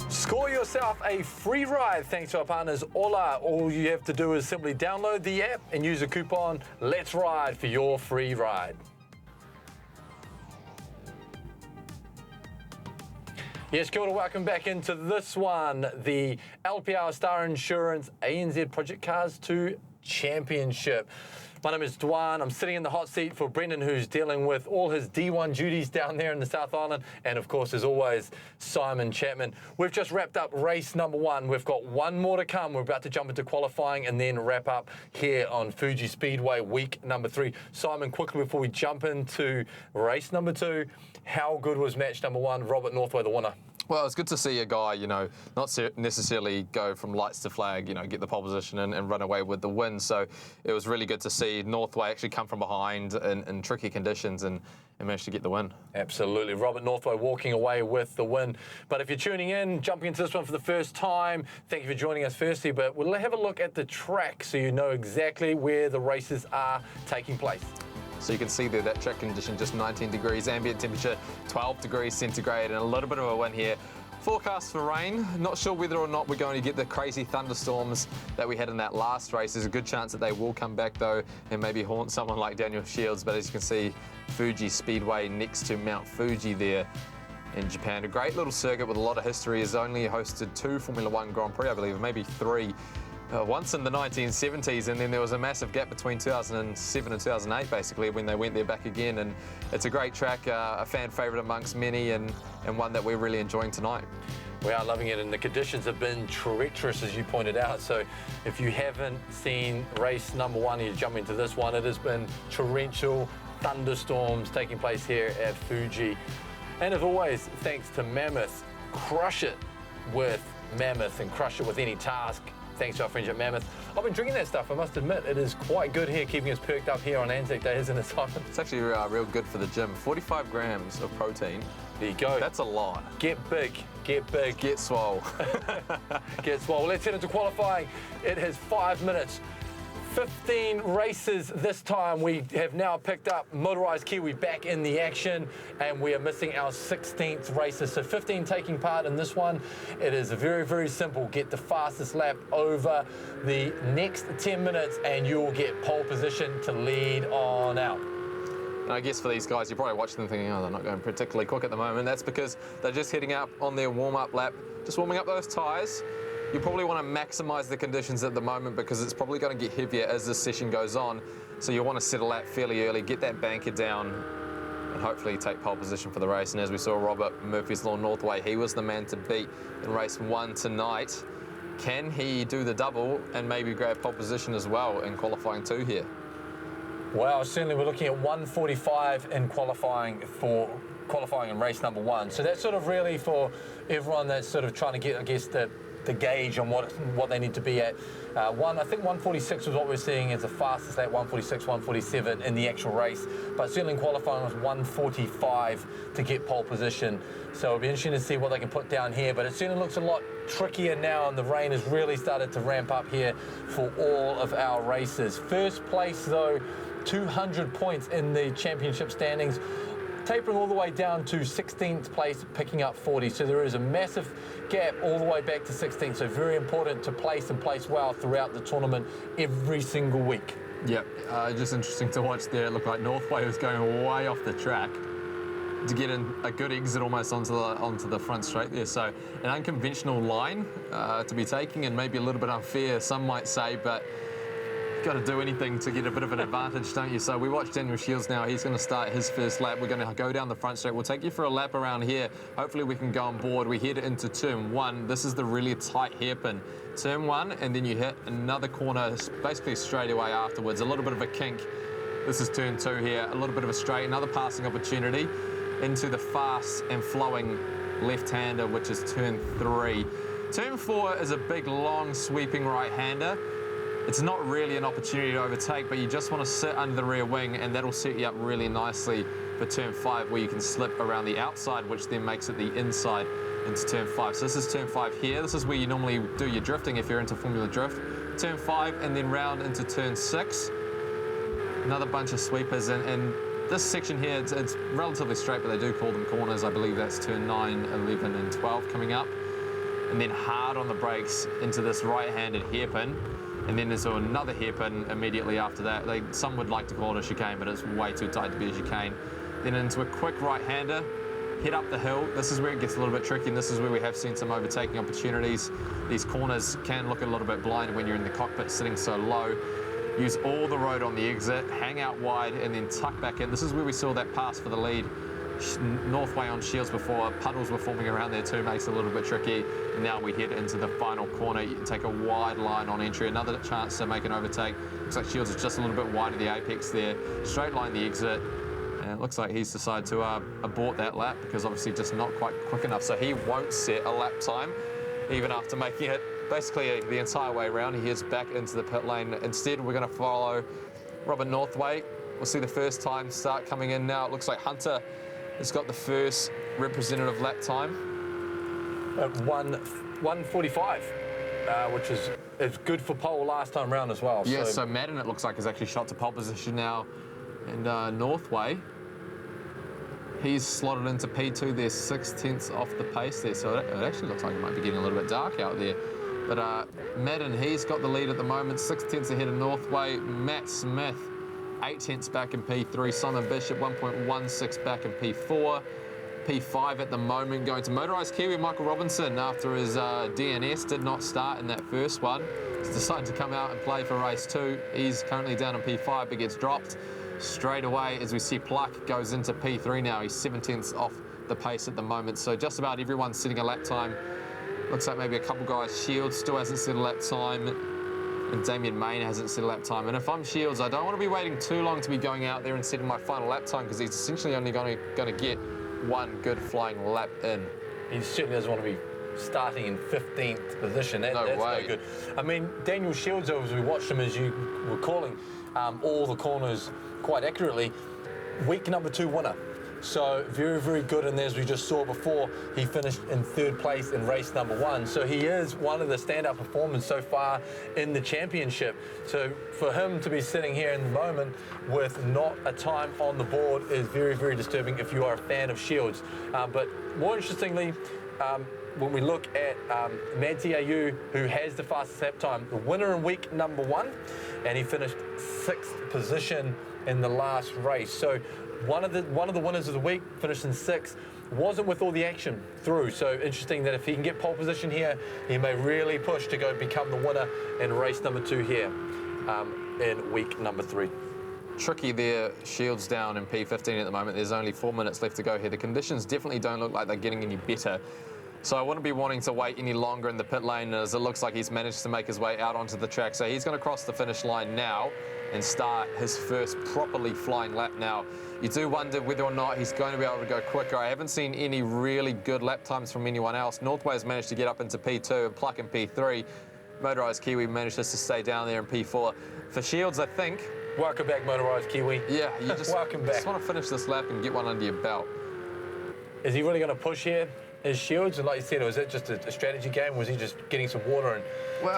Score yourself a free ride thanks to our partners Ola. All you have to do is simply download the app and use the coupon Let's Ride for your free ride. Yes, kia ora, welcome back into this one, the LPR Star Insurance ANZ Project Cars 2 Championship. My name is Dwan. I'm sitting in the hot seat for Brendan, who's dealing with all his D1 duties down there in the South Island. And of course, as always, Simon Chapman. We've just wrapped up race number 1. We've got one more to come. We're about to jump into qualifying and then wrap up here on FUJI Speedway week number 3. Simon, quickly before we jump into race number 2, how good was match number 1? Robert Northway, the winner. Well, it's good to see a guy, not necessarily go from lights to flag, get the pole position and run away with the win. So it was really good to see Northway actually come from behind in tricky conditions and manage to get the win. Absolutely. Robert Northway walking away with the win. But if you're tuning in, jumping into this one for the first time, thank you for joining us firstly. But we'll have a look at the track so you know exactly where the races are taking place. So you can see there that track condition, just 19 degrees, ambient temperature 12 degrees centigrade, and a little bit of a wind here. Forecast for rain. Not sure whether or not we're going to get the crazy thunderstorms that we had in that last race. There's a good chance that they will come back though and maybe haunt someone like Daniel Shields. But as you can see, FUJI Speedway next to Mount Fuji there in Japan. A great little circuit with a lot of history. Has only hosted 2 Formula 1 Grand Prix, I believe, maybe 3. Once in the 1970s, and then there was a massive gap between 2007 and 2008, basically, when they went there back again. And it's a great track, a fan favourite amongst many, and one that we're really enjoying tonight. We are loving it, and the conditions have been treacherous, as you pointed out. So if you haven't seen race number 1 and you jump into this one, it has been torrential thunderstorms taking place here at Fuji. And as always, thanks to Mammoth. Crush it with Mammoth and crush it with any task. Thanks to our friends at Mammoth. I've been drinking that stuff, I must admit. It is quite good here, keeping us perked up here on Anzac Day, isn't it, Simon? It's actually real good for the gym. 45 grams of protein. There you go. That's a lot. Get big, get big. Get swole. Get swole. Well, let's head into qualifying. It has 5 minutes. 15 races this time. We have now picked up Motorised Kiwi back in the action, and we are missing our 16th races. So 15 taking part in this one. It is very, very simple. Get the fastest lap over the next 10 minutes, and you'll get pole position to lead on out. And I guess for these guys, you're probably watching them thinking, oh, they're not going particularly quick at the moment. That's because they're just heading up on their warm-up lap, just warming up those tyres. You probably want to maximise the conditions at the moment because it's probably going to get heavier as this session goes on. So you want to settle lap fairly early, get that banker down, and hopefully take pole position for the race. And as we saw Robert Murphy's Law Northway, he was the man to beat in race 1 tonight. Can he do the double and maybe grab pole position as well in qualifying 2 here? Well, certainly we're looking at 1:45 in qualifying in race number 1. So that's sort of really for everyone that's sort of trying to get, I guess, the gauge on what they need to be at. I think 1:46 was what we're seeing as the fastest lap, 1:46, 1:47 in the actual race. But certainly in qualifying was 1:45 to get pole position. So it'll be interesting to see what they can put down here. But it certainly looks a lot trickier now, and the rain has really started to ramp up here for all of our races. First place though, 200 points in the championship standings, tapering all the way down to 16th place, picking up 40. So there is a massive gap all the way back to 16th. So very important to place and place well throughout the tournament every single week. Yep, just interesting to watch there. It looked like Northway was going way off the track to get in a good exit almost onto the front straight there. So an unconventional line to be taking, and maybe a little bit unfair, some might say, but got to do anything to get a bit of an advantage, don't you? So we watch Daniel Shields now. He's going to start his first lap. We're going to go down the front straight. We'll take you for a lap around here. Hopefully we can go on board. We head into turn 1. This is the really tight hairpin. Turn 1, and then you hit another corner basically straight away afterwards. A little bit of a kink. This is turn 2 here. A little bit of a straight. Another passing opportunity into the fast and flowing left-hander, which is turn 3. Turn 4 is a big, long, sweeping right-hander. It's not really an opportunity to overtake, but you just want to sit under the rear wing, and that'll set you up really nicely for turn 5, where you can slip around the outside, which then makes it the inside into turn 5. So this is turn 5 here. This is where you normally do your drifting if you're into Formula Drift. Turn 5 and then round into turn 6. Another bunch of sweepers, and this section here, it's relatively straight, but they do call them corners. I believe that's turn 9, 11 and 12 coming up. And then hard on the brakes into this right-handed hairpin. And then there's another hairpin immediately after that. Some would like to call it a chicane, but it's way too tight to be a chicane. Then into a quick right-hander, head up the hill. This is where it gets a little bit tricky, and this is where we have seen some overtaking opportunities. These corners can look a little bit blind when you're in the cockpit sitting so low. use all the road on the exit, hang out wide, and then tuck back in. This is where we saw that pass for the lead. Northway on Shields before. Puddles were forming around there too, makes it a little bit tricky. Now we head into the final corner. You take a wide line on entry, another chance to make an overtake. Looks like Shields is just a little bit wide of the apex there. Straight line the exit. And it looks like he's decided to abort that lap because obviously just not quite quick enough. So he won't set a lap time, even after making it basically the entire way around. He heads back into the pit lane. Instead, we're going to follow Robert Northway. We'll see the first time start coming in now. It looks like Hunter has got the first representative lap time. At 1:45, which is good for pole last time round as well. Yeah, so Madden, it looks like, has actually shot to pole position now. And Northway, he's slotted into P2 there, 6/10 off the pace there. So it actually looks like it might be getting a little bit dark out there. But Madden, he's got the lead at the moment, 6/10 ahead of Northway. Matt Smith, 8/10 back in P3. Simon Bishop, 1.16 back in P4. P5 at the moment, going to motorised Kiwi Michael Robinson after his DNS did not start in that first one. He's decided to come out and play for race 2. He's currently down in P5 but gets dropped straight away as we see Pluck goes into P3 now. He's 7/10 off the pace at the moment. So just about everyone's setting a lap time. Looks like maybe a couple guys. Shields still hasn't set a lap time. And Damien Main hasn't set a lap time. And if I'm Shields, I don't want to be waiting too long to be going out there and setting my final lap time because he's essentially only going to get one good flying lap in. He certainly doesn't want to be starting in 15th position. That's way. no good. I mean, Daniel Shields, as we watched him, as you were calling all the corners quite accurately, week number 2 winner. So very, very good. And as we just saw before, he finished in 3rd place in race number 1. So he is one of the standout performers so far in the championship. So for him to be sitting here in the moment with not a time on the board is very, very disturbing if you are a fan of Shields. But more interestingly, when we look at Madsy Au, who has the fastest lap time, the winner in week number 1, and he finished 6th position in the last race. So one of the winners of the week finished in 6th, wasn't with all the action through. So interesting that if he can get pole position here, he may really push to go become the winner in race number 2 here in week number 3. Tricky there, Shields down in P15 at the moment. There's only 4 minutes left to go here. The conditions definitely don't look like they're getting any better. So I wouldn't be wanting to wait any longer in the pit lane as it looks like he's managed to make his way out onto the track. So he's going to cross the finish line now and start his first properly flying lap now. You do wonder whether or not he's going to be able to go quicker. I haven't seen any really good lap times from anyone else. Northway has managed to get up into P2 and Pluck in P3. Motorised Kiwi managed just to stay down there in P4. For Shields, I think... Welcome back, Motorised Kiwi. Yeah, you just, welcome back. Just want to finish this lap and get one under your belt. Is he really going to push here? Is Shields, and like you said, was it just a strategy game? Was he just getting some water and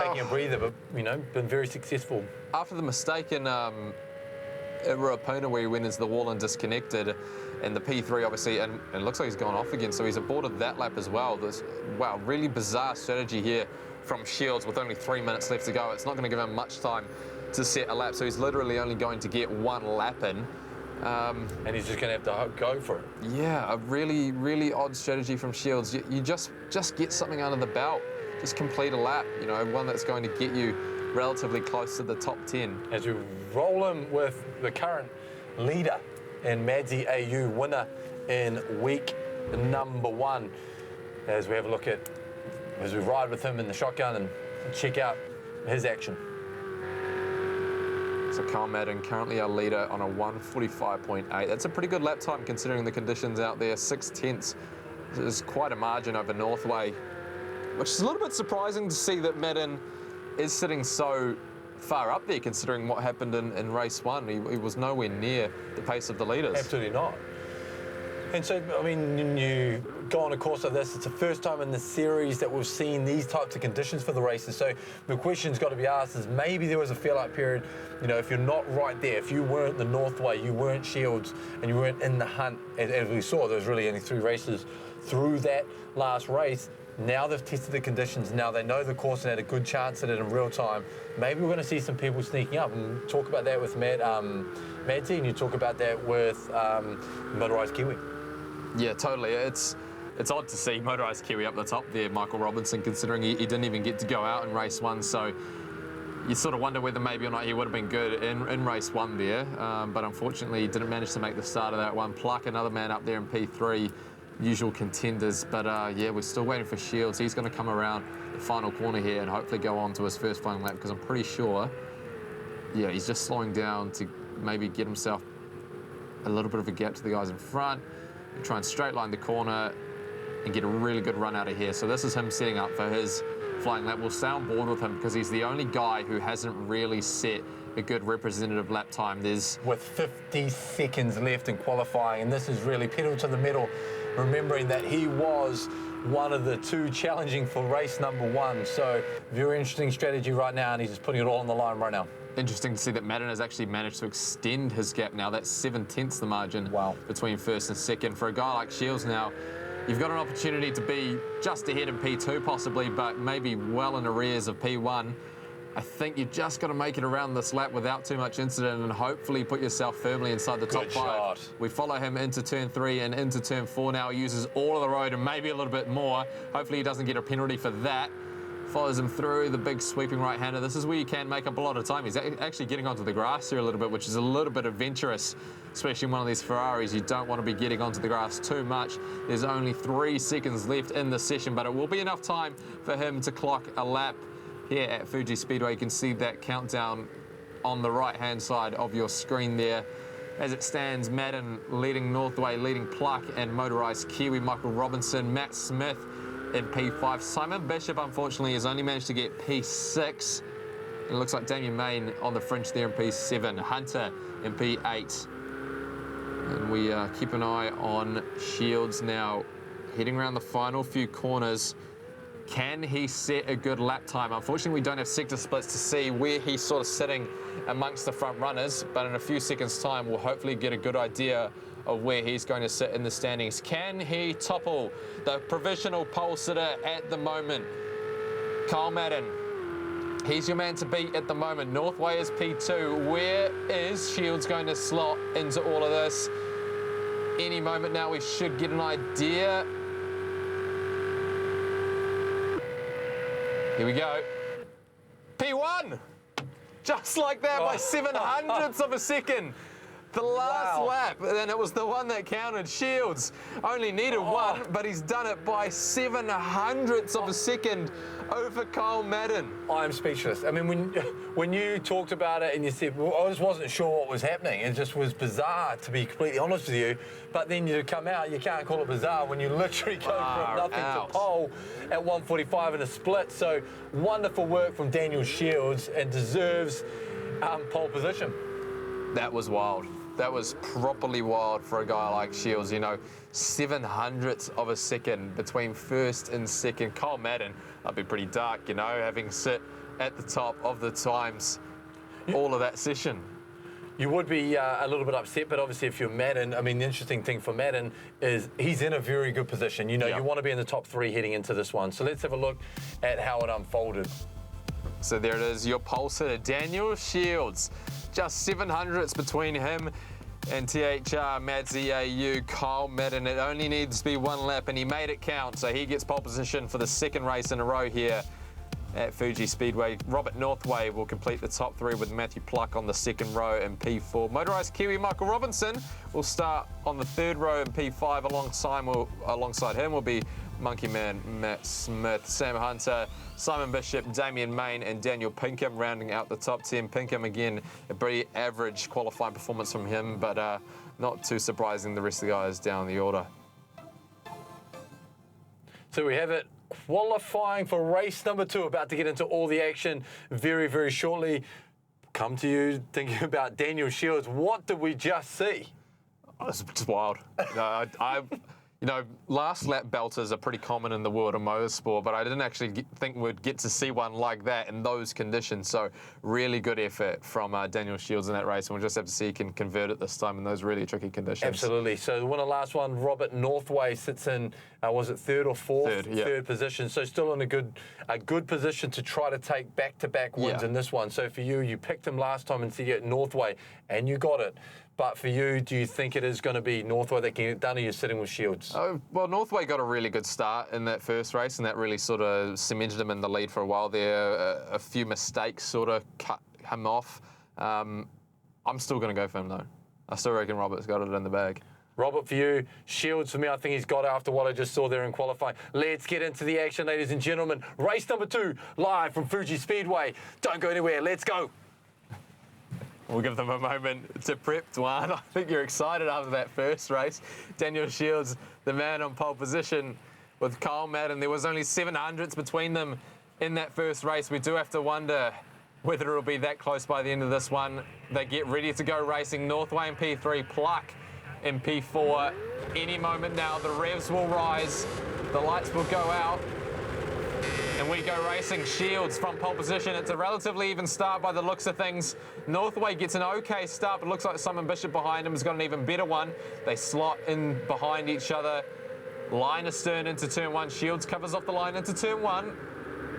taking a breather, but, you know, been very successful? After the mistake in Ruapuna where he went into the wall and disconnected, and the P3 obviously, and it looks like he's gone off again, so he's aborted that lap as well. Wow, really bizarre strategy here from Shields with only 3 minutes left to go. It's not going to give him much time to set a lap, so he's literally only going to get one lap in. And he's just going to have to go for it. Yeah, a really, really odd strategy from Shields. You just get something under the belt. Just complete a lap, you know, one that's going to get you relatively close to the top 10. As we roll in with the current leader and Madsy Au, winner in week number 1, as we have a look at, as we ride with him in the shotgun and check out his action. So Carl Madden, currently our leader on a 1:45.8. That's a pretty good lap time considering the conditions out there. 6/10 is quite a margin over Northway, which is a little bit surprising to see that Madden is sitting so far up there considering what happened in race 1. He was nowhere near the pace of the leaders. Absolutely not. And so, I mean, you go on a course like this, it's the first time in the series that we've seen these types of conditions for the races. So the question's got to be asked is maybe there was a fail-out period, you know, if you're not right there, if you weren't the Northway, you weren't Shields, and you weren't in the hunt, as we saw, there was really only 3 races through that last race. Now they've tested the conditions, now they know the course and had a good chance at it in real time. Maybe we're going to see some people sneaking up, and talk about that with Madsy, and you talk about that with Motorised Kiwi. Yeah, totally. It's odd to see Motorised Kiwi up the top there, Michael Robinson, considering he didn't even get to go out in race 1. So, you sort of wonder whether maybe or not he would have been good in race 1 there, but unfortunately he didn't manage to make the start of that one. Pluck, another man up there in P3, usual contenders, but yeah, we're still waiting for Shields. He's going to come around the final corner here and hopefully go on to his first final lap, because I'm pretty sure, yeah, he's just slowing down to maybe get himself a little bit of a gap to the guys in front, and try and straight line the corner and get a really good run out of here. So this is him setting up for his flying lap. We'll stay on board with him because he's the only guy who hasn't really set a good representative lap time. There's with 50 seconds left in qualifying, and this is really pedal to the metal, remembering that he was one of the 2 challenging for race number 1. So very interesting strategy right now, and he's just putting it all on the line right now. Interesting to see that Madden has actually managed to extend his gap now. That's 7/10 the margin between first and second. For a guy like Shields now, you've got an opportunity to be just ahead in P2 possibly, but maybe well in arrears of P1. I think you've just got to make it around this lap without too much incident and hopefully put yourself firmly inside the top 5. Shot. We follow him into turn 3 and into turn 4 now. He uses all of the road and maybe a little bit more. Hopefully he doesn't get a penalty for that. Follows him through the big sweeping right-hander. This is where you can make up a lot of time. He's actually getting onto the grass here a little bit, which is a little bit adventurous, especially in one of these Ferraris. You don't want to be getting onto the grass too much. There's only 3 seconds left in the session, but it will be enough time for him to clock a lap here at Fuji Speedway. You can see that countdown on the right-hand side of your screen there. As it stands, Madden leading Northway, leading Pluck, and motorised Kiwi Michael Robinson, Matt Smith in P5. Simon Bishop, unfortunately, has only managed to get P6. It looks like Damien Main on the fringe there in P7. Hunter in P8. And we keep an eye on Shields now, heading around the final few corners. Can he set a good lap time? Unfortunately, we don't have sector splits to see where he's sort of sitting amongst the front runners, but in a few seconds' time, we'll hopefully get a good idea of where he's going to sit in the standings. Can he topple the provisional pole sitter at the moment? Kyle Madden, he's your man to beat at the moment. Northway is P2. Where is Shields going to slot into all of this? Any moment now, we should get an idea. Here we go. P1! Just like that, by 7/100ths of a second. The last lap, and it was the one that counted. Shields only needed 1, but he's done it by 7/100ths of a second over Kyle Madden. I'm speechless. I mean, when you talked about it and you said, well, I just wasn't sure what was happening. It just was bizarre, to be completely honest with you. But then you come out, you can't call it bizarre when you literally go from nothing to pole at 1:45 in a split. So wonderful work from Daniel Shields, and deserves pole position. That was wild. That was properly wild for a guy like Shields. You know, 7/100ths of a second between first and second. Kyle Madden, that'd be pretty dark, you know, having sit at the top of the times all of that session. You would be a little bit upset, but obviously if you're Madden, I mean, the interesting thing for Madden is he's in a very good position. You know, you want to be in the top 3 heading into this one. So let's have a look at how it unfolded. So there it is, your pole sitter, Daniel Shields. Just 7/100ths between him and THR Madzi AU, Kyle Madden. It only needs to be 1 lap, and he made it count. So he gets pole position for the 2nd race in a row here at Fuji Speedway. Robert Northway will complete the top 3 with Matthew Pluck on the 2nd row in P4. Motorised Kiwi Michael Robinson will start on the 3rd row in P5. Alongside him will be Monkey Man Matt Smith, Sam Hunter, Simon Bishop, Damien Main, and Daniel Pinkham rounding out the top 10. Pinkham, again, a pretty average qualifying performance from him, but not too surprising, the rest of the guys down the order. So we have it qualifying for race number 2, about to get into all the action very, very shortly. Come to you thinking about Daniel Shields. What did we just see? Oh, it's just wild. You know, last lap belters are pretty common in the world of motorsport, but I didn't actually think we'd get to see one like that in those conditions. So really good effort from Daniel Shields in that race, and we'll just have to see if he can convert it this time in those really tricky conditions. Absolutely. So the winner last one, Robert Northway, sits in, was it 3rd or 4th? 3rd, yeah. 3rd position. So still in a good position to try to take back-to-back wins in this one. So for you picked him last time and said Northway, and you got it. But for you, do you think it is going to be Northway that can get it done, or you're sitting with Shields? Shields? Well, Northway got a really good start in that first race, and that really sort of cemented him in the lead for a while there. A few mistakes sort of cut him off. I'm still going to go for him, though. I still reckon Robert's got it in the bag. Robert for you, Shields for me. I think he's got it after what I just saw there in qualifying. Let's get into the action, ladies and gentlemen. Race number 2, live from FUJI Speedway. Don't go anywhere. Let's go. We'll give them a moment to prep, Dwan. I think you're excited after that first race. Daniel Shields, the man on pole position with Kyle Madden. There was only 700ths between them in that first race. We do have to wonder whether it'll be that close by the end of this one. They get ready to go racing. Northway in P3, Pluck in P4. Any moment now, the revs will rise, the lights will go out, and we go racing. Shields from pole position. It's a relatively even start by the looks of things. Northway gets an okay start, but looks like Simon Bishop behind him has got an even better one. They slot in behind each other. Line astern into turn 1. Shields covers off the line into turn 1.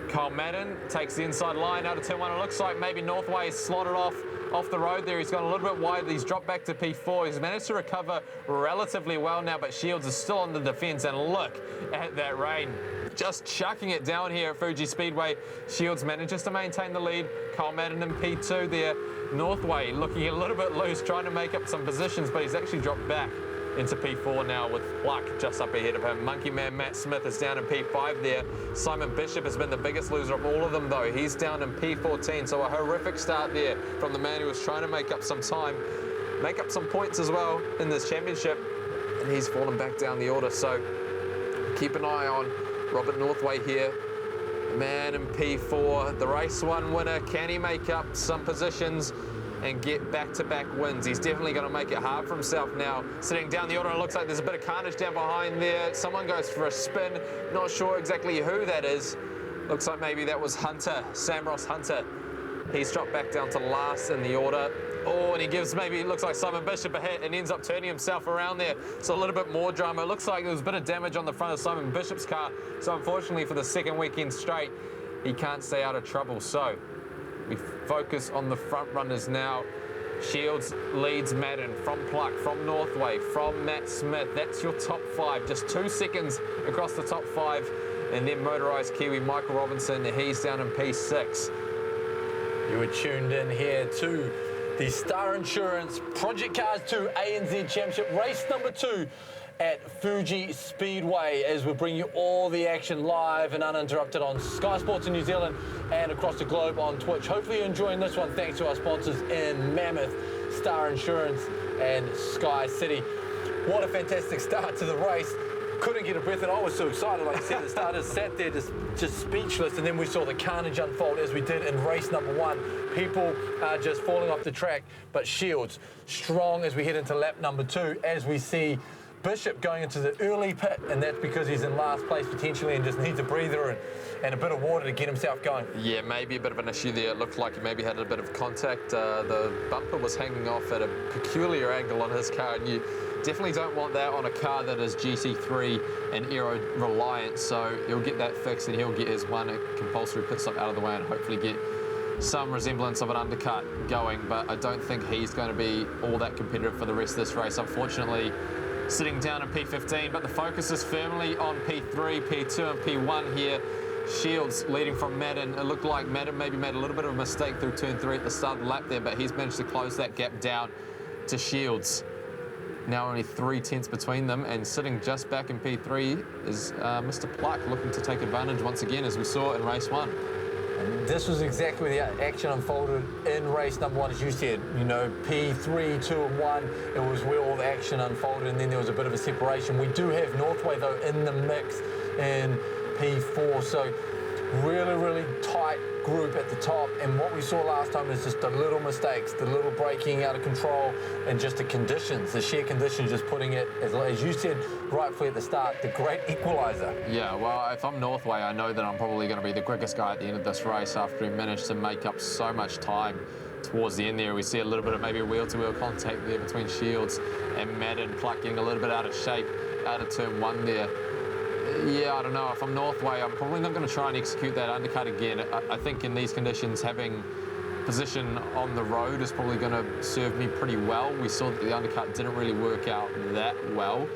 Kyle Madden takes the inside line out of turn 1. It looks like maybe Northway is slotted off the road there. He's gone a little bit wide. He's dropped back to P4. He's managed to recover relatively well now, but Shields is still on the defence, and look at that rain. Just chucking it down here at FUJI Speedway. Shields manages to maintain the lead. Kyle Madden in P2 there. Northway looking a little bit loose, trying to make up some positions, but he's actually dropped back into P4 now with Pluck just up ahead of him. Monkey Man Matt Smith is down in P5 there. Simon Bishop has been the biggest loser of all of them, though. He's down in P14, so a horrific start there from the man who was trying to make up some time, make up some points as well in this championship, and he's fallen back down the order. So keep an eye on Robert Northway here. Man in P4, the race 1 winner. Can he make up some positions and get back-to-back wins? He's definitely going to make it hard for himself now. Sitting down the order, it looks like there's a bit of carnage down behind there. Someone goes for a spin. Not sure exactly who that is. Looks like maybe that was Hunter, Sam Ross Hunter. He's dropped back down to last in the order. Oh, and he gives maybe, it looks like Simon Bishop a hit and ends up turning himself around there. So a little bit more drama. It looks like there was a bit of damage on the front of Simon Bishop's car. So unfortunately for the second weekend straight, he can't stay out of trouble. So we focus on the front runners now. Shields leads Madden from Pluck, from Northway, from Matt Smith. That's your top 5. Just 2 seconds across the top 5. And then motorised Kiwi Michael Robinson, he's down in P6. You were tuned in here to the Star Insurance Project Cars 2 ANZ Championship, race number 2 at FUJI Speedway, as we bring you all the action live and uninterrupted on Sky Sports in New Zealand and across the globe on Twitch. Hopefully you're enjoying this one, thanks to our sponsors in Mammoth, Star Insurance and SKYCITY. What a fantastic start to the race. Couldn't get a breath, and I was so excited. Like I said, the starters sat there just speechless, and then we saw the carnage unfold as we did in race number 1. People are just falling off the track, but Shields strong as we head into lap number 2, as we see Bishop going into the early pit, and that's because he's in last place potentially and just needs a breather and a bit of water to get himself going. Yeah, maybe a bit of an issue there. It looked like he maybe had a bit of contact. The bumper was hanging off at a peculiar angle on his car, and you definitely don't want that on a car that is GC3 and aero reliant. So he'll get that fixed, and he'll get his one compulsory pit stop out of the way and hopefully get some resemblance of an undercut going. But I don't think he's going to be all that competitive for the rest of this race, unfortunately. Sitting down in P15, but the focus is firmly on P3, P2 and P1 here. Shields leading from Madden. It looked like Madden maybe made a little bit of a mistake through turn 3 at the start of the lap there, but he's managed to close that gap down to Shields. Now only 3 tenths between them, and sitting just back in P3 is Mr. Pluck, looking to take advantage once again, as we saw in race 1. And this was exactly the action unfolded in race number 1, as you said. You know, P3, 2 and 1, it was where all the action unfolded, and then there was a bit of a separation. We do have Northway, though, in the mix in P4, so really, really tight group at the top. And what we saw last time is just the little mistakes, the little braking out of control, and just the conditions, the sheer conditions, just putting it, as you said rightfully at the start, the great equaliser. Yeah, well, if I'm Northway, I know that I'm probably going to be the quickest guy at the end of this race after he managed to make up so much time towards the end there. We see a little bit of maybe wheel-to-wheel contact there between Shields and Madden. Pluck getting a little bit out of shape out of turn 1 there. Yeah, I don't know. If I'm Northway, I'm probably not going to try and execute that undercut again. I think in these conditions, having position on the road is probably going to serve me pretty well. We saw that the undercut didn't really work out that well.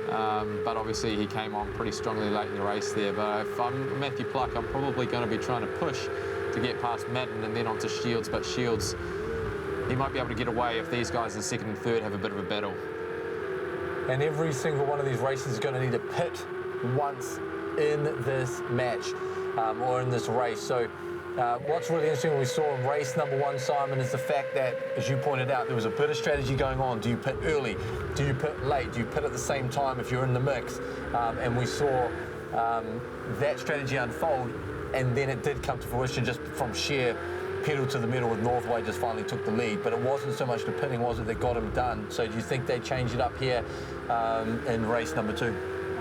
but obviously he came on pretty strongly late in the race there. But if I'm Matthew Pluck, I'm probably going to be trying to push to get past Madden and then onto Shields, but Shields, he might be able to get away if these guys in second and third have a bit of a battle. And every single one of these races is going to need a pit once in this match or in this race. So what's really interesting we saw in race number 1, Simon, is the fact that, as you pointed out, there was a bit of strategy going on. Do you pit early? Do you pit late? Do you pit at the same time if you're in the mix? And we saw that strategy unfold, and then it did come to fruition just from sheer pedal to the metal with Northway just finally took the lead. But it wasn't so much the pitting, was it, that got him done? So do you think they changed it up here in race number 2?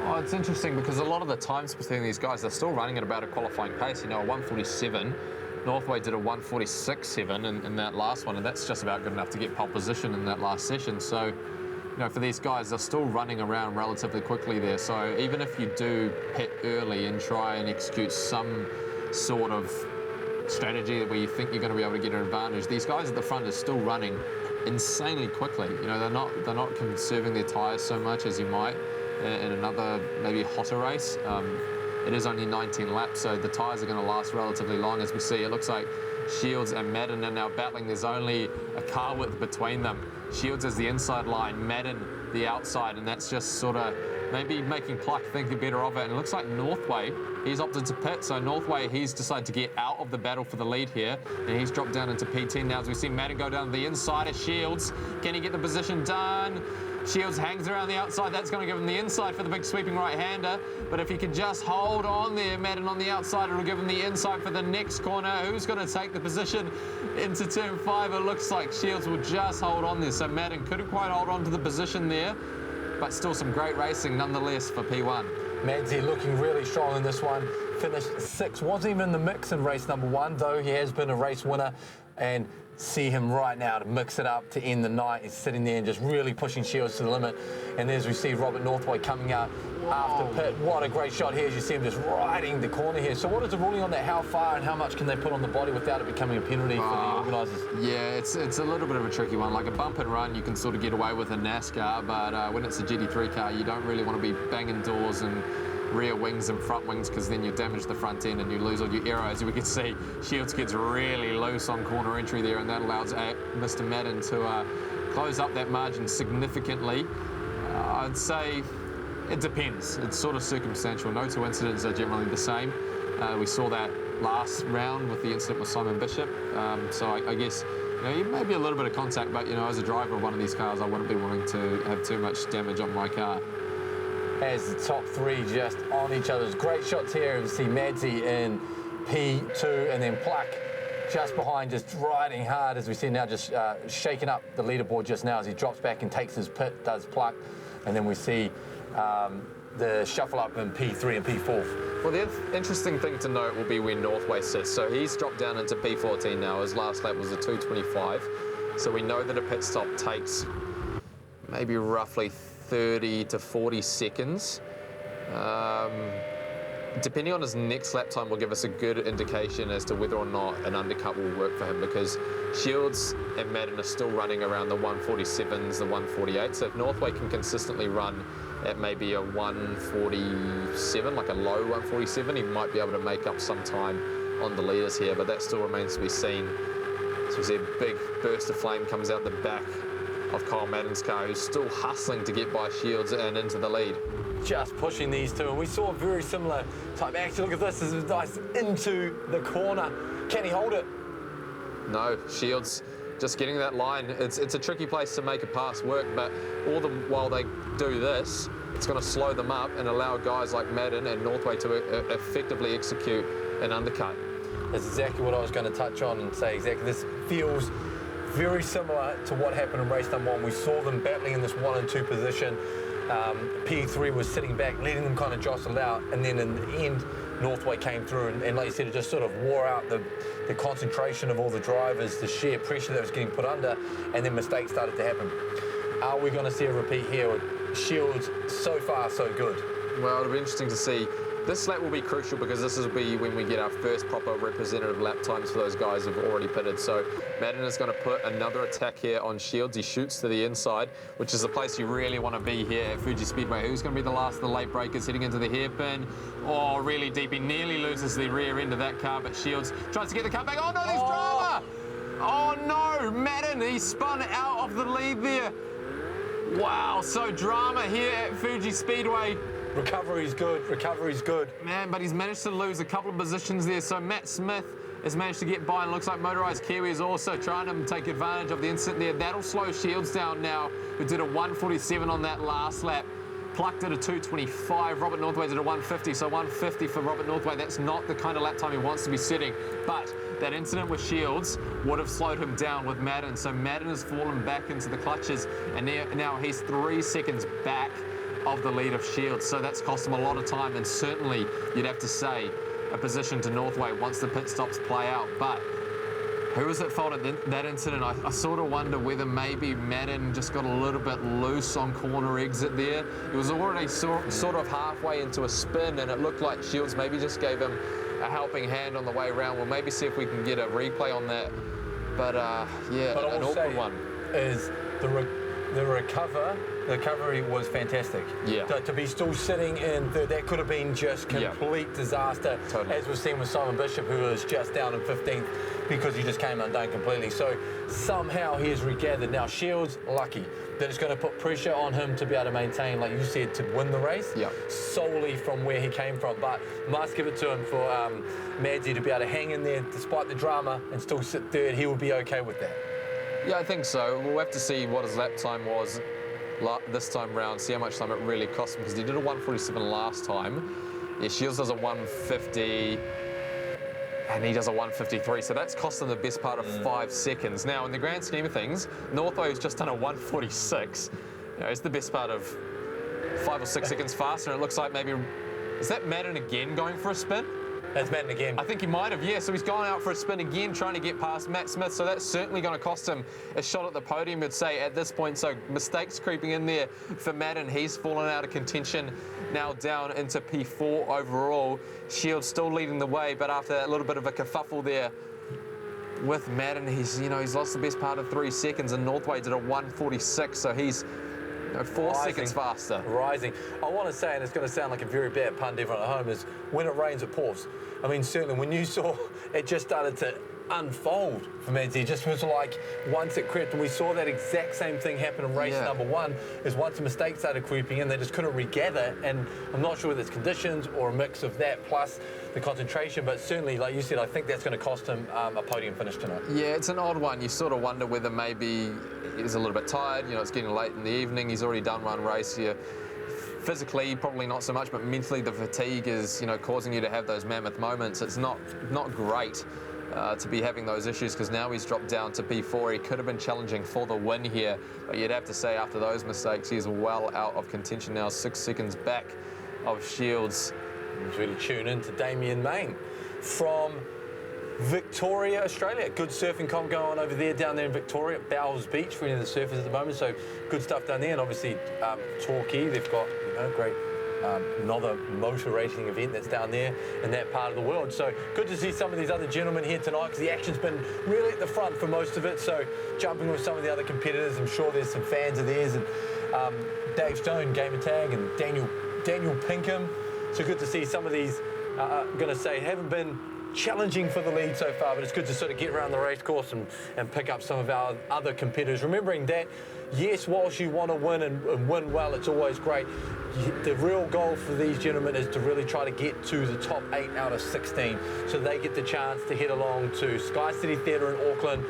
Oh, it's interesting because a lot of the times between these guys, they're still running at about a qualifying pace. You know, a 147. Northway did a 146.7 in that last one, and that's just about good enough to get pole position in that last session. So, you know, for these guys, they're still running around relatively quickly there. So even if you do pit early and try and execute some sort of strategy where you think you're going to be able to get an advantage, these guys at the front are still running insanely quickly. You know, they're not conserving their tyres so much as you might in another maybe hotter race. It is only 19 laps, so the tyres are going to last relatively long. As we see, it looks like Shields and Madden are now battling. There's only a car width between them. Shields is the inside line, Madden the outside, and that's just sort of maybe making Pluck think better of it. And it looks like Northway, he's opted to pit, so Northway, he's decided to get out of the battle for the lead here, and he's dropped down into P10 now as we see Madden go down the inside of Shields. Can he get the position done? Shields hangs around the outside. That's going to give him the inside for the big sweeping right-hander. But if he can just hold on there, Madden on the outside, it'll give him the inside for the next corner. Who's going to take the position into turn 5? It looks like Shields will just hold on there. So Madden couldn't quite hold on to the position there, but still some great racing nonetheless for P1. Madsy looking really strong in this one. Finished 6th. Wasn't even in the mix in race number 1, though he has been a race winner. And see him right now to mix it up to end the night. He's sitting there and just really pushing Shields to the limit. And as we see Robert Northway coming out after pit. What a great shot here as you see him just riding the corner here. So what is the ruling on that? How far and how much can they put on the body without it becoming a penalty for the organisers? Yeah, it's a little bit of a tricky one. Like a bump and run you can sort of get away with in NASCAR, but when it's a GT3 car you don't really want to be banging doors and rear wings and front wings, because then you damage the front end and you lose all your aero. As we can see, Shields gets really loose on corner entry there, and that allows Mr. Madden to close up that margin significantly. I'd say it depends. It's sort of circumstantial. No two incidents are generally the same. We saw that last round with the incident with Simon Bishop. So I guess, you know, maybe a little bit of contact, but, you know, as a driver of one of these cars, I wouldn't be wanting to have too much damage on my car. As the top 3 just on each other's great shots here. You see Madsy in P2 and then Pluck just behind, just riding hard, as we see now, just shaking up the leaderboard just now as he drops back and takes his pit, does Pluck. And then we see the shuffle up in P3 and P4. Well, the interesting thing to note will be where Northway sits. So he's dropped down into P14 now. His last lap was a 2:25. So we know that a pit stop takes maybe roughly 30 to 40 seconds. Depending on his next lap time will give us a good indication as to whether or not an undercut will work for him, because Shields and Madden are still running around the 147s, the 148. So if Northway can consistently run at maybe a 147, like a low 147, he might be able to make up some time on the leaders here, but that still remains to be seen. So we see a big burst of flame comes out the back of Kyle Madden's car, who's still hustling to get by Shields and into the lead. Just pushing these two, and we saw a very similar type action. Look at this, this is nice into the corner. Can he hold it? No, Shields just getting that line. It's a tricky place to make a pass work, but all the while they do this, it's going to slow them up and allow guys like Madden and Northway to effectively execute an undercut. That's exactly what I was going to touch on and say. Exactly, this feels very similar to what happened in race number 1. We saw them battling in this 1 and 2 position. P3 was sitting back, letting them kind of jostle out, and then in the end, Northway came through, and like you said, it just sort of wore out the concentration of all the drivers, the sheer pressure that was getting put under, and then mistakes started to happen. Are we going to see a repeat here? Shields, so far, so good. Well, it'll be interesting to see This lap will be crucial because this will be when we get our first proper representative lap times for those guys who've already pitted. So Madden is going to put another attack here on Shields. He shoots to the inside, which is the place you really want to be here at Fuji Speedway. Who's going to be the last of the late breakers heading into the hairpin? Oh, really deep. He nearly loses the rear end of that car, but Shields tries to get the car back. Oh no, there's drama! Oh no, Madden, he spun out of the lead there. Wow, so drama here at Fuji Speedway. Recovery's good, recovery's good. Man, but he's managed to lose a couple of positions there. So Matt Smith has managed to get by, and looks like Motorised Kiwi is also trying to take advantage of the incident there. That'll slow Shields down now, who did a 147 on that last lap. Plucked at a 225. Robert Northway did a 150, so 150 for Robert Northway. That's not the kind of lap time he wants to be setting, but that incident with Shields would have slowed him down with Madden. So Madden has fallen back into the clutches, and now he's 3 seconds back of the lead of Shields. So that's cost him a lot of time, and certainly you'd have to say a position to Northway once the pit stops play out. But who was at fault at that incident? I sort of wonder whether maybe Madden just got a little bit loose on corner exit there. He was already sort of halfway into a spin, and it looked like Shields maybe just gave him a helping hand on the way around. We'll maybe see if we can get a replay on that. But yeah, but an awkward one. Is the recovery was fantastic. Yeah. To be still sitting in third, that could have been just complete disaster. Totally. As we've seen with Simon Bishop, who was just down in 15th because he just came undone completely. So somehow he has regathered. Now Shields, lucky that it's going to put pressure on him to be able to maintain, like you said, to win the race solely from where he came from. But must give it to him for Madsy to be able to hang in there despite the drama and still sit third. He will be okay with that. Yeah, I think so. We'll have to see what his lap time was this time round, see how much time it really cost him, because he did a 147 last time. Yeah, Shields does a 150, and he does a 153, so that's cost him the best part of 5 seconds. Now, in the grand scheme of things, Northway has just done a 146. You know, it's the best part of 5 or 6 seconds faster, and it looks like maybe, is that Madden again going for a spin? That's Madden again. I think he might have, yeah. So he's gone out for a spin again, trying to get past Matt Smith. So that's certainly going to cost him a shot at the podium, I'd say, at this point. So mistakes creeping in there for Madden. He's fallen out of contention, now down into P4 overall. Shields still leading the way, but after that little bit of a kerfuffle there with Madden, he's lost the best part of 3 seconds, and Northway did a 146. So he's 4 seconds faster. Rising. I want to say, and it's going to sound like a very bad pun to everyone at home, is when it rains, it pours. I mean, certainly when you saw it just started to unfold for Madsy, it just was like once it crept, and we saw that exact same thing happen in race number 1, is once a mistake started creeping in, they just couldn't regather, and I'm not sure whether it's conditions or a mix of that plus the concentration, but certainly, like you said, I think that's going to cost him a podium finish tonight. Yeah, it's an odd one. You sort of wonder whether maybe he's a little bit tired. You know, it's getting late in the evening. He's already done one race here. Physically, probably not so much, but mentally, the fatigue is, causing you to have those mammoth moments. It's not great to be having those issues, because now he's dropped down to P4. He could have been challenging for the win here, but you'd have to say after those mistakes, he's well out of contention now, 6 seconds back of Shields. Let's really tune in to Damien Main from Victoria, Australia. Good surfing comp going on over there, down there in Victoria at Bowles Beach for any of the surfers at the moment. So good stuff down there. And obviously Torquay, they've got great another motor racing event that's down there in that part of the world. So good to see some of these other gentlemen here tonight, because the action's been really at the front for most of it. So jumping with some of the other competitors, I'm sure there's some fans of theirs, and Dave Stone, Gamer Tag, and Daniel Pinkham. So good to see some of these, I'm going to say, haven't been challenging for the lead so far, but it's good to sort of get around the race course and pick up some of our other competitors. Remembering that, yes, whilst you want to win and win well, it's always great. The real goal for these gentlemen is to really try to get to the top 8 out of 16, so they get the chance to head along to SkyCITY Theatre in Auckland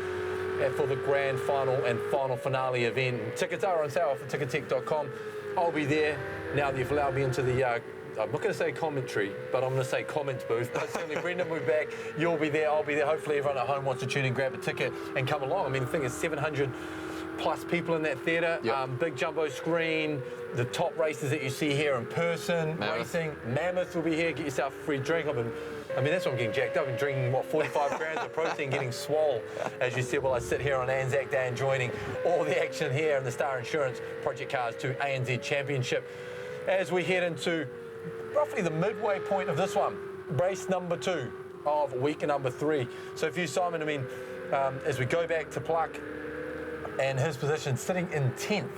for the grand final and final finale event. Tickets are on sale for tickettech.com. I'll be there now that you've allowed me into the I'm not going to say commentary, but I'm going to say comments booth. But certainly, Brendan will be back. You'll be there. I'll be there. Hopefully, everyone at home wants to tune in, grab a ticket, and come along. I mean, the thing is, 700 plus people in that theatre. Yep. Big jumbo screen. The top races that you see here in person. Racing. Mammoth will be here. Get yourself a free drink. I mean, that's why I'm getting jacked up. I've been drinking, 45 grams of protein, getting swole, as you said, while I sit here on ANZ Day enjoying all the action here in the Star Insurance Project Cars 2 ANZ Championship. As we head into roughly the midway point of this one, race number 2 of week number 3. So for you, Simon, I mean, as we go back to Pluck and his position sitting in 10th.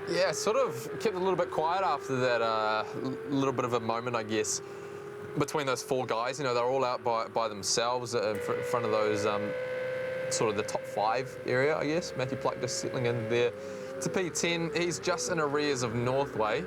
Yeah, sort of kept a little bit quiet after that little bit of a moment, I guess, between those 4 guys. You know, they're all out by themselves in front of those sort of the top 5 area, I guess. Matthew Pluck just settling in there to P10. He's just in arrears of Northway.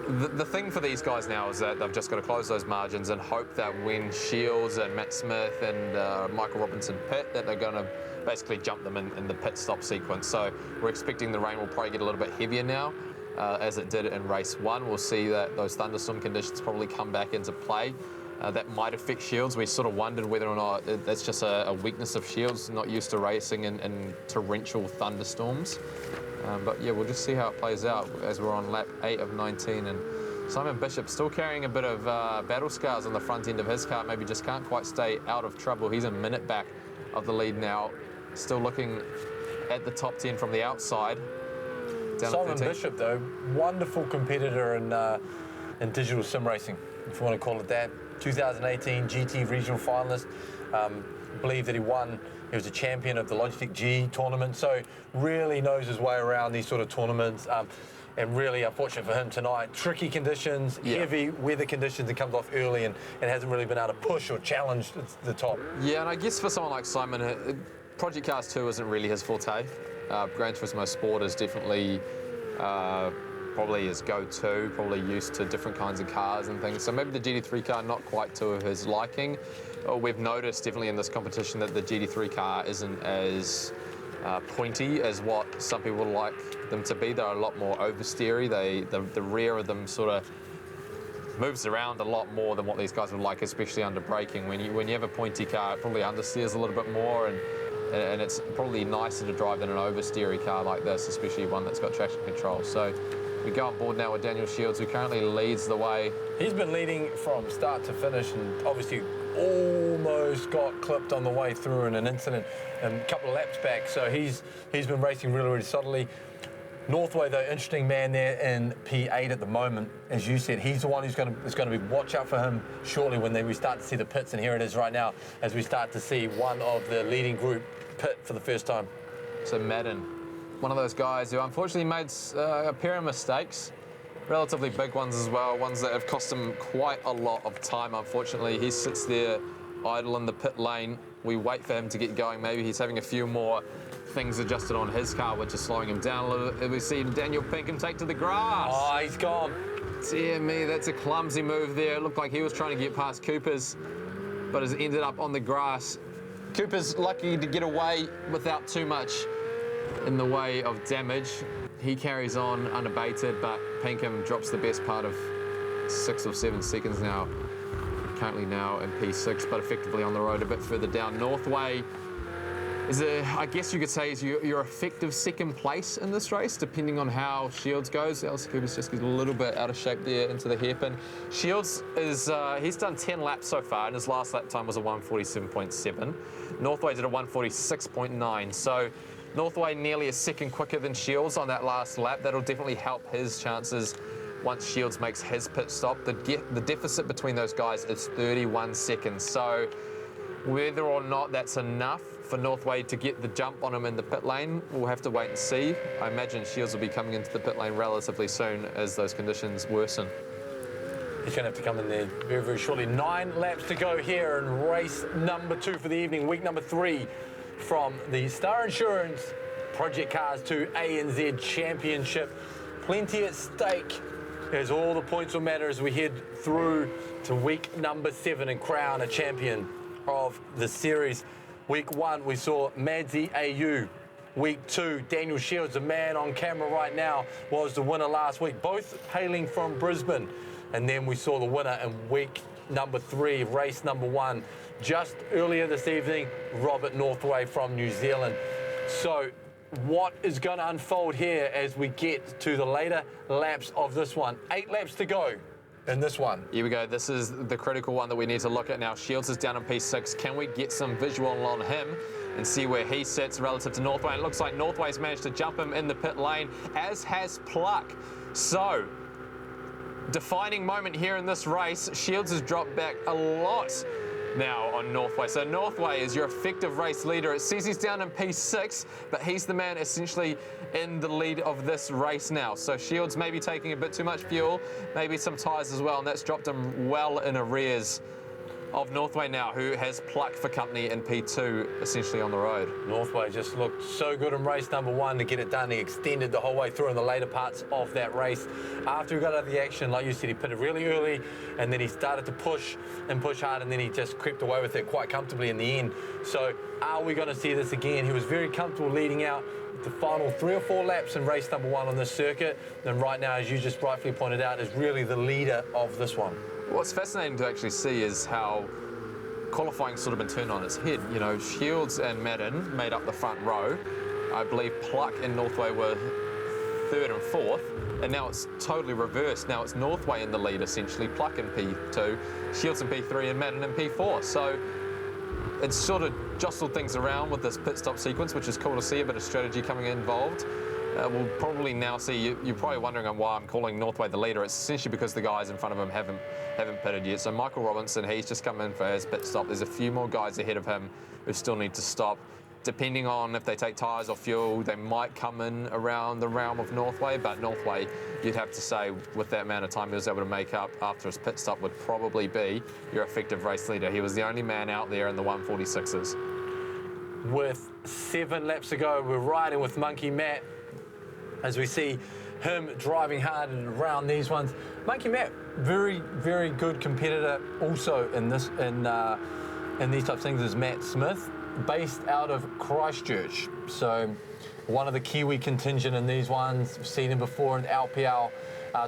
The thing for these guys now is that they've just got to close those margins and hope that when Shields and Matt Smith and Michael Robinson pit, that they're going to basically jump them in the pit stop sequence. So we're expecting the rain will probably get a little bit heavier now, as it did in race 1. We'll see that those thunderstorm conditions probably come back into play. That might affect Shields. We sort of wondered whether or not that's just a weakness of Shields, not used to racing in torrential thunderstorms. But yeah, we'll just see how it plays out as we're on lap 8 of 19. And Simon Bishop still carrying a bit of battle scars on the front end of his car. Maybe just can't quite stay out of trouble. He's a minute back of the lead now. Still looking at the top 10 from the outside. Simon Bishop, though, wonderful competitor in digital sim racing, if you want to call it that. 2018 GT regional finalist. Believe that he won. He was a champion of the Logitech G tournament, so really knows his way around these sort of tournaments. And really unfortunate for him tonight. Tricky conditions, heavy weather conditions, and comes off early and hasn't really been able to push or challenge the top. Yeah, and I guess for someone like Simon, Project Cars 2 isn't really his forte. Gran Turismo Sport is definitely probably his go-to, probably used to different kinds of cars and things. So maybe the GT3 car not quite to his liking. We've noticed definitely in this competition that the GT3 car isn't as pointy as what some people would like them to be. They're a lot more oversteery. The rear of them sort of moves around a lot more than what these guys would like, especially under braking. When you have a pointy car, it probably understeers a little bit more, and it's probably nicer to drive than an oversteery car like this, especially one that's got traction control. So we go on board now with Daniel Shields, who currently leads the way. He's been leading from start to finish, and obviously almost got clipped on the way through in an incident a couple of laps back. So he's been racing really, really solidly. Northway, though, interesting man there in P8 at the moment. As you said, he's the one who's going to be watch out for him shortly when we start to see the pits. And here it is right now as we start to see one of the leading group pit for the first time. So Madden, one of those guys who unfortunately made a pair of mistakes, relatively big ones as well, ones that have cost him quite a lot of time, unfortunately. He sits there idle in the pit lane. We wait for him to get going. Maybe he's having a few more things adjusted on his car, which is slowing him down a little bit. We see Daniel Pinkham take to the grass. Oh, he's gone. Dear me, that's a clumsy move there. It looked like he was trying to get past Coopers, but has ended up on the grass. Cooper's lucky to get away without too much in the way of damage. He carries on unabated, but Pinkham drops the best part of 6 or 7 seconds now. Currently now in P6, but effectively on the road a bit further down. Northway is, I guess you could say, is your effective second place in this race, depending on how Shields goes. Elsa Cooper's just gets a little bit out of shape there into the hairpin. Shields is, he's done 10 laps so far, and his last lap time was a 1:47.7. Northway did a 1:46.9, so Northway nearly a second quicker than Shields on that last lap. That'll definitely help his chances once Shields makes his pit stop. The deficit between those guys is 31 seconds. So whether or not that's enough for Northway to get the jump on him in the pit lane, we'll have to wait and see. I imagine Shields will be coming into the pit lane relatively soon as those conditions worsen. He's going to have to come in there very, very shortly. 9 laps to go here in race number 2 for the evening, week number 3 from the Star Insurance Project Cars 2 ANZ Championship. Plenty at stake as all the points will matter as we head through to week number 7 and crown a champion of the series. Week 1, we saw Madzi AU. Week 2, Daniel Shields, the man on camera right now, was the winner last week, both hailing from Brisbane. And then we saw the winner in week number 3, race number 1, just earlier this evening, Robert Northway from New Zealand. So what is going to unfold here as we get to the later laps of this one? 8 laps to go in this one. Here we go. This is the critical one that we need to look at now. Shields is down in P6. Can we get some visual on him and see where he sits relative to Northway? It looks like Northway's managed to jump him in the pit lane, as has Pluck. So defining moment here in this race. Shields has dropped back a lot now on Northway. So Northway is your effective race leader. It says he's down in P6, but he's the man essentially in the lead of this race now. So Shields may be taking a bit too much fuel, maybe some tyres as well, and that's dropped him well in arrears of Northway now, who has pluck for company in P2 essentially on the road. Northway just looked so good in race number 1 to get it done. He extended the whole way through in the later parts of that race. After he got out of the action, like you said, he pitted really early and then he started to push and push hard, and then he just crept away with it quite comfortably in the end. So are we going to see this again? He was very comfortable leading out the final 3 or 4 laps in race number 1 on this circuit, and right now, as you just rightfully pointed out, is really the leader of this one. What's fascinating to actually see is how qualifying sort of been turned on its head. You know, Shields and Madden made up the front row. I believe Pluck and Northway were 3rd and 4th, and now it's totally reversed. Now it's Northway in the lead essentially, Pluck in P2, Shields in P3 and Madden in P4. So it's sort of jostled things around with this pit stop sequence, which is cool to see, a bit of strategy coming involved. We'll probably now see, you're probably wondering on why I'm calling Northway the leader. It's essentially because the guys in front of him haven't pitted yet. So Michael Robinson, he's just come in for his pit stop. There's a few more guys ahead of him who still need to stop. Depending on if they take tyres or fuel, they might come in around the realm of Northway, but Northway, you'd have to say, with that amount of time he was able to make up after his pit stop, would probably be your effective race leader. He was the only man out there in the 146s. With 7 laps to go, we're riding with Monkey Matt, as we see him driving hard and around these ones. Monkey Matt, very, very good competitor also in this, in these types of things, is Matt Smith, based out of Christchurch. So one of the Kiwi contingent in these ones. We've seen him before in LPL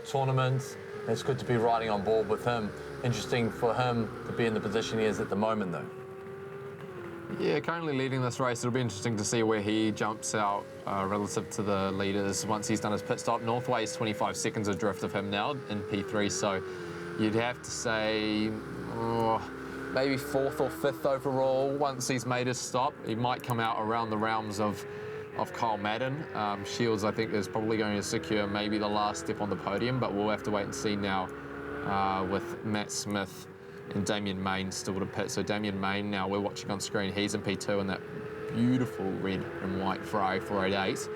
tournaments. It's good to be riding on board with him. Interesting for him to be in the position he is at the moment, though. Yeah, currently leading this race. It'll be interesting to see where he jumps out relative to the leaders once he's done his pit stop. Northway's 25 seconds adrift of him now in P3, so you'd have to say maybe 4th or 5th overall once he's made his stop. He might come out around the realms of Kyle Madden. Shields, I think, is probably going to secure maybe the last step on the podium, but we'll have to wait and see now with Matt Smith and Damien Main still to pit. So Damien Main, now we're watching on screen, he's in P2 in that beautiful red and white Ferrari 488.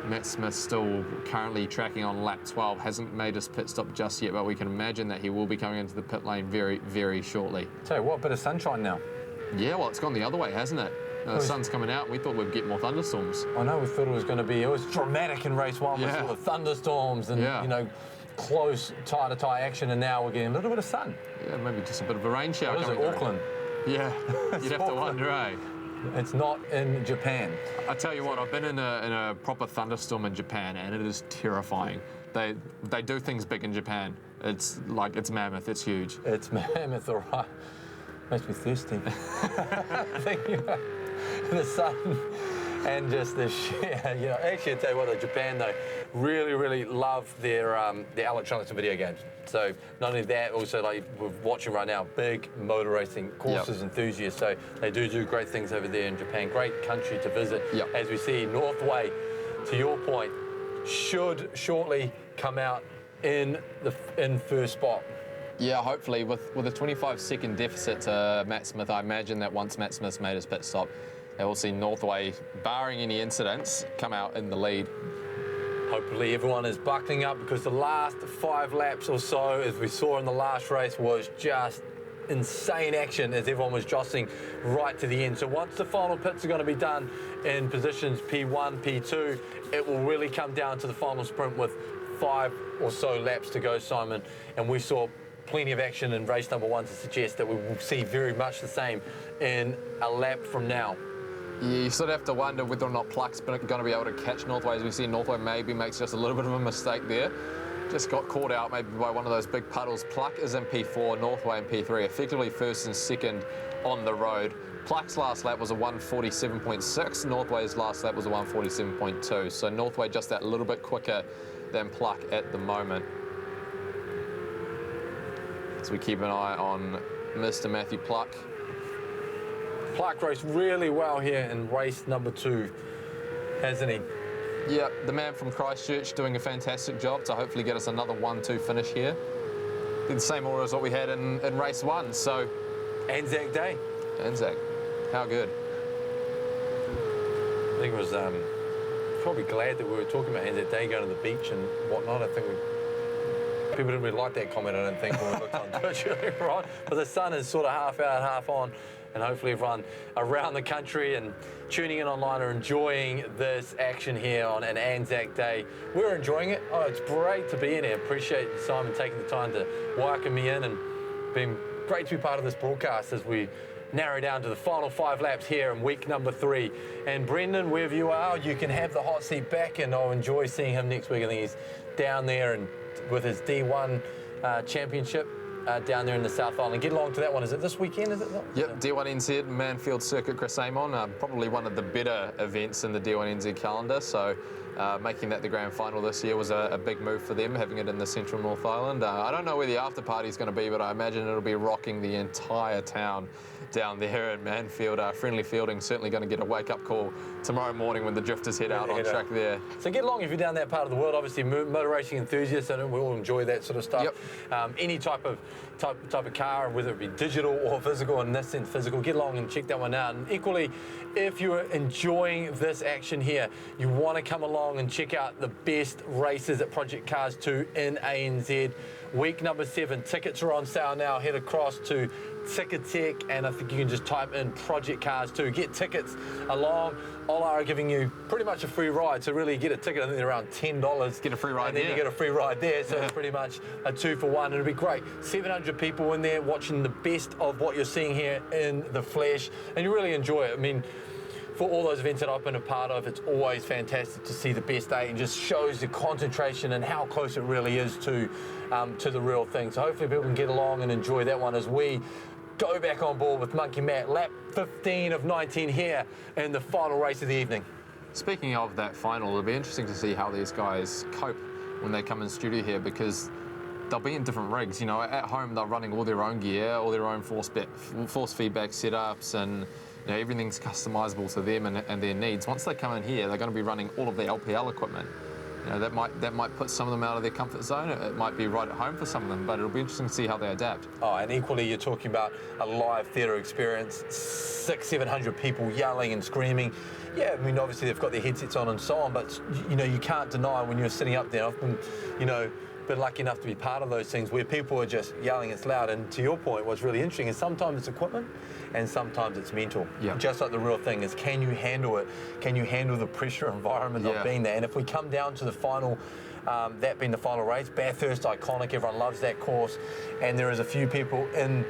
Matt Smith still currently tracking on lap 12, hasn't made his pit stop just yet, but we can imagine that he will be coming into the pit lane very, very shortly. Tell you what, bit of sunshine now. Yeah, well, it's gone the other way, hasn't it? The sun's coming out, and we thought we'd get more thunderstorms. I know, we thought it was going to be, it was dramatic in race 1 with sort of thunderstorms and, you know, close tyre-to-tyre action, and now we're getting a little bit of sun. Yeah, maybe just a bit of a rain shower. What is it, Auckland? Yeah, you'd have to wonder, eh? It's not in Japan. I tell you what, I've been in a proper thunderstorm in Japan, and it is terrifying. They do things big in Japan. It's like, it's mammoth, it's huge. It's mammoth, all right. Makes me thirsty. Thinking about the sun and just the sheer, you know, actually, I tell you what, Japan, though, really, really love their electronics and video games. So not only that, also, like we're watching right now, big motor racing courses enthusiasts. So they do great things over there in Japan. Great country to visit. As we see, Northway, to your point, should shortly come out in first spot. Yeah, hopefully with a 25-second deficit to Matt Smith. I imagine that once Matt Smith's made his pit stop, they will see Northway, barring any incidents, come out in the lead. Hopefully everyone is buckling up, because the last 5 laps or so, as we saw in the last race, was just insane action as everyone was jostling right to the end. So once the final pits are going to be done in positions P1, P2, it will really come down to the final sprint with 5 or so laps to go, Simon. And we saw plenty of action in race number 1 to suggest that we will see very much the same in a lap from now. Yeah, you sort of have to wonder whether or not Pluck's going to be able to catch Northway. As we see, Northway maybe makes just a little bit of a mistake there. Just got caught out maybe by one of those big puddles. Pluck is in P4, Northway in P3, effectively first and second on the road. Pluck's last lap was a 147.6, Northway's last lap was a 147.2. So Northway just that little bit quicker than Pluck at the moment. So we keep an eye on Mr. Matthew Pluck. Pluck raced really well here in race number 2, hasn't he? Yeah, the man from Christchurch doing a fantastic job to hopefully get us another 1-2 finish here. Did the same order as what we had in race 1, so... Anzac Day. Anzac, how good. I think it was probably glad that we were talking about Anzac Day, going to the beach and whatnot. I think people didn't really like that comment, I don't think, when we looked on Twitch earlier on. But the sun is sort of half out, half on. And hopefully everyone around the country and tuning in online are enjoying this action here on an Anzac Day. We're enjoying it. Oh, it's great to be in here. Appreciate Simon taking the time to welcome me in, and been great to be part of this broadcast as we narrow down to the final 5 laps here in week number 3. And Brendan, wherever you are, you can have the hot seat back, and I'll enjoy seeing him next week. I think he's down there and with his D1 championship. Down there in the South Island. Get along to that one. Is it this weekend, is it not? Yep, D1 NZ, Manfield Circuit, Chris Amon. Probably one of the better events in the D1 NZ calendar, so making that the grand final this year was a big move for them, having it in the central North Island. I don't know where the after party is going to be, but I imagine it'll be rocking the entire town down there in Manfield. Friendly Fielding certainly going to get a wake-up call tomorrow morning when the drifters head out on track there. So get along if you're down that part of the world. Obviously, motor racing enthusiasts, and we all enjoy that sort of stuff. Yep. Any type of car, whether it be digital or physical, in this sense physical, get along and check that one out. And equally, if you're enjoying this action here, you want to come along and check out the best races at Project Cars 2 in ANZ. Week number 7, tickets are on sale now. Head across to Ticketek, and I think you can just type in Project Cars 2. Get tickets along. Ola are giving you pretty much a free ride, so really get a ticket. I think they're around $10. Get a free ride and then there. you get a free ride there, so it's pretty much a 2 for 1. It'll be great. 700 people in there watching the best of what you're seeing here in the flesh, and you really enjoy it. I mean, for all those events that I've been a part of, it's always fantastic to see the best 8, and just shows the concentration and how close it really is to the real thing. So hopefully people can get along and enjoy that one as we go back on board with Monkey Matt. Lap 15 of 19 here in the final race of the evening. Speaking of that final, it'll be interesting to see how these guys cope when they come in studio here, because they'll be in different rigs. You know, at home they're running all their own gear, all their own force feedback setups, and you know, everything's customizable to them and their needs. Once they come in here, they're going to be running all of the LPL equipment. You know, that might put some of them out of their comfort zone. It might be right at home for some of them, but it'll be interesting to see how they adapt. Oh, and equally, you're talking about a live theatre experience, 600-700 people yelling and screaming. Yeah, I mean, obviously they've got their headsets on and so on, but you know, you can't deny when you're sitting up there. I've been, you know, been lucky enough to be part of those things where people are just yelling, it's loud. And to your point, what's really interesting is sometimes it's equipment and sometimes it's mental. Yeah. Just like the real thing is, can you handle it? Can you handle the pressure environment of being there? And if we come down to the final, that being the final race, Bathurst, iconic, everyone loves that course, and there is a few people in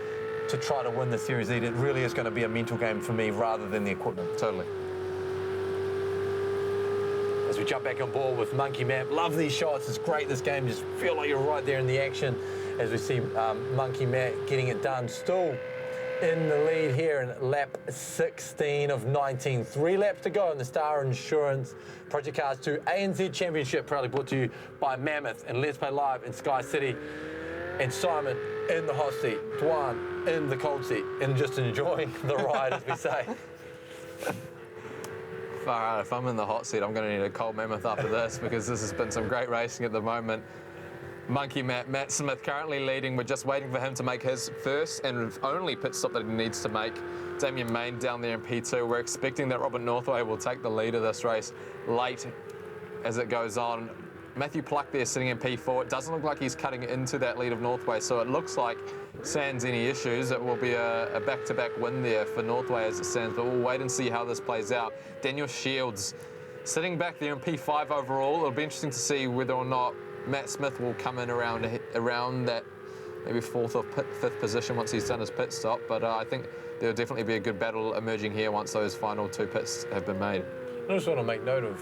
to try to win the Series E, it really is going to be a mental game for me rather than the equipment. Totally. As we jump back on board with Monkey Map, love these shots. It's great, this game. Just feel like you're right there in the action as we see Monkey Map getting it done. Still in the lead here in lap 16 of 19. 3 laps to go in the Star Insurance Project Cars 2 ANZ Championship, proudly brought to you by Mammoth and Let's Play Live in Sky City. And Simon in the hot seat, Dwan in the cold seat, and just enjoying the ride, as we say. Far out, if I'm in the hot seat, I'm going to need a cold Mammoth after this, because this has been some great racing at the moment. Monkey Matt Smith currently leading. We're just waiting for him to make his first and only pit stop that he needs to make. Damien Main down there in P2. We're expecting that Robert Northway will take the lead of this race late as it goes on. Matthew Pluck there sitting in P4. It doesn't look like he's cutting into that lead of Northway, so it looks like, sans any issues, it will be a back-to-back win there for Northway as it stands, but we'll wait and see how this plays out. Daniel Shields sitting back there in P5 overall. It'll be interesting to see whether or not Matt Smith will come in around that maybe 4th or 5th position once he's done his pit stop, but I think there'll definitely be a good battle emerging here once those final 2 pits have been made. I just want to make note of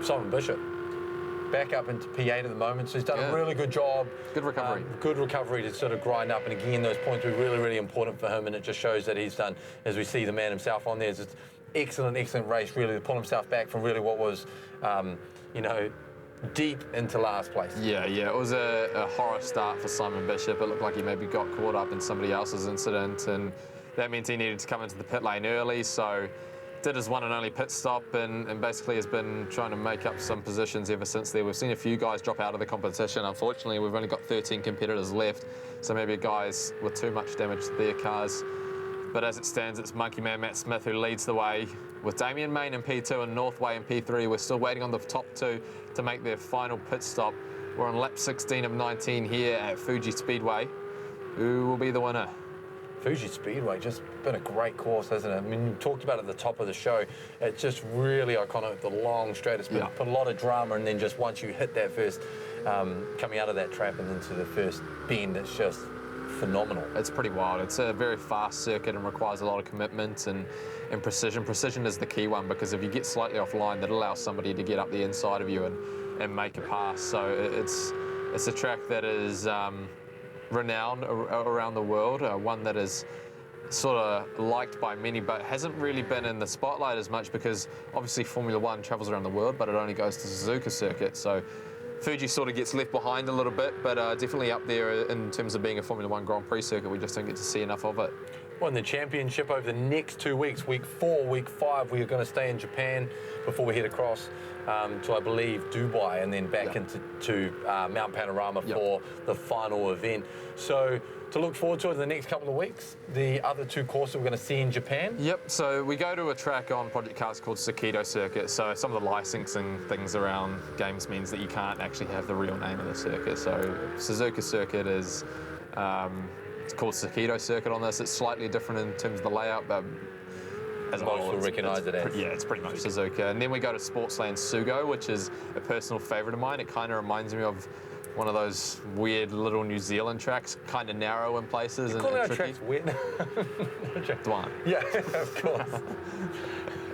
Simon Bishop. Back up into P8 at the moment, so he's done a really good job. Good recovery. Good recovery to sort of grind up, and again, those points were really, really important for him, and it just shows that he's done, as we see the man himself on there, it's just excellent race, really, to pull himself back from really what was, you know, deep into last place. Yeah, it was a horror start for Simon Bishop. It looked like he maybe got caught up in somebody else's incident, and that meant he needed to come into the pit lane early, so did his one and only pit stop and basically has been trying to make up some positions ever since there. We've seen a few guys drop out of the competition. Unfortunately, we've only got 13 competitors left, so maybe guys with too much damage to their cars. But as it stands, it's Monkey Man Matt Smith who leads the way with Damien Main in P2 and Northway in P3. We're still waiting on the top two to make their final pit stop. We're on lap 16 of 19 here at Fuji Speedway. Who will be the winner? Fuji Speedway, just been a great course, hasn't it? I mean, you talked about it at the top of the show. It's just really iconic, the long straight. It's been put a lot of drama, and then just once you hit that first, coming out of that trap and into the first bend, it's just phenomenal. It's pretty wild. It's a very fast circuit and requires a lot of commitment and precision. Precision is the key one, because if you get slightly offline, that allows somebody to get up the inside of you and make a pass. So it's a track that is renowned around the world, one that is sort of liked by many, but hasn't really been in the spotlight as much because obviously Formula One travels around the world, but it only goes to Suzuka circuit. So Fuji sort of gets left behind a little bit, but definitely up there in terms of being a Formula One Grand Prix circuit. We just don't get to see enough of it. Well, in the championship over the next 2 weeks, week 4, week 5, we're going to stay in Japan before we head across to, I believe, Dubai, and then back into Mount Panorama for the final event. So to look forward to in the next couple of weeks, the other 2 courses we're going to see in Japan. Yep, so we go to a track on Project Cars called SKYCITY circuit. So some of the licensing things around games means that you can't actually have the real name of the circuit. So Suzuka circuit is it's called SKYCITY circuit on this. It's slightly different in terms of the layout, but as most will recognise it as. Yeah, it's pretty much Suzuka. And then we go to Sportsland Sugo, which is a personal favourite of mine. It kind of reminds me of one of those weird little New Zealand tracks, kind of narrow in places. You call our tracks weird? Dwan. Yeah, of course.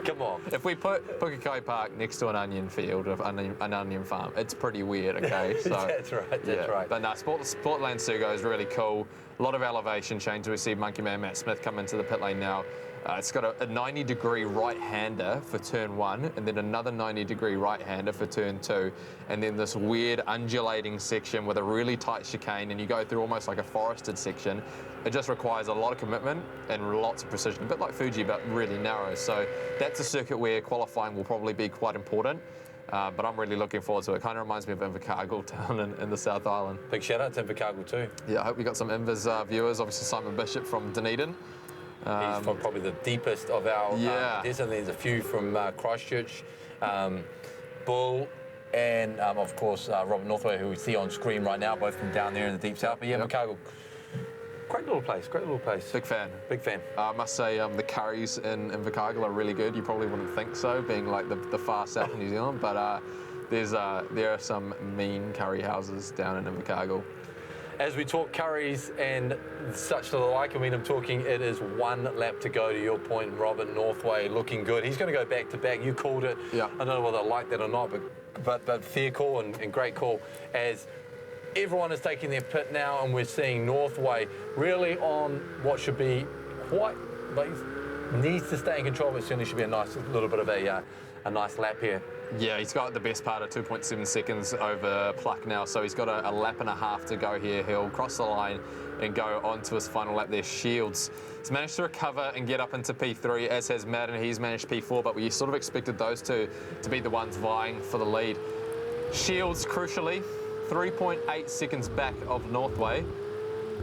Come on. If we put Pukekohe Park next to an onion field of an onion farm, it's pretty weird, okay? So, that's right, that's right. But no, Sportland Sugo is really cool. A lot of elevation change. We see Monkey Man Matt Smith come into the pit lane now. It's got a 90-degree right-hander for turn 1, and then another 90-degree right-hander for turn 2, and then this weird undulating section with a really tight chicane, and you go through almost like a forested section. It just requires a lot of commitment and lots of precision, a bit like Fuji, but really narrow. So that's a circuit where qualifying will probably be quite important. But I'm really looking forward to it. It kind of reminds me of Invercargill down in the South Island. Big shout out to Invercargill too. Yeah, I hope we got some Invers viewers. Obviously Simon Bishop from Dunedin. He's from probably the deepest of our desert. There's a few from Christchurch, Bull, and of course Robert Northway, who we see on screen right now, both from down there in the deep south. But yeah, Invercargill. Great little place, great little place. Big fan. Big fan. I must say the curries in Invercargill are really good. You probably wouldn't think so, being like the far south of New Zealand, but there are some mean curry houses down in Invercargill. As we talk curries and such to the like, I mean, I'm talking, it is 1 lap to go, to your point. Robert Northway looking good. He's going to go back to back. You called it. Yeah. I don't know whether I like that or not, but fair call and great call, as everyone is taking their pit now, and we're seeing Northway really on what should be quite, like, needs to stay in control, but certainly should be a nice little bit of a nice lap here. Yeah, he's got the best part of 2.7 seconds over Pluck now, so he's got a lap and a half to go here. He'll cross the line and go on to his final lap there. Shields has managed to recover and get up into P3, as has Madden. He's managed P4, but we sort of expected those two to be the ones vying for the lead. Shields, crucially, 3.8 seconds back of Northway,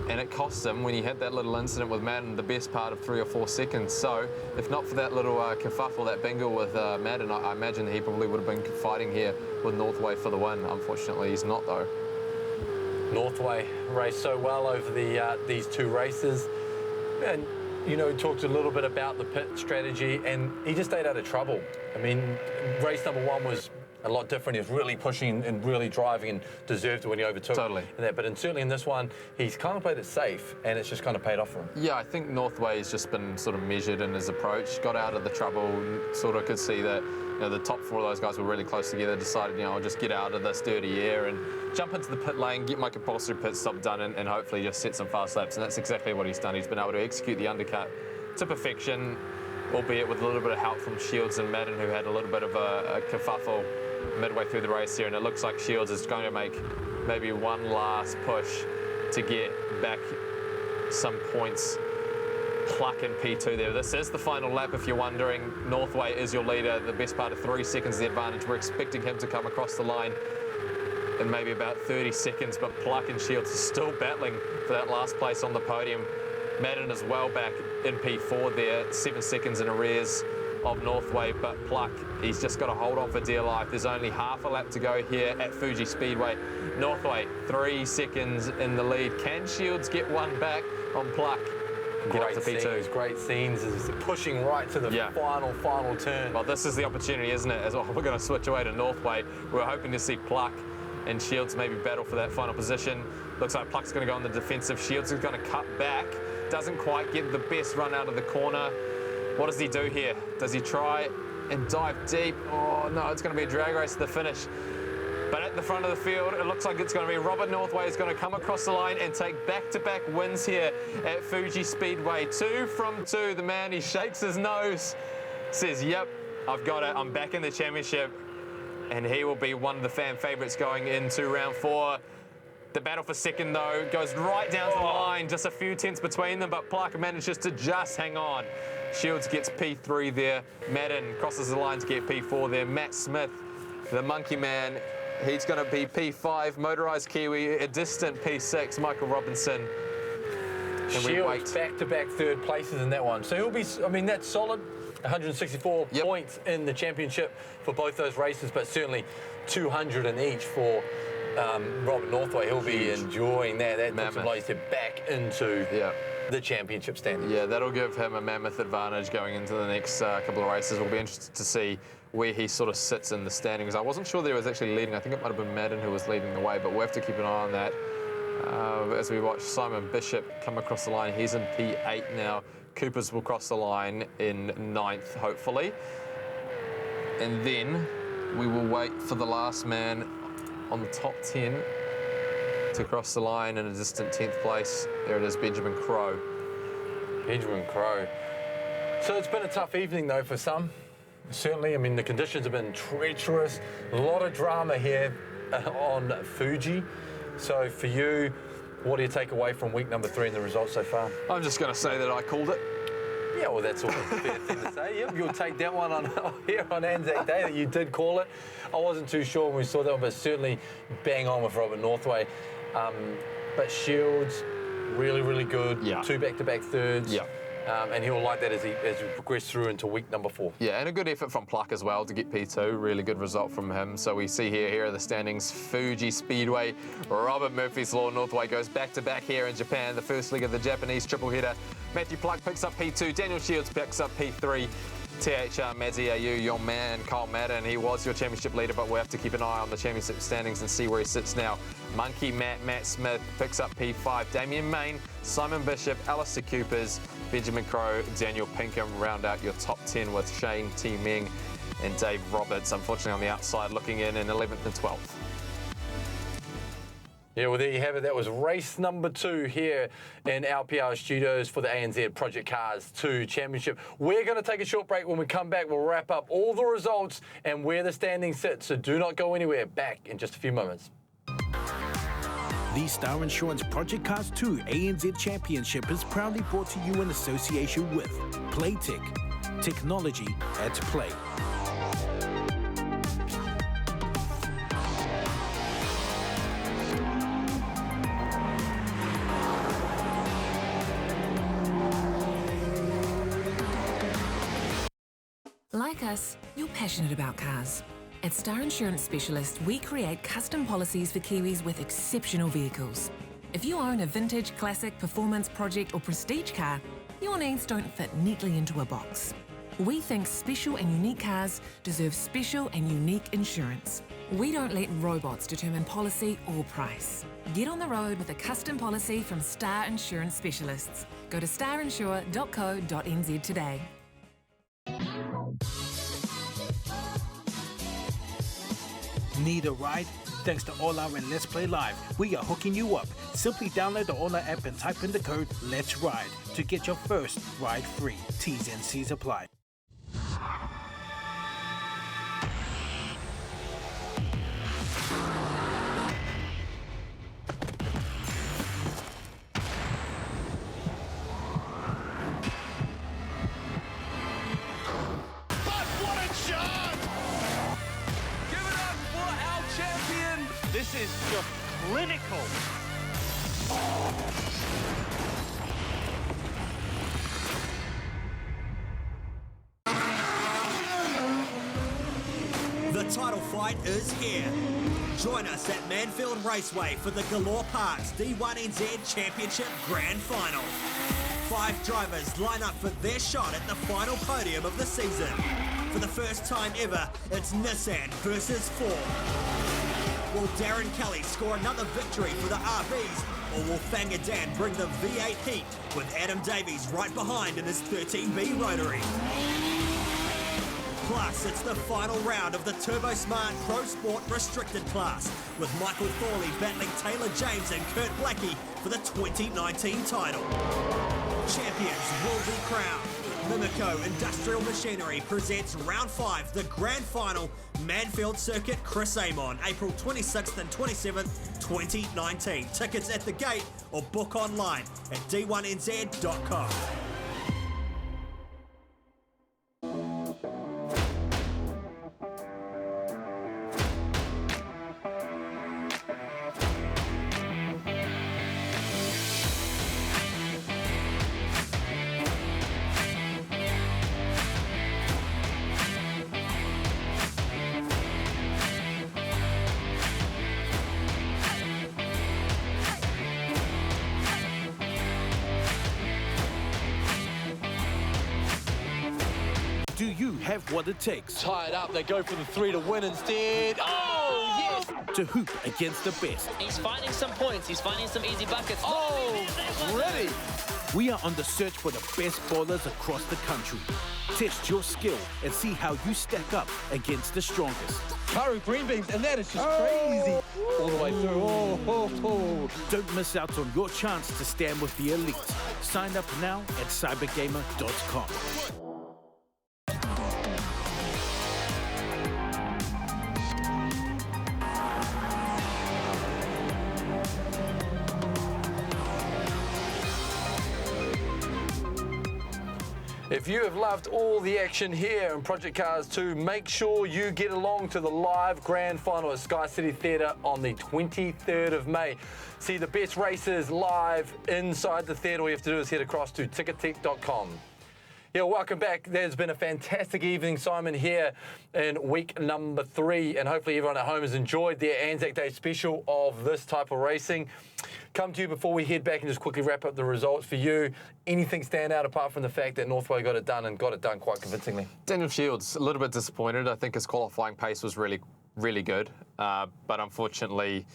and it cost him, when he had that little incident with Madden, the best part of 3 or 4 seconds. So if not for that little kerfuffle, that bingle with Madden, I imagine he probably would have been fighting here with Northway for the win. Unfortunately, he's not, though. Northway raced so well over these 2 races, and you know, he talked a little bit about the pit strategy, and he just stayed out of trouble. I mean, race number 1 was a lot different. He was really pushing and really driving, and deserved it when he overtook. Totally. But certainly in this one, he's kind of played it safe, and it's just kind of paid off for him. Yeah, I think Northway's just been sort of measured in his approach, got out of the trouble, sort of could see that, you know, the top 4 of those guys were really close together, decided, you know, I'll just get out of this dirty air and jump into the pit lane, get my compulsory pit stop done, and hopefully just set some fast laps. And that's exactly what he's done. He's been able to execute the undercut to perfection, albeit with a little bit of help from Shields and Madden, who had a little bit of a kerfuffle midway through the race here, and it looks like Shields is going to make maybe one last push to get back some points Pluck in P2 there. This is the final lap, if you're wondering. Northway is your leader, the best part of 3 seconds the advantage. We're expecting him to come across the line in maybe about 30 seconds, but Pluck and Shields are still battling for that last place on the podium. Madden is well back in P4 there, 7 seconds in arrears of Northway, but Pluck, he's just got to hold on for dear life. There's only half a lap to go here at FUJI Speedway. Northway, 3 seconds in the lead. Can Shields get one back on Pluck? Great scenes, great scenes. Is pushing right to the final turn. Well, this is the opportunity, isn't it? As well, we're going to switch away to Northway. We're hoping to see Pluck and Shields maybe battle for that final position. Looks like Pluck's going to go on the defensive. Shields is going to cut back. Doesn't quite get the best run out of the corner. What does he do here? Does he try and dive deep? Oh, no, it's going to be a drag race to the finish. But at the front of the field, it looks like it's going to be Robert Northway is going to come across the line and take back-to-back wins here at FUJI Speedway. 2 from 2. The man, he shakes his nose, says, yep, I've got it. I'm back in the championship. And he will be one of the fan favourites going into round 4. The battle for second, though, goes right down to the line, just a few tenths between them, but Pluck manages to just hang on. Shields gets P3 there. Madden crosses the line to get P4 there. Matt Smith, the monkey man, he's going to be P5. Motorised Kiwi, a distant P6. Michael Robinson. And we wait. Shields back-to-back third places in that one. So he'll be, I mean, that's solid. 164 points in the championship for both those races, but certainly 200 in each for Robert Northway. He'll be enjoying that. That puts him, like you said, back into the championship standings. Yeah, that'll give him a mammoth advantage going into the next couple of races. We'll be interested to see where he sort of sits in the standings. I wasn't sure that he was actually leading. I think it might have been Madden who was leading the way, but we'll have to keep an eye on that. As we watch Simon Bishop come across the line, he's in P8 now. Coopers will cross the line in 9th, hopefully. And then we will wait for the last man on the top 10 to cross the line in a distant 10th place. There it is, Benjamin Crow. Benjamin Crow. So it's been a tough evening, though, for some. Certainly, I mean, the conditions have been treacherous. A lot of drama here on Fuji. So for you, what do you take away from week number 3 and the results so far? I'm just going to say that I called it. Yeah, well, that's always a fair thing to say. Yep, you'll take that one on here on Anzac Day that you did call it. I wasn't too sure when we saw that one, but certainly bang on with Robert Northway. But Shields, really, really good. Yeah. 2 back-to-back thirds. Yeah. And he'll like that as we progress through into week number 4. Yeah, and a good effort from Pluck as well to get P2. Really good result from him. So we see here are the standings. FUJI Speedway, Robert Murphy's Law, Northway goes back-to-back here in Japan. The first leg of the Japanese triple header. Matthew Pluck picks up P2. Daniel Shields picks up P3. THR Maziau, your man, Kyle Madden, he was your championship leader, but we'll have to keep an eye on the championship standings and see where he sits now. Monkey Matt Smith picks up P5. Damien Main, Simon Bishop, Alistair Coopers, Benjamin Crow, Daniel Pinkham round out your top 10 with Shane T. Meng and Dave Roberts, unfortunately on the outside looking in 11th and 12th. Yeah, well, there you have it. That was race number 2 here in our PR studios for the ANZ Project Cars 2 Championship. We're going to take a short break. When we come back, we'll wrap up all the results and where the standings sit. So do not go anywhere. Back in just a few moments. The Star Insurance Project Cars 2 ANZ Championship is proudly brought to you in association with Playtech. Technology at play. Like us, you're passionate about cars. At Star Insurance Specialist, we create custom policies for Kiwis with exceptional vehicles. If you own a vintage, classic, performance, project or prestige car, your needs don't fit neatly into a box. We think special and unique cars deserve special and unique insurance. We don't let robots determine policy or price. Get on the road with a custom policy from Star Insurance Specialists. Go to starinsure.co.nz today. Need a ride? Thanks to All Out and Let's Play Live, we are hooking you up. Simply download the All Out app and type in the code Let's Ride to get your first ride free. T's and C's apply. This is just clinical. The title fight is here. Join us at Manfield Raceway for the Galore Parks D1NZ Championship Grand Final. 5 drivers line up for their shot at the final podium of the season. For the first time ever, it's Nissan versus Ford. Will Darren Kelly score another victory for the RBs, or will Fanger Dan bring the V8 heat with Adam Davies right behind in his 13B Rotary? Plus, it's the final round of the Turbo Smart Pro Sport Restricted class, with Michael Thorley battling Taylor James and Kurt Blackie for the 2019 title. Champions will be crowned. Mimico Industrial Machinery presents Round 5, the Grand Final, Manfield Circuit, Chris Amon, April 26th and 27th, 2019. Tickets at the gate or book online at d1nz.com. Do you have what it takes Tied up, they go for the 3 to win instead. Oh, yes! to hoop against the best? He's finding some points, he's finding some easy buckets. Oh, ready! We are on the search for the best bowlers across the country. Test your skill and see how you stack up against the strongest. Karu green beans, and that is just crazy. All the way through. Oh. Don't miss out on your chance to stand with the elite. Sign up now at cybergamer.com. If you have loved all the action here in Project Cars 2, make sure you get along to the live grand final at SkyCITY Theatre on the 23rd of May. See the best races live inside the theatre. All you have to do is head across to ticketek.com. Yeah, welcome back. There's been a fantastic evening, Simon, here in week number 3, and hopefully everyone at home has enjoyed their Anzac Day special of this type of racing. Come to you before we head back and just quickly wrap up the results for you. Anything stand out apart from the fact that Northway got it done and got it done quite convincingly? Daniel Shields, a little bit disappointed. I think his qualifying pace was really, really good, but unfortunately,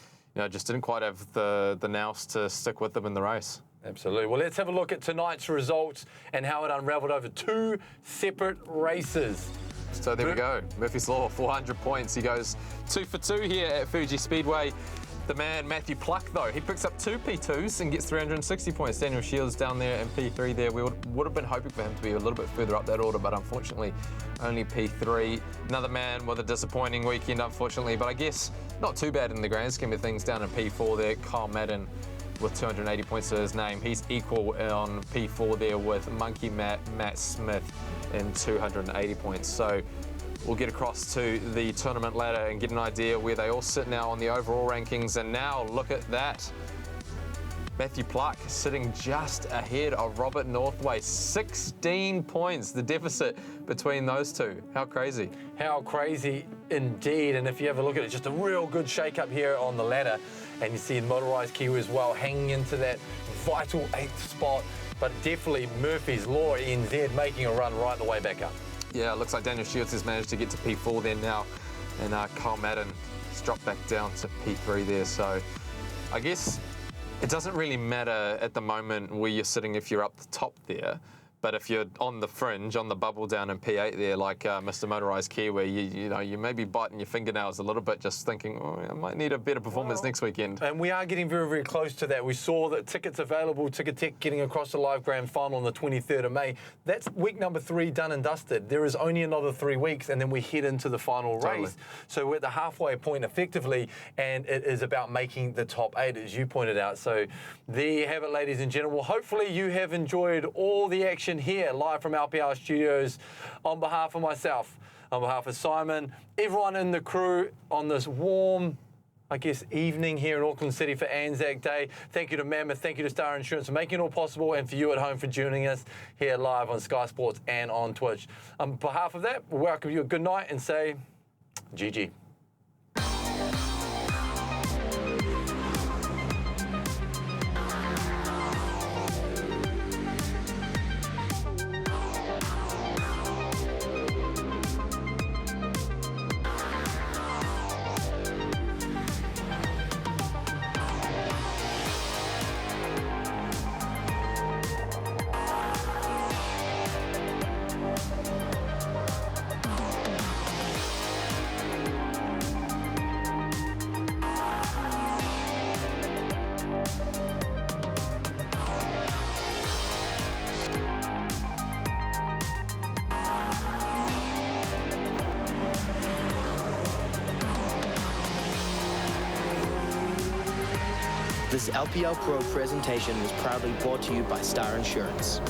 just didn't quite have the nous to stick with them in the race. Absolutely. Well, let's have a look at tonight's results and how it unravelled over 2 separate races. So there we go. Murphy's Law, 400 points. He goes 2 for 2 here at FUJI Speedway. The man, Matthew Pluck, though, he picks up 2 P2s and gets 360 points. Daniel Shields down there in P3 there. We would have been hoping for him to be a little bit further up that order, but unfortunately, only P3. Another man with a disappointing weekend, unfortunately, but I guess not too bad in the grand scheme of things down in P4 there. Kyle Madden with 280 points to his name. He's equal on P4 there with Monkey Matt Smith in 280 points. So we'll get across to the tournament ladder and get an idea where they all sit now on the overall rankings. And now look at that. Matthew Pluck sitting just ahead of Robert Northway. 16 points, the deficit between those two. How crazy. How crazy indeed. And if you have a look at it, just a real good shake-up here on the ladder. And you see the motorised Kiwi as well, hanging into that vital 8th spot. But definitely Murphy's Law NZ making a run right the way back up. Yeah, it looks like Daniel Shields has managed to get to P4 there now. And Kyle Madden has dropped back down to P3 there. So I guess it doesn't really matter at the moment where you're sitting if you're up the top there. But if you're on the fringe, on the bubble down in P8 there, like Mr. Motorised Kiwi, you may be biting your fingernails a little bit, just thinking, oh, I might need a better performance next weekend. And we are getting very, very close to that. We saw that tickets available, Ticketek getting across the live grand final on the 23rd of May. That's week number 3 done and dusted. There is only another 3 weeks, and then we head into the final race. So we're at the halfway point effectively, and it is about making the top 8, as you pointed out. So there you have it, ladies and gentlemen. Well, hopefully you have enjoyed all the action here live from LPL Studios. On behalf of myself, on behalf of Simon, everyone in the crew on this warm I guess, evening here in Auckland City for Anzac Day. Thank you to Mammoth, thank you to Star Insurance for making it all possible, and for you at home for joining us here live on Sky Sports and on Twitch. On behalf of that, we welcome you a good night and say GG. This LPL Pro presentation was proudly brought to you by Star Insurance.